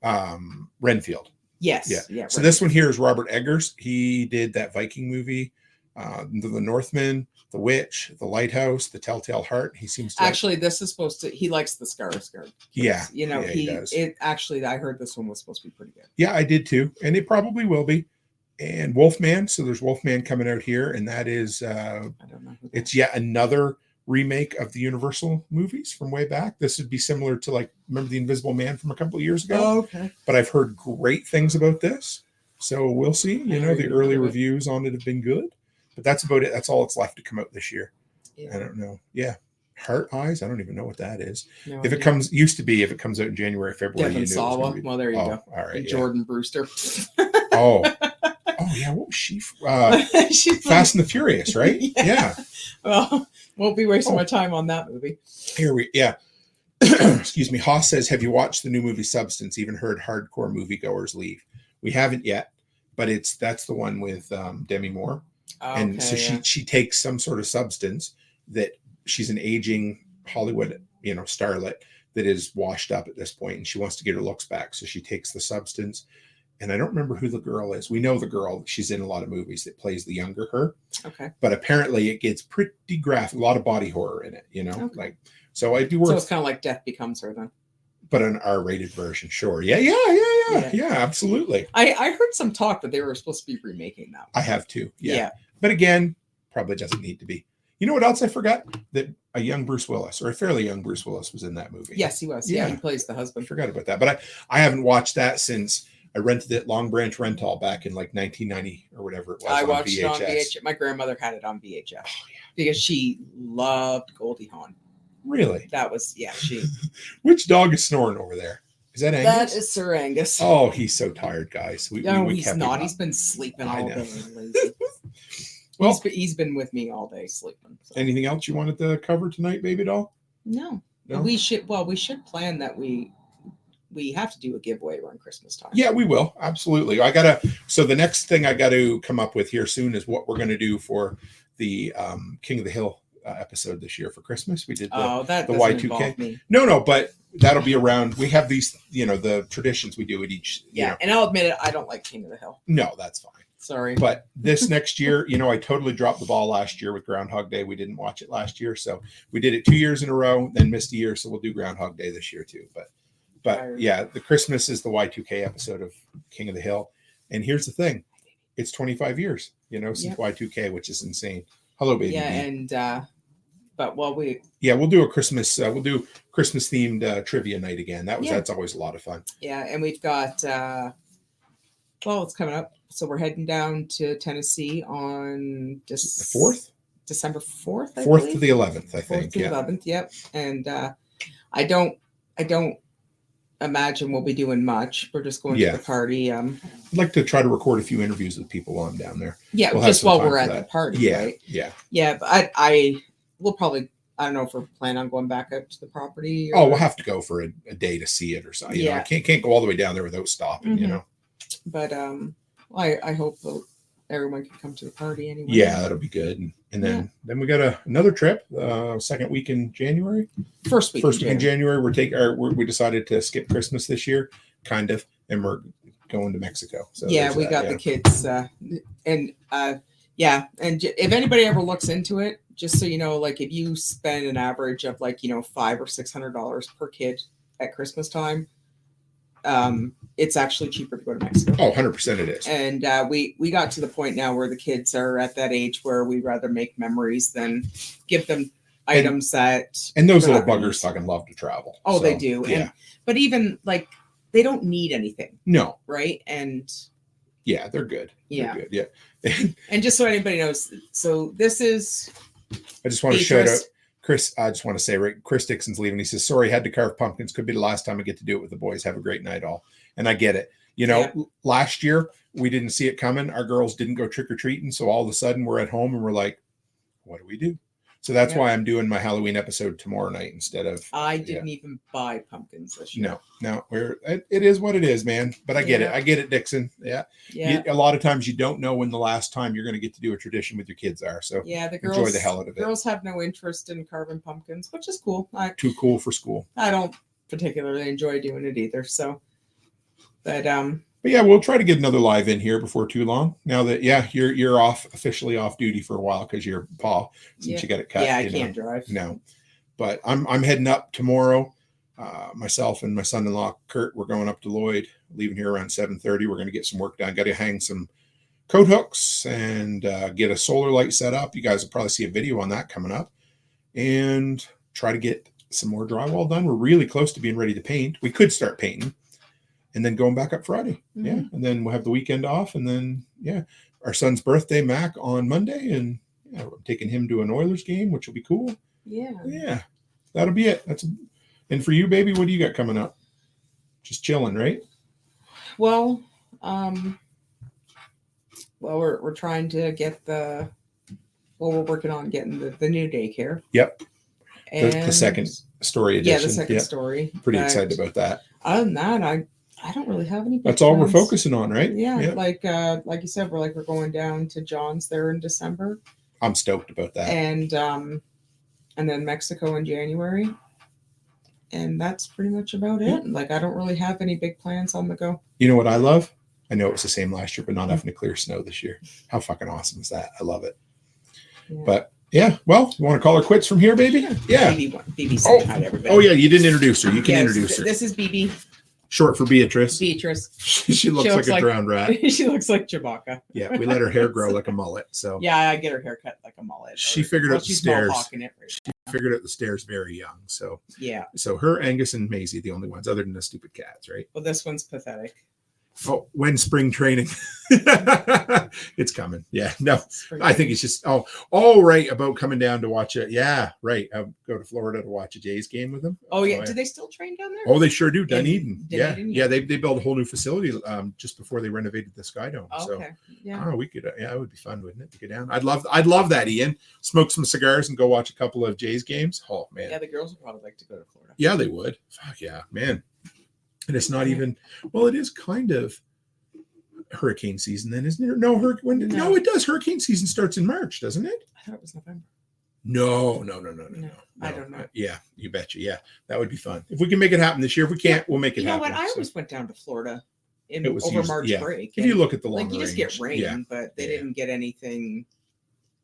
Renfield. Yes. Yeah. So this one here is Robert Eggers. He did that Viking movie, The Northman, The Witch, The Lighthouse, The Telltale Heart. He seems to actually. This is supposed to. He likes the Skarsgård. Yeah. He does. It actually. I heard this one was supposed to be pretty good. Yeah, I did too, and it probably will be. And Wolfman. So there's Wolfman coming out here, and that is. I don't know. It's yet another remake of the Universal movies from way back. This would be similar to remember The Invisible Man from a couple of years ago. Oh, okay. But I've heard great things about this. So we'll see. The early reviews on it have been good. But that's about it. That's all that's left to come out this year. Yeah. I don't know. Yeah. Heart Eyes. I don't even know what that is. No, if it comes out in January, February. Devin Sawa. Well, there you go. All right. And Jordan Brewster. Oh yeah. What was she? She's Fast and the Furious, right? Yeah. Well, won't be wasting my time on that movie. Excuse me. Haas says, have you watched the new movie Substance? Even heard hardcore moviegoers leave. We haven't yet, but that's the one with Demi Moore. And so she takes some sort of substance that she's an aging Hollywood, starlet that is washed up at this point, and she wants to get her looks back. So she takes the substance, and I don't remember who the girl is. We know the girl. She's in a lot of movies that plays the younger her. Okay. But apparently it gets pretty graphic, a lot of body horror in it, Okay. So I'd be worth. So it's kind of like Death Becomes Her then. But an R-rated version, sure. Yeah, absolutely. I heard some talk that they were supposed to be remaking that. I have too. Yeah. But again, probably doesn't need to be. You know what else I forgot? That a young Bruce Willis, or a fairly young Bruce Willis, was in that movie. Yes, he was. Yeah, he plays the husband. I forgot about that. But I haven't watched that since I rented it Long Branch Rental back in like 1990 or whatever it was. I watched it on VHS. My grandmother had it on VHS. Oh, yeah. Because she loved Goldie Hawn. Really? That was, she. Which dog is snoring over there? Is that Angus? That is Sir Angus. Oh, he's so tired, guys. He's not. He's been sleeping all day. Well, he's been with me all day sleeping. So. Anything else you wanted to cover tonight, baby doll? No. We should plan that we have to do a giveaway around Christmas time. Yeah, we will. Absolutely. So the next thing I got to come up with here soon is what we're going to do for the King of the Hill episode this year for Christmas. We did the Y2K. No, but that'll be around. We have these, the traditions we do at each. And I'll admit it, I don't like King of the Hill. No, that's fine. Sorry. But this next year, I totally dropped the ball last year with Groundhog Day. We didn't watch it last year. So we did it 2 years in a row, then missed a year. So we'll do Groundhog Day this year too. But yeah, the Christmas is the Y2K episode of King of the Hill. And here's the thing. It's 25 years, since Y2K, which is insane. Hello, baby. Yeah. And, we'll do a Christmas, Christmas themed trivia night again. That's always a lot of fun. Yeah. And we've got, it's coming up. So we're heading down to Tennessee on December 4th. 4th to the 11th, I think. 4th to the 11th. Yep. And I don't imagine we'll be doing much. We're just going to the party. I'd like to try to record a few interviews with people while I'm down there. Yeah, just while we're at the party. Yeah, right? Yeah. Yeah, but we'll probably. I don't know if we're planning on going back up to the property. We'll have to go for a day to see it or something. I can't go all the way down there without stopping. Mm-hmm. But I hope everyone can come to the party anyway. Yeah, that'll be good. And then we got another trip, second week in January. First week in January. We decided to skip Christmas this year, kind of, and we're going to Mexico. So we got the kids, and if anybody ever looks into it, just so you know, like if you spend an average of like $500 or $600 per kid at Christmas time. It's actually cheaper to go to Mexico. 100% it is. And we got to the point now where the kids are at that age where we'd rather make memories than give them items and those little buggers fucking love to travel. Oh, so, they do. Yeah. But even like they don't need anything. No. Right. And yeah, they're good. Yeah. They're good. Yeah. And just so anybody knows, so this is. I just want to shout out. Chris, I just want to say, Chris Dixon's leaving. He says, sorry, had to carve pumpkins. Could be the last time I get to do it with the boys. Have a great night, all. And I get it. Last year, we didn't see it coming. Our girls didn't go trick-or-treating. So all of a sudden, we're at home and we're like, what do we do? So that's why I'm doing my Halloween episode tomorrow night instead of. I didn't even buy pumpkins this year. No. It is what it is, man. But I get it. I get it, Dixon. Yeah. A lot of times you don't know when the last time you're going to get to do a tradition with your kids are. So the girls enjoy the hell out of it. Girls have no interest in carving pumpkins, which is cool. Too cool for school. I don't particularly enjoy doing it either. So, but yeah, we'll try to get another live in here before too long. Now that you're officially off duty for a while because you're paw since you got it cut. Yeah, I can't drive. No, but I'm heading up tomorrow. Myself and my son-in-law Kurt, we're going up to Lloyd. Leaving here around 7:30. We're going to get some work done. Got to hang some coat hooks and get a solar light set up. You guys will probably see a video on that coming up, and try to get some more drywall done. We're really close to being ready to paint. We could start painting. And then going back up Friday. Mm-hmm. Yeah. And then we'll have the weekend off. And then, our son's birthday, Mac, on Monday. And we're taking him to an Oilers game, which will be cool. Yeah. Yeah. That'll be it. And for you, baby, what do you got coming up? Just chilling, right? Well, we're trying to get we're working on getting the new daycare. Yep. The second story edition. Yeah, the second story. Pretty excited about that. Other than that, I don't really have any. That's all we're focusing on, right? Yeah, like you said, we're going down to John's there in December. I'm stoked about that. And then Mexico in January, and that's pretty much about it. Like I don't really have any big plans on the go. You know what I love? I know it was the same last year, but not having to clear snow this year. How fucking awesome is that? I love it. Yeah. But Yeah. Well, you want to call her quits from here, baby? Yeah. BB said hi to everybody. Oh, yeah. You didn't introduce her. You can introduce her. This is BB. Short for Beatrice. Beatrice. She looks like a drowned rat. She looks like Chewbacca. Yeah, we let her hair grow like a mullet. So yeah, I get her hair cut like a mullet. She figured out the stairs. She figured out the stairs very young. So yeah. So her, Angus, and Maisie, the only ones other than the stupid cats, right? Well, this one's pathetic. Oh, when spring training? It's coming. Yeah, no, I think it's just right about coming down to watch it. Yeah, right. I'll go to Florida to watch a Jays game with them. Oh yeah, do they still train down there? Oh, they sure do. Dunedin. Dunedin, Yeah. They built a whole new facility just before they renovated the Sky Dome. Oh, so okay. Yeah. I don't know. We could. Yeah, it would be fun, wouldn't it, to get down? I'd love that, Ian. Smoke some cigars and go watch a couple of Jays games. Oh man. Yeah, the girls would probably like to go to Florida. Yeah, they would. Fuck yeah, man. And it's not even. Well, it is kind of hurricane season then, isn't it? No, it does. Hurricane season starts in March, doesn't it? I thought it was November. No. I don't know. Yeah, you betcha. Yeah, that would be fun. If we can make it happen this year. If we can't, we'll make it happen. You know what? I always went down to Florida over March break. If you look at the longer you just range, get rain, but they didn't get anything.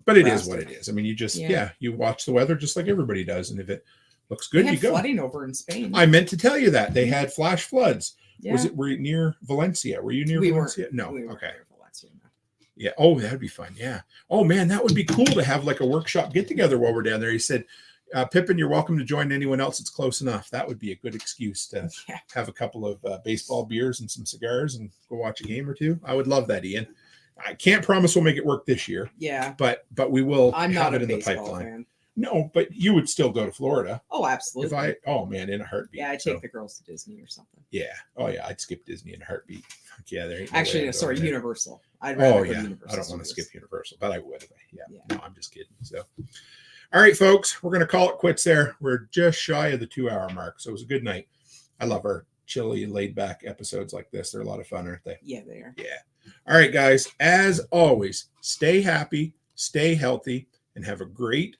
But it is what it is. I mean, you just you watch the weather just like everybody does, and if it looks good, you go. Flooding over in Spain. I meant to tell you that they had flash floods. Yeah. Were you near Valencia? Were you near Valencia? No. We okay. Near Valencia, no. Yeah. Oh, that'd be fun. Yeah. Oh man, that would be cool to have like a workshop get together while we're down there. He said, Pippin, you're welcome to join anyone else that's close enough. That would be a good excuse to have a couple of baseball beers and some cigars and go watch a game or two. I would love that, Ian. I can't promise we'll make it work this year. Yeah. But we will I'm have not it a in the baseball pipeline. fan. No, but you would still go to Florida. Oh, absolutely. In a heartbeat. Yeah, I'd take the girls to Disney or something. Yeah. Oh, yeah. I'd skip Disney in a heartbeat. Yeah, there ain't Universal. I'd rather go to Universal. I don't want to skip Universal, but I would. Yeah. No, I'm just kidding. So, all right, folks, we're going to call it quits there. We're just shy of the 2-hour mark. So it was a good night. I love our chilly, laid back episodes like this. They're a lot of fun, aren't they? Yeah, they are. Yeah. All right, guys. As always, stay happy, stay healthy, and have a great